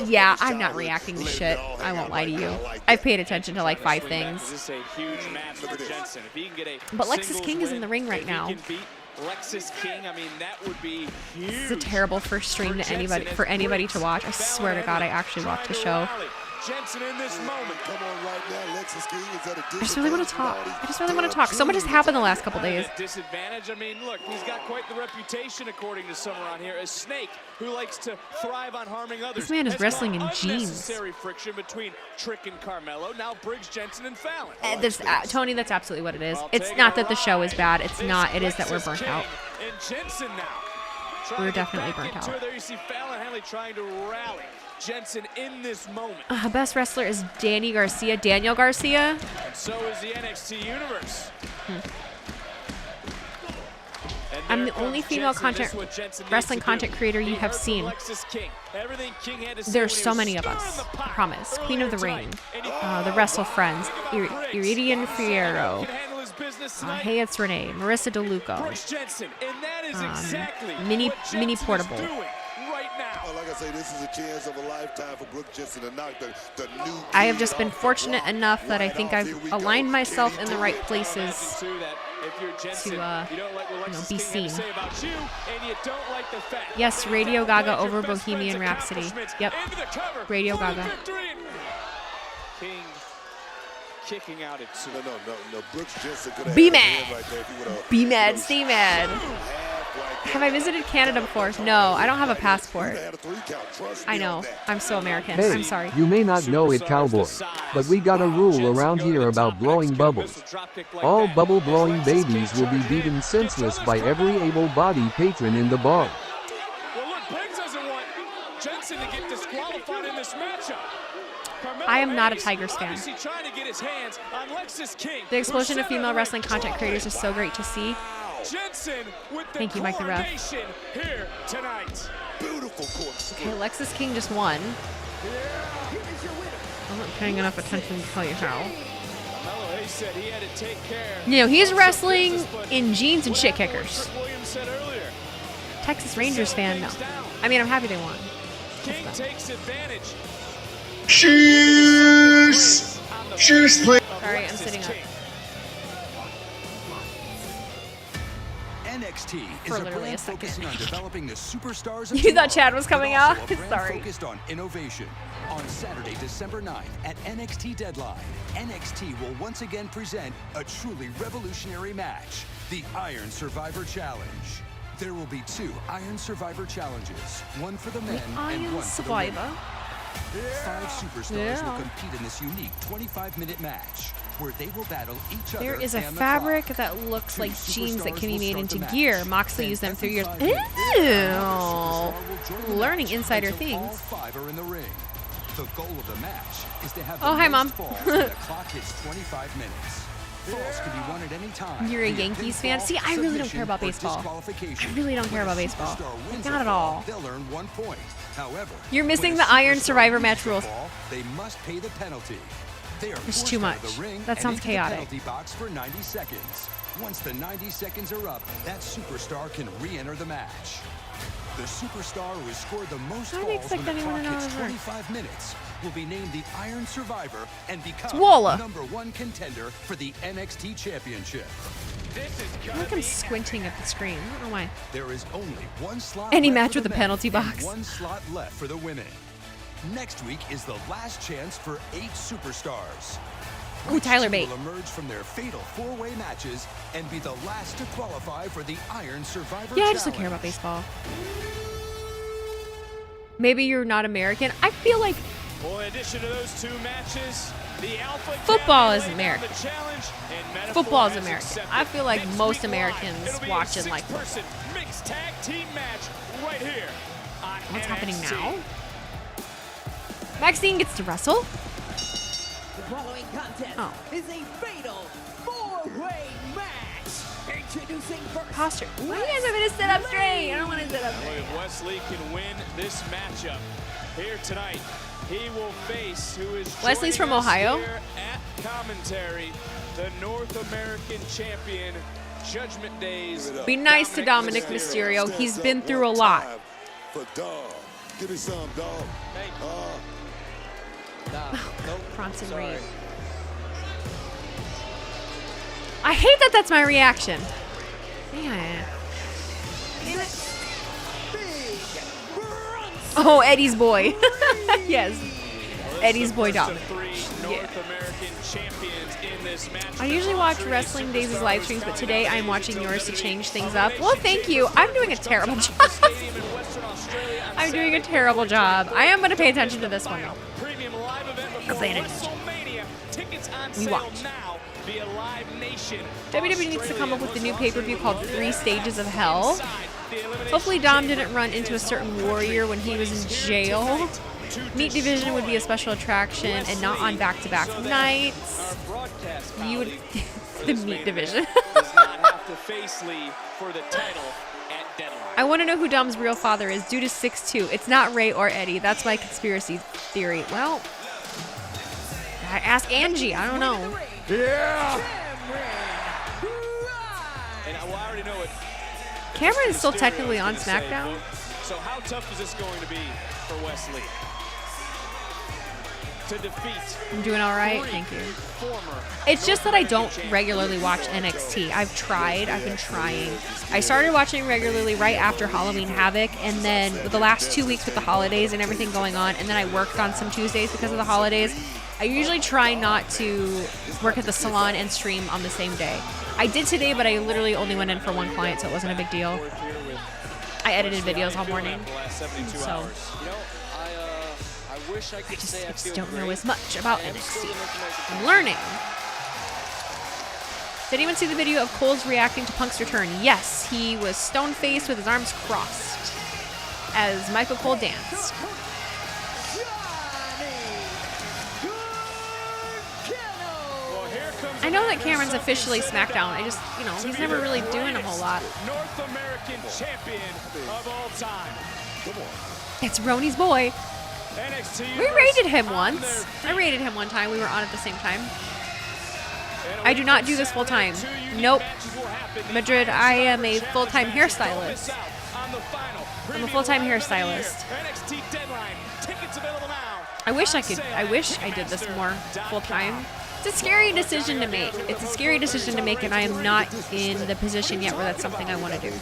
yeah, I'm not reacting to shit. I won't lie to you. I've paid attention to like 5 things. This is a huge match for Jensen. If he can get a But Lexis singles King is in win, the ring right if he now. can beat Lexis King, I mean, that would be huge. This is a terrible first stream to anybody to watch. I swear to God, I actually watched the show. Jensen in this moment. Come on right now. Lexis King is at a I just really want to talk. So much has happened the last couple days. Disadvantage. I mean, look, he's got quite the reputation, according to some around here, a snake who likes to thrive on harming others. This man is Has wrestling in caused jeans. unnecessary friction between Trick and Carmelo. Now Briggs, Jensen, and Fallon. Tony, that's absolutely what it is. It's not that the show is bad. It's not. It is that we're burnt out. And Jensen now. We're definitely burnt out. There you see Fallon Henley trying to rally Jensen in this moment. Best wrestler is Daniel Garcia. And so is the NXT Universe. I'm the only female wrestling content creator you have seen. There's so many of us. I promise. Queen of the Ring, the Wrestle Friends, Iridian Fierro. Hey, it's Renee, Marissa DeLuca, Mini Portable. Like I say, this is a chance of a lifetime for Brooke Jensen to knock the new. I have just been fortunate enough that I think I've aligned myself in the right places to be seen. Yes, Radio Gaga over Bohemian Rhapsody. Yep, Radio Gaga. King kicking out at 2. No. Brooks Jensen could have Be mad. Be mad. Stay mad. Have I visited Canada before? No, I don't have a passport. I know. I'm so American. Hey, I'm sorry. you may not know it, cowboy, but we got a rule around here about blowing bubbles. All bubble-blowing babies will be beaten senseless by every able-bodied patron in the bar. Well, look, Briggs doesn't want Jensen to get disqualified in this matchup. I am not a Tigers fan. Trying to get his hands on Lexis King. The explosion of female wrestling content creators is so great to see. Jensen with the Thank you, Mike the Ref. here tonight. Beautiful course. Okay, Lexis King just won. I'm not paying enough attention to tell you how. Carmelo Hayes said he had to take care. You know, he's wrestling in jeans and shit kickers. Williams said earlier. Texas Rangers fan, no. I mean, I'm happy they won. King takes advantage. Cheers! Cheers, please. Sorry, I'm sitting up. NXT is For a literally brand a second. focusing on developing the superstars of You thought tomorrow, Chad was coming but also out? a brand Sorry. focused on innovation. On Saturday, December 9th at NXT Deadline, NXT will once again present a truly revolutionary match, the Iron Survivor Challenge. There will be 2 Iron Survivor challenges, one for the men and Iron one for the Survivor. women. 5 superstars will compete in this unique 25-minute match, where they will battle each other. There is a and the fabric clock. that looks like jeans that can be made into match. gear. Moxley used them through years. Ew. Learning insider All things. 5 are in the ring. The goal of the match is to have Oh, the hi, most Mom. falls when the clock hits 25 minutes. Falls can be won at any time. You're a via Yankees fan? pinfall, See, I really don't submission, care about or baseball. disqualification. I really don't care about When a baseball. superstar wins Not a at fall, all. They'll earn 1 point. However, You're missing when a the Iron superstar Survivor loses match a rules. fall, they must pay the penalty. They are There's forced too out of much. the ring That and sounds into chaotic. The penalty box for 90 seconds. Once the 90 seconds are up, that superstar can re-enter the match. The superstar who has scored the most I don't falls expect when the anyone clock to know hits the verse. 25 minutes will be named the Iron Survivor and become Walla. #1 contender for the NXT Championship. I feel like I'm squinting at the screen. I don't know why. There is only 1 slot Any left match for with the a penalty men box. and 1 slot left for the women. Next week is the last chance for 8 superstars. Ooh, Tyler Which Bate. will emerge from their fatal 4-way matches and be the last to qualify for the Iron Survivor Yeah, I just don't care Challenge. about baseball. Maybe you're not American. I feel like Well, in addition to those 2 matches, the Alpha Football Academy is laid down American. the challenge, and Metaphor Football is has American. accepted. I feel like Next most week live, Americans it'll be watch a and like 6-person mixed tag team match right here on what's happening NXT. now. Maxine gets to wrestle. The following contest Oh. is a fatal 4-way match. Introducing first. Posture. Why do you guys want me to sit up straight? I don't want to sit up Well, straight. if Wesley can win this matchup here tonight, he will face who is Wesley's joining from us Ohio? here at commentary, the North American champion, Judgment Days. Be nice to Dominic Mysterio. He's been through a lot. For Dom Give me some, dog. Nope. Bronson Sorry. Reed. I hate that that's my reaction. Man. Damn it. Oh, Eddie's boy. Yes. Eddie's boy dog. I usually watch Wrestling Days' live streams, but today I'm watching yours to change things up. Well, thank you. I'm doing a terrible job. I'm doing a terrible job. I am going to pay attention to this one, though. I'm paying attention. We watch. WWE needs to come up with a new pay-per-view called 3 Stages of Hell. Hopefully Dom didn't run into a certain warrior when he was in jail. Meat Division would be a special attraction and not on back-to-back nights. You would... the Meat Division. I want to know who Dom's real father is. Dude is 6'2". It's not Ray or Eddie. That's my conspiracy theory. Well, I ask Angie. I don't know. Yeah. And I already know it. Cameron is still technically on SmackDown. So how tough is this going to be for Wesley to defeat? I'm doing all right. Thank you. It's just that I don't regularly watch NXT. I've tried. I've been trying. I started watching regularly right after Halloween Havoc, and then the last 2 weeks with the holidays and everything going on, and then I worked on some Tuesdays because of the holidays. I usually try not to work at the salon and stream on the same day. I did today, but I literally only went in for one client, so it wasn't a big deal. I edited videos all morning, so I just don't know as much about NXT. I'm learning. Did anyone see the video of Cole's reacting to Punk's return? Yes, he was stone-faced with his arms crossed as Michael Cole danced. I know that Cameron's officially SmackDown. I just, he's never really doing a whole lot. North American champion of all time. It's Roni's boy. We rated him once. I rated him one time. We were on at the same time. I do not do this full time. Nope. Madrid, I am a full-time hairstylist. I'm a full-time hairstylist. I wish I did this more full-time. It's a scary decision to make. It's a scary decision to make, and I am not in the position yet where that's something I want to do.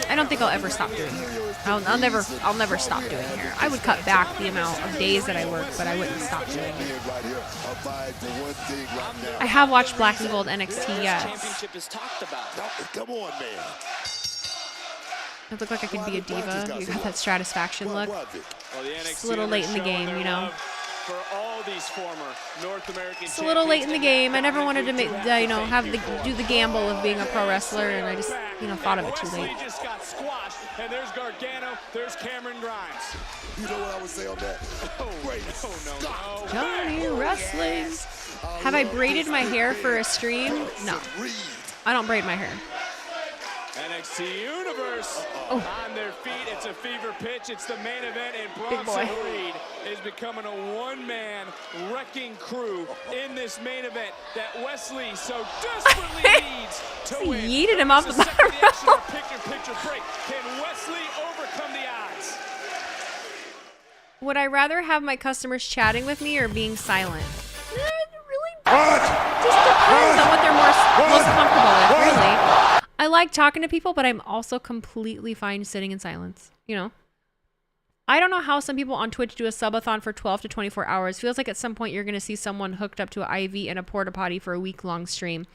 I don't think I'll ever stop doing hair. I'll never stop doing hair. I would cut back the amount of days that I work, but I wouldn't stop doing it. I have watched Black and Gold NXT, yes. Come on, man. I look like I could be a diva. You got that Stratisfaction look. It's a little late in the game, For all these former North American It's a little late in the game. I never wanted to make, do the gamble of being a pro wrestler, and I just, thought of it too late. Just got squashed, and there's Gargano, there's Cameron Grimes. You know what I would say on that? No. Johnny Wrestling. Have I braided my hair for a stream? No. I don't braid my hair. NXT Universe on their feet. It's a fever pitch. It's the main event, and Bronson Reed is becoming a one-man wrecking crew in this main event that Wesley so desperately needs to win. Yeeted him off the bottom row. Picture break. Can Wesley overcome the odds? Would I rather have my customers chatting with me or being silent? It really just depends on what they're most comfortable with, really. I like talking to people, but I'm also completely fine sitting in silence. I don't know how some people on Twitch do a subathon for 12 to 24 hours. Feels like at some point you're going to see someone hooked up to an IV in a porta potty for a week-long stream.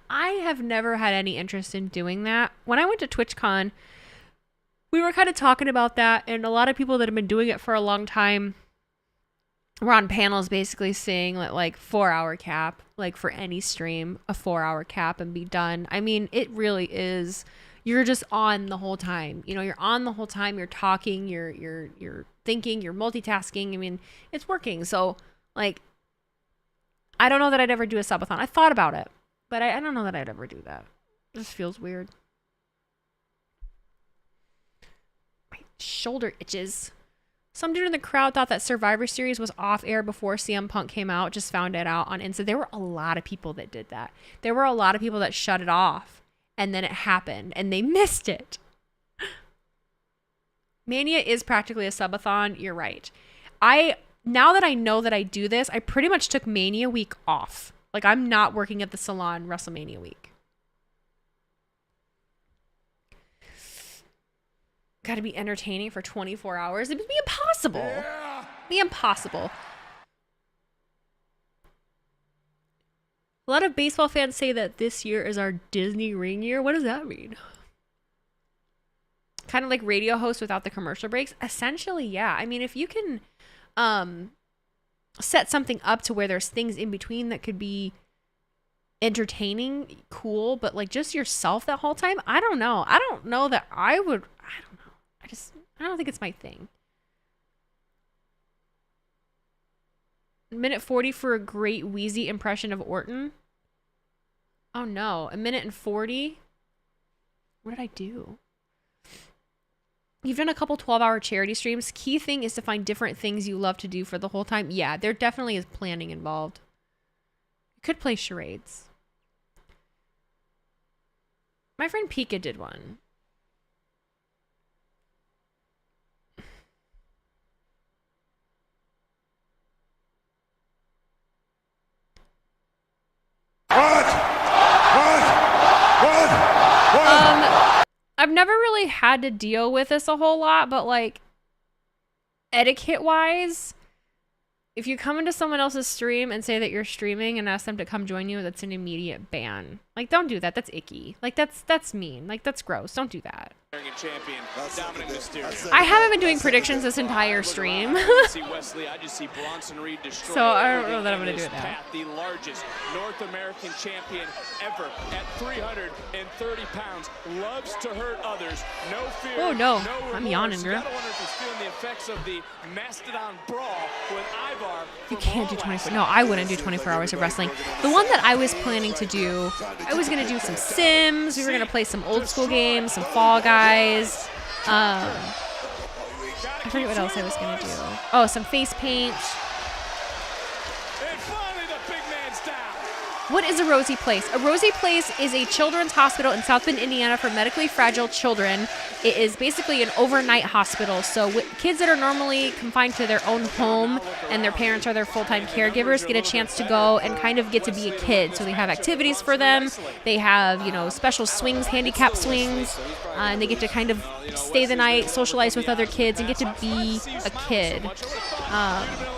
I have never had any interest in doing that. When I went to TwitchCon, we were kind of talking about that, and a lot of people that have been doing it for a long time were on panels basically saying like 4-hour cap, like for any stream, a 4-hour cap and be done. I mean, it really is. You're just on the whole time. You're on the whole time. You're talking. You're thinking. You're multitasking. I mean, it's working. So, I don't know that I'd ever do a subathon. I thought about it, but I don't know that I'd ever do that. It just feels weird. My shoulder itches. Some dude in the crowd thought that Survivor Series was off air before CM Punk came out. Just found it out on Insta. There were a lot of people that did that. There were a lot of people that shut it off, and then it happened, and they missed it. Mania is practically a subathon. You're right. Now that I know that I do this, I pretty much took Mania week off. Like, I'm not working at the salon WrestleMania week. Got to be entertaining for 24 hours. It would be impossible. Yeah. Be impossible. A lot of baseball fans say that this year is our Disney ring year. What does that mean? Kind of like radio hosts without the commercial breaks? Essentially, yeah. I mean, if you can set something up to where there's things in between that could be entertaining, cool, but like just yourself that whole time, I don't know. I don't know that I would. I don't know. I don't think it's my thing. Minute 40 for a great Wheezy impression of Orton. Oh no, a minute and 40? What did I do? You've done a couple 12-hour charity streams. Key thing is to find different things you love to do for the whole time. Yeah, there definitely is planning involved. You could play charades. My friend Pika did one. I've never really had to deal with this a whole lot, but like etiquette wise, if you come into someone else's stream and say that you're streaming and ask them to come join you, that's an immediate ban. Like, don't do that. That's icky. Like, that's mean. Like, that's gross. Don't do that. Champion, Dominic Mysterio. I haven't been doing predictions this entire stream. So I don't know that I'm going to do it now. The largest North American champion ever at 330 pounds. Loves to hurt others. No fear. Oh, no. No I'm yawning, girl. I wonder if he's feeling the effects of the Mastodon brawl with Ivar. You can't do 24. No, I wouldn't do 24 hours of wrestling. The one that I was planning to do, I was going to do some Sims. We were going to play some old school games, some Fall Guys. I forget what else I was going to do. Oh, some face paint. What is a Rosie Place? A Rosie Place is a children's hospital in South Bend, Indiana for medically fragile children. It is basically an overnight hospital. So kids that are normally confined to their own home and their parents are their full-time caregivers get a chance to go and kind of get to be a kid. So they have activities for them. They have, you know, special swings, handicap swings, and they get to kind of stay the night, socialize with other kids, and get to be a kid.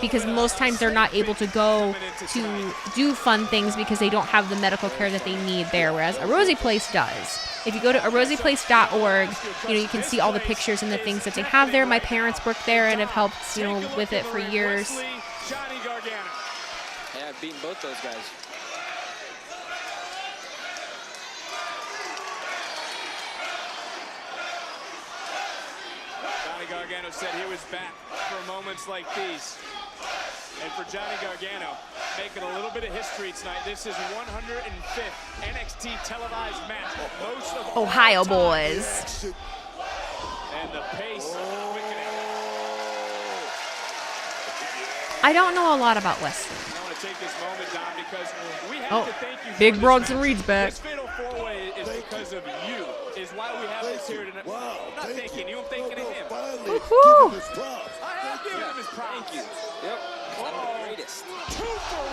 Because most times they're not able to go to do fun things because they don't have the medical care that they need there, whereas a Rosie Place does. If you go to arosieplace.org, you know, you can see all the pictures and the things that they have there. My parents work there and have helped, you know, with it for years. Yeah, I've beaten both those guys. Johnny Gargano said he was back for moments like these. And for Johnny Gargano, making a little bit of history tonight. This is 105th NXT televised match. Most of Ohio boys. And the pace I don't know a lot about Wesley. I want to take this moment, Dom, because we have to thank you. Big Bronson Reed's back. This fatal four-way is because of you. Is why we have this here tonight. Wow, I'm not thanking you. I'm thanking him. Woohoo! I am giving him his props. Thank you. Yep. One of the greatest. 2 for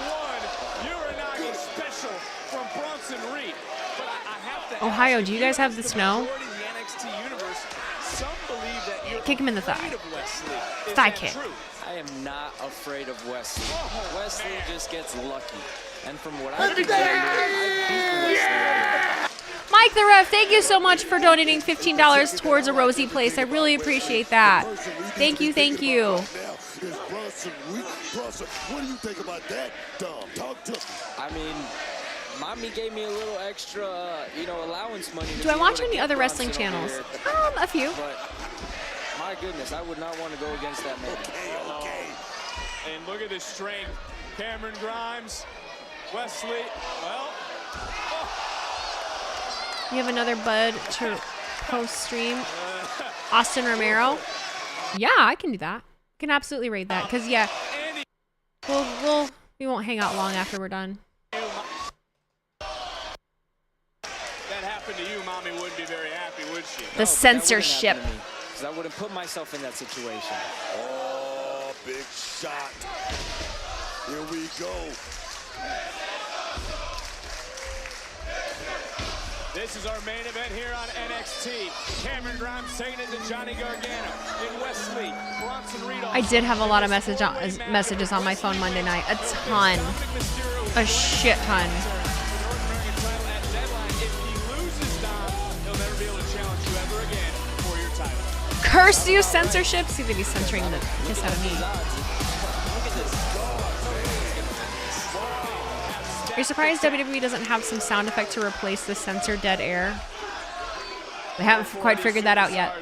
1 Uranagi special from Bronson Reed. But I have to Ohio, do you guys have the snow? Kick him in the thigh. Thigh kick. I am not afraid of Wesley. Wesley just gets lucky. And from what I can tell you, I've beaten Wesley. Mike the Ref, thank you so much for donating $15 towards a Rosie Place. I really appreciate that. Thank you, thank you. What do you think about that, Dom? Talk to me. I mean, Mommy gave me a little extra, you know, allowance money. Do I watch any other wrestling channels? A few. But my goodness, I would not want to go against that man. Okay. And look at this strength. Cameron Grimes, Wesley, well. You have another Bud to post stream. Austin Romero. Yeah, I can do that. I can absolutely raid that. Because, yeah, we won't hang out long after we're done. That happened to you, Mommy wouldn't be very happy, would she? The censorship. because I wouldn't put myself in that situation. Oh, big shot. Here we go. This is our main event here on NXT. Cameron Grimes taking it to Johnny Gargano. In Wesley, Bronson Reed. I did have a lot of messages on my phone Monday night. A ton. A shit ton. Curse you, censorship! See, they'd be censoring the piss out of me. Are you surprised WWE doesn't have some sound effect to replace the censored dead air? They haven't quite figured that out yet.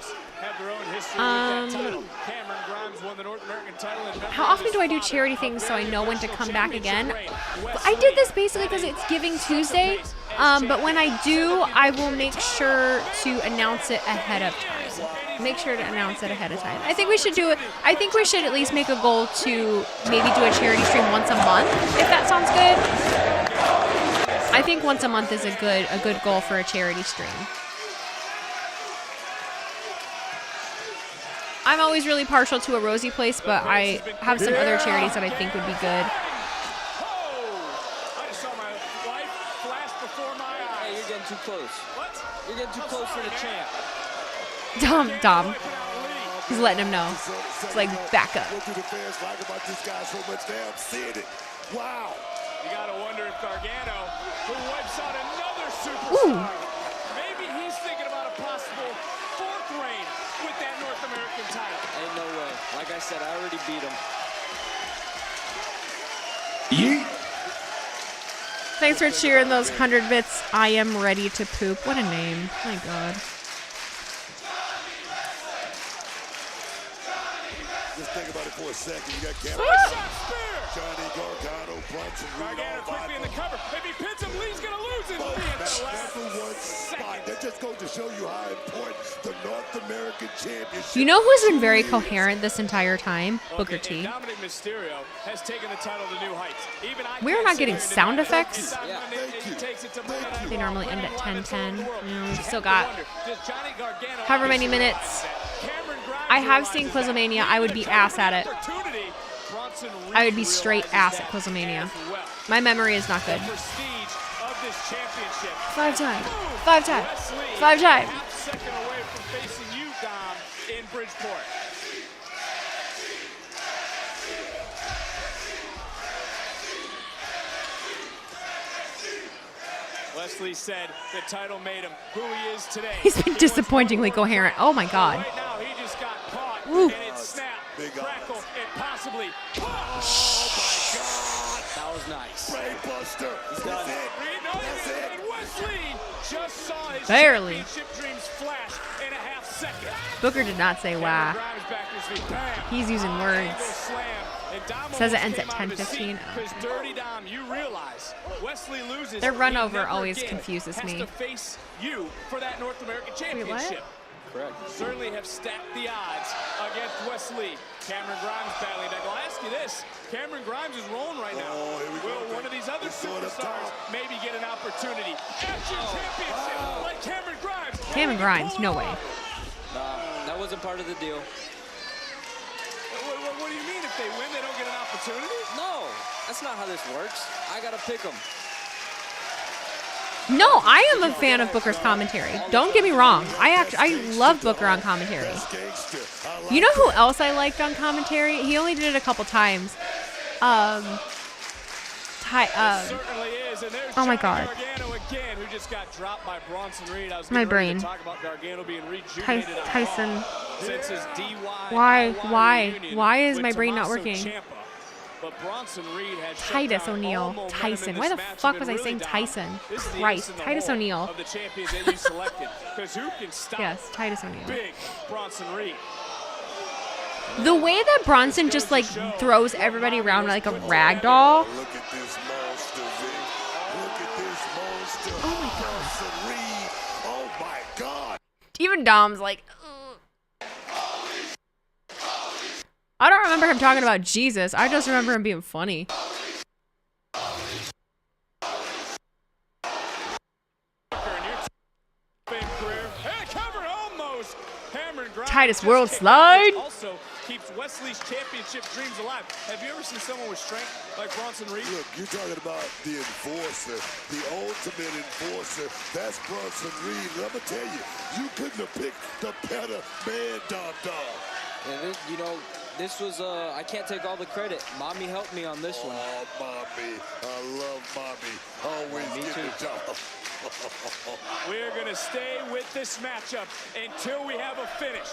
How often do I do charity things so I know when to come back again? I did this basically because it's Giving Tuesday, but when I do, I will make sure to announce it ahead of time. Make sure to announce it ahead of time. I think we should do it. I think we should at least make a goal to maybe do a charity stream once a month, if that sounds good. I think once a month is a good goal for a charity stream. I'm always really partial to a Rosie Place, but I have some other charities that I think would be good. I just saw my life flash before my eyes. Hey, you're getting too close. What? You're getting too close for the champ. Dom. He's letting him know. It's like, back up. What do the fans like about this guy so much? They have seen it. Wow. You gotta wonder if Gargano, who wipes out another superstar, maybe he's thinking about a possible fourth reign with that North American title. Ain't no way. Like I said, I already beat him. Yeet. Thanks for cheering those 100 bits. I am ready to poop. What a name. My God. Just think about it for a second. You got Johnny Gargano, Bronson Reed. Gargano quickly in the cover. If he pins him, Lee's gonna lose it. Number one spot. That just goes to show you how important the North American Championship. You know who's been very coherent this entire time? Booker T. Dominic Mysterio has taken the title to new heights. Even We're not getting sound effects. Yeah. They normally end at 10:10. We've still got however many minutes. I have seen Quizlemania. I would be ass at it. I would be straight ass at Quizlemania. My memory is not good. 5 times. 5 times. 5 times. Second away from facing you, Dom, in Bridgeport. Wesley said the title made him who he is today. He's been disappointingly coherent. Oh my God. Right now, he just got caught, Woo. and it snapped, crackle, and possibly. Oh my God! That was nice. Brainbuster. He's done. That's it. And Wesley just saw his Barely. championship dreams flash in a half second. Booker did not say why. He's using words. Says it ends at 10:15. Their run over always confuses me. To face you for that North American Championship. Correct. Certainly have stacked the odds against Wesley. Cameron Grimes battling back. I'll ask you this. Cameron Grimes is rolling right now. Will one of these other superstars maybe get an opportunity? Action championship like Cameron Grimes. Cameron Grimes, no way. Nah, that wasn't part of the deal. What do you mean if they win, they don't get an opportunity? No, that's not how this works. I gotta pick them. No, I am a fan of Booker's commentary. Don't get me wrong. I love Booker on commentary. You know who else I liked on commentary? He only did it a couple times. Oh my God. Again, who just got dropped by Bronson Reed. I was My brain. talk about Gargano being rejuvenated Tyson. Since his DY. Why is my brain not working? Ciampa. But Bronson Reed had Titus O'Neil. Tyson. Why the fuck was I saying Tyson? Christ. Titus O'Neil. Of the champions that you selected. Because who can stop Yes, Titus O'Neil. big Bronson Reed? The way that Bronson just like throws everybody around like a rag doll. Look at this monster, Vic. Look at this monster. Oh my God. Bronson Reed. Oh my God. Even Dom's like, ugh. I don't remember him talking about Jesus. I just remember him being funny. Midas World Slide. Also keeps Wesley's championship dreams alive. Have you ever seen someone with strength like Bronson Reed? Look, you're talking about the enforcer, the ultimate enforcer. That's Bronson Reed. And I'm going to tell you, you couldn't have picked the better man, Dom. And this, you know, this was, I can't take all the credit. Mommy helped me on this one. Oh, Mommy. I love Mommy. Always Me get too. the job. We're going to stay with this matchup until we have a finish.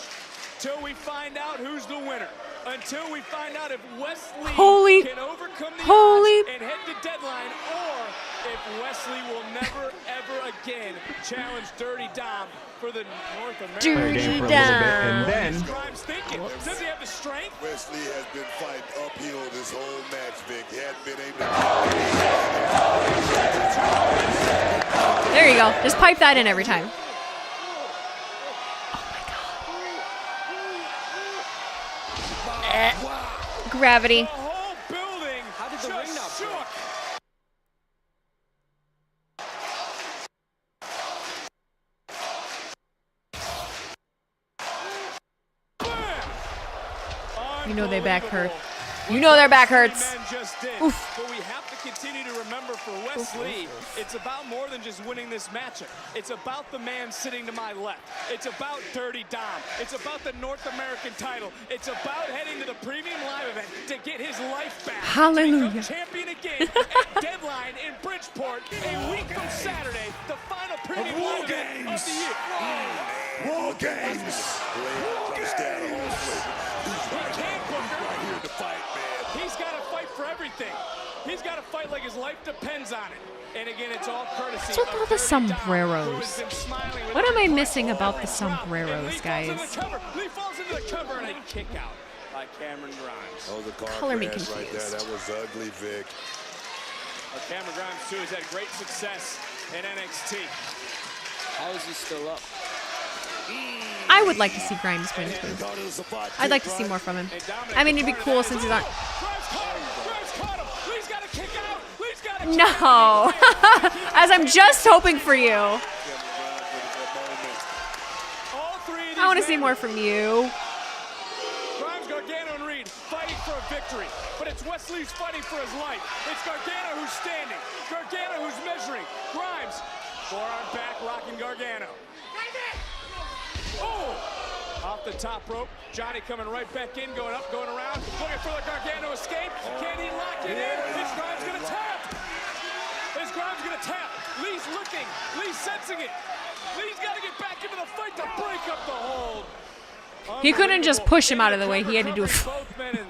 Till we find out who's the winner. Until we find out if Wesley can overcome the odds and head to Deadline, or if Wesley will never, ever again challenge Dirty Dom for the North American. Dirty Dom. And then, Grimes thinking, does he have the strength? Wesley has been fighting uphill this whole match, Vic. He hadn't been able to. There you go. Just pipe that in every time. Gravity. How did the ring not break? You know their back hurt. You know their back hurts. Oof. But we have to continue to remember for Wesley, it's about more than just winning this matchup. It's about the man sitting to my left. It's about Dirty Dom. It's about the North American title. It's about heading to the Premium Live event to get his life back. Hallelujah. To become champion again at Deadline in Bridgeport a week from Saturday, the final Premium Live event of the year. War Games. He's got to fight for everything. He's got to fight like his life depends on it. And again, it's all courtesy. What's with all the sombreros? What am I missing about the sombreros, guys? Lee falls into the cover and a kick out by Cameron Grimes. Oh, the car Color me crash right there. confused. That was ugly, Vic. Cameron Grimes, too, has had great success in NXT. How is he still up? I would like to see Grimes win too. I'd like to see more from him. I mean, it'd be cool since he's on. No, as I'm just hoping for you. I want to see more from you. Grimes, Gargano, and Reed fighting for a victory, but it's Wesley's fighting for his life. It's Gargano who's standing, Gargano who's measuring. Grimes, forearm back, rocking Gargano. Oh! Off the top rope, Johnny coming right back in, going up, going around, looking for the Gargano escape. Can he lock it in? Is Grimes gonna tap? Is Grimes gonna tap? Lee's looking, Lee's sensing it. Lee's gotta get back into the fight to break up the hold. He couldn't just push him out of the way. He had to do. Both men and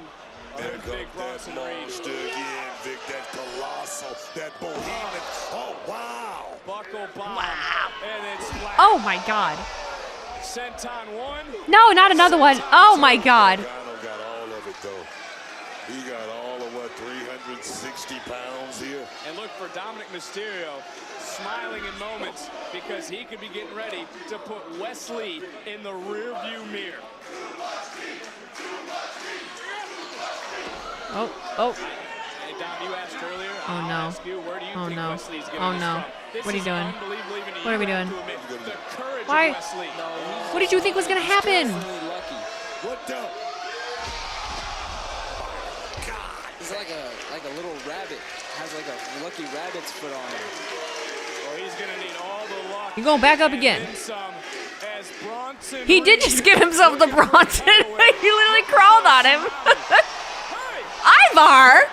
There goes that monster again, Vic. That colossal, that behemoth. Oh, wow. Buckle bomb. Wow. And then splash. Oh my God. Senton one. No, not another one. Oh my God. Gargano got all of it, though. He got all of what, 360 pounds here? And look for Dominic Mysterio smiling in moments because he could be getting ready to put Wesley in the rearview mirror. Oh. Hey, Dom, you asked earlier. Oh I'll no. ask you, where do you Oh think no. Wesley's getting Oh this no. from? This What are you is doing? unbelievable even What are we you have doing? to admit the courage Why? of Wesley. What did you think was gonna happen? What the? He's like a little rabbit. Has like a lucky rabbit's foot on him. Well, he's gonna need all the luck. You going back up again? And then some, as Bronson He did just give himself the Bronson. He literally crawled on him. Ivar.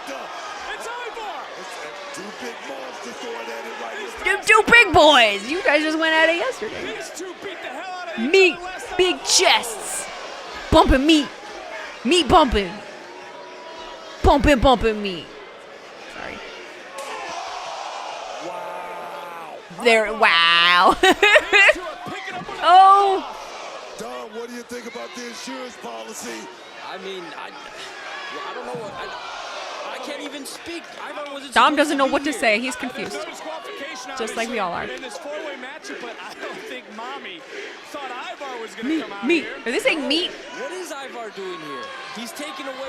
It's Ivar. Two big monsters going at it right You two big boys. You guys just went at it yesterday. These two beat the hell out of each Meat, other last time. big chests. Bumping meat. Meat bumping. Bumping meat. Sorry. Wow. There. Wow. Oh. Dom, what do you think about the insurance policy? I mean, I don't know what. I can't even speak. Ivar wasn't Dom supposed doesn't know be what to here. say. He's confused. No disqualification, Just like we all are. in this four-way matchup, but I don't think Mommy thought Ivar was going to come out Meat. here. Are they saying meat? What is Ivar doing here? He's taking away.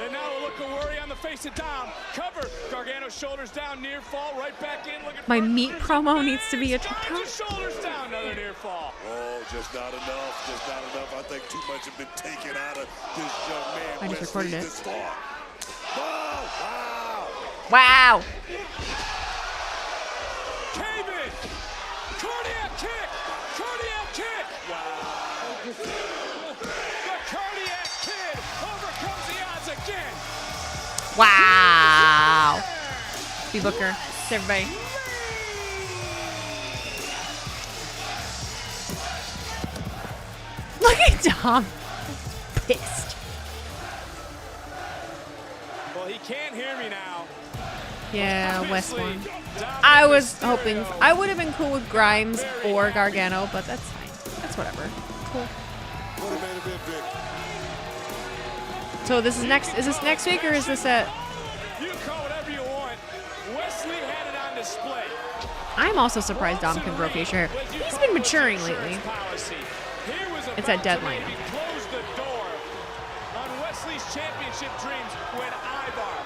And now a look of worry on the face of Dom. Cover. Gargano's shoulders down, near fall, right back in. Looking My meat promo needs to be a TikTok. Shoulders down, another near fall. Oh, just not enough. Just not enough. I think too much has been taken out of this young man. I just recorded it. This far. Oh, wow. Wow. Cave-in. Cardiac kick. Cardiac kick. Wow. The Cardiac Kid overcomes the odds again. Wow. B Booker. It's everybody. Look at Dom. Pissed. Well, he can't hear me now. Yeah, West won. I was hoping I would have been cool with Grimes or Gargano, but that's fine. That's whatever. Cool. So this is next. Is this next week or is this at? You call whatever you want. Wesley had it on display. I'm also surprised Dom can grow facial hair. He's been maturing lately. It's at Deadline. Close the door on Wesley's championship dreams when Ivar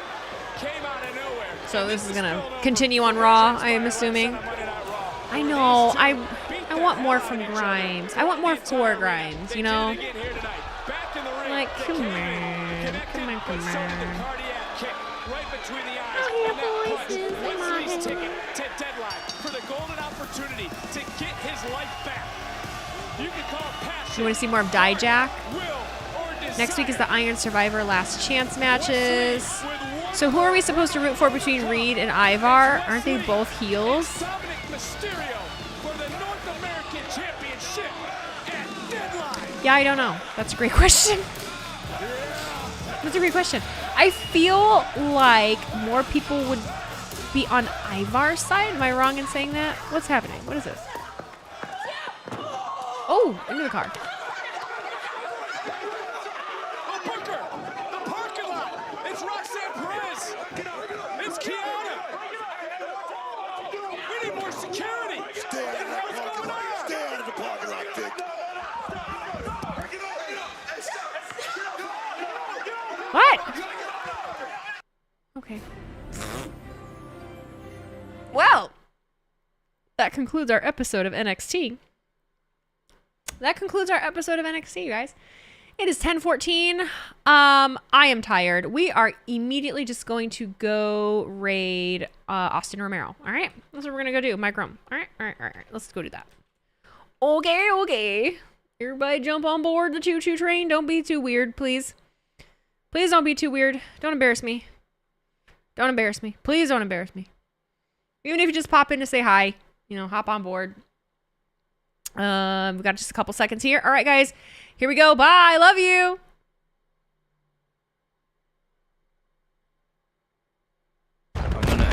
came out of nowhere. So this is gonna continue on Raw, I am assuming. I know. I want more from Grimes. I want more for Grimes. You know. Like, come on, come on, come on. Right between the eyes. Wesley's ticket to Deadline for the golden opportunity to get his life back. You can call it passion. You want to see more of Dijak? Next week is the Iron Survivor Last Chance matches. So who are we supposed to root for between Reed and Ivar? Aren't they both heels? Dominic Mysterio for the North American Championship at Deadline. Yeah, I don't know. That's a great question. That's a great question. I feel like more people would be on Ivar's side. Am I wrong in saying that? What's happening? What is this? Oh, into the car. Oh, Booker, the parking lot. It's Roxanne Perez. It's Kiana. We need more security. Stay out of the parking lot. Stay out of the parking lot, Vic. What? Okay. Well, that concludes our episode of NXT. That concludes our episode of NXT, you guys. It is 10:14. I am tired. We are immediately just going to go raid Austin Romero. All right? That's what we're going to go do. Mike Rome. All right. Let's go do that. Okay. Everybody jump on board the choo-choo train. Don't be too weird, please. Please don't be too weird. Don't embarrass me. Don't embarrass me. Please don't embarrass me. Even if you just pop in to say hi, hop on board. We've got just a couple seconds here. All right, guys. Here we go. Bye. Love you.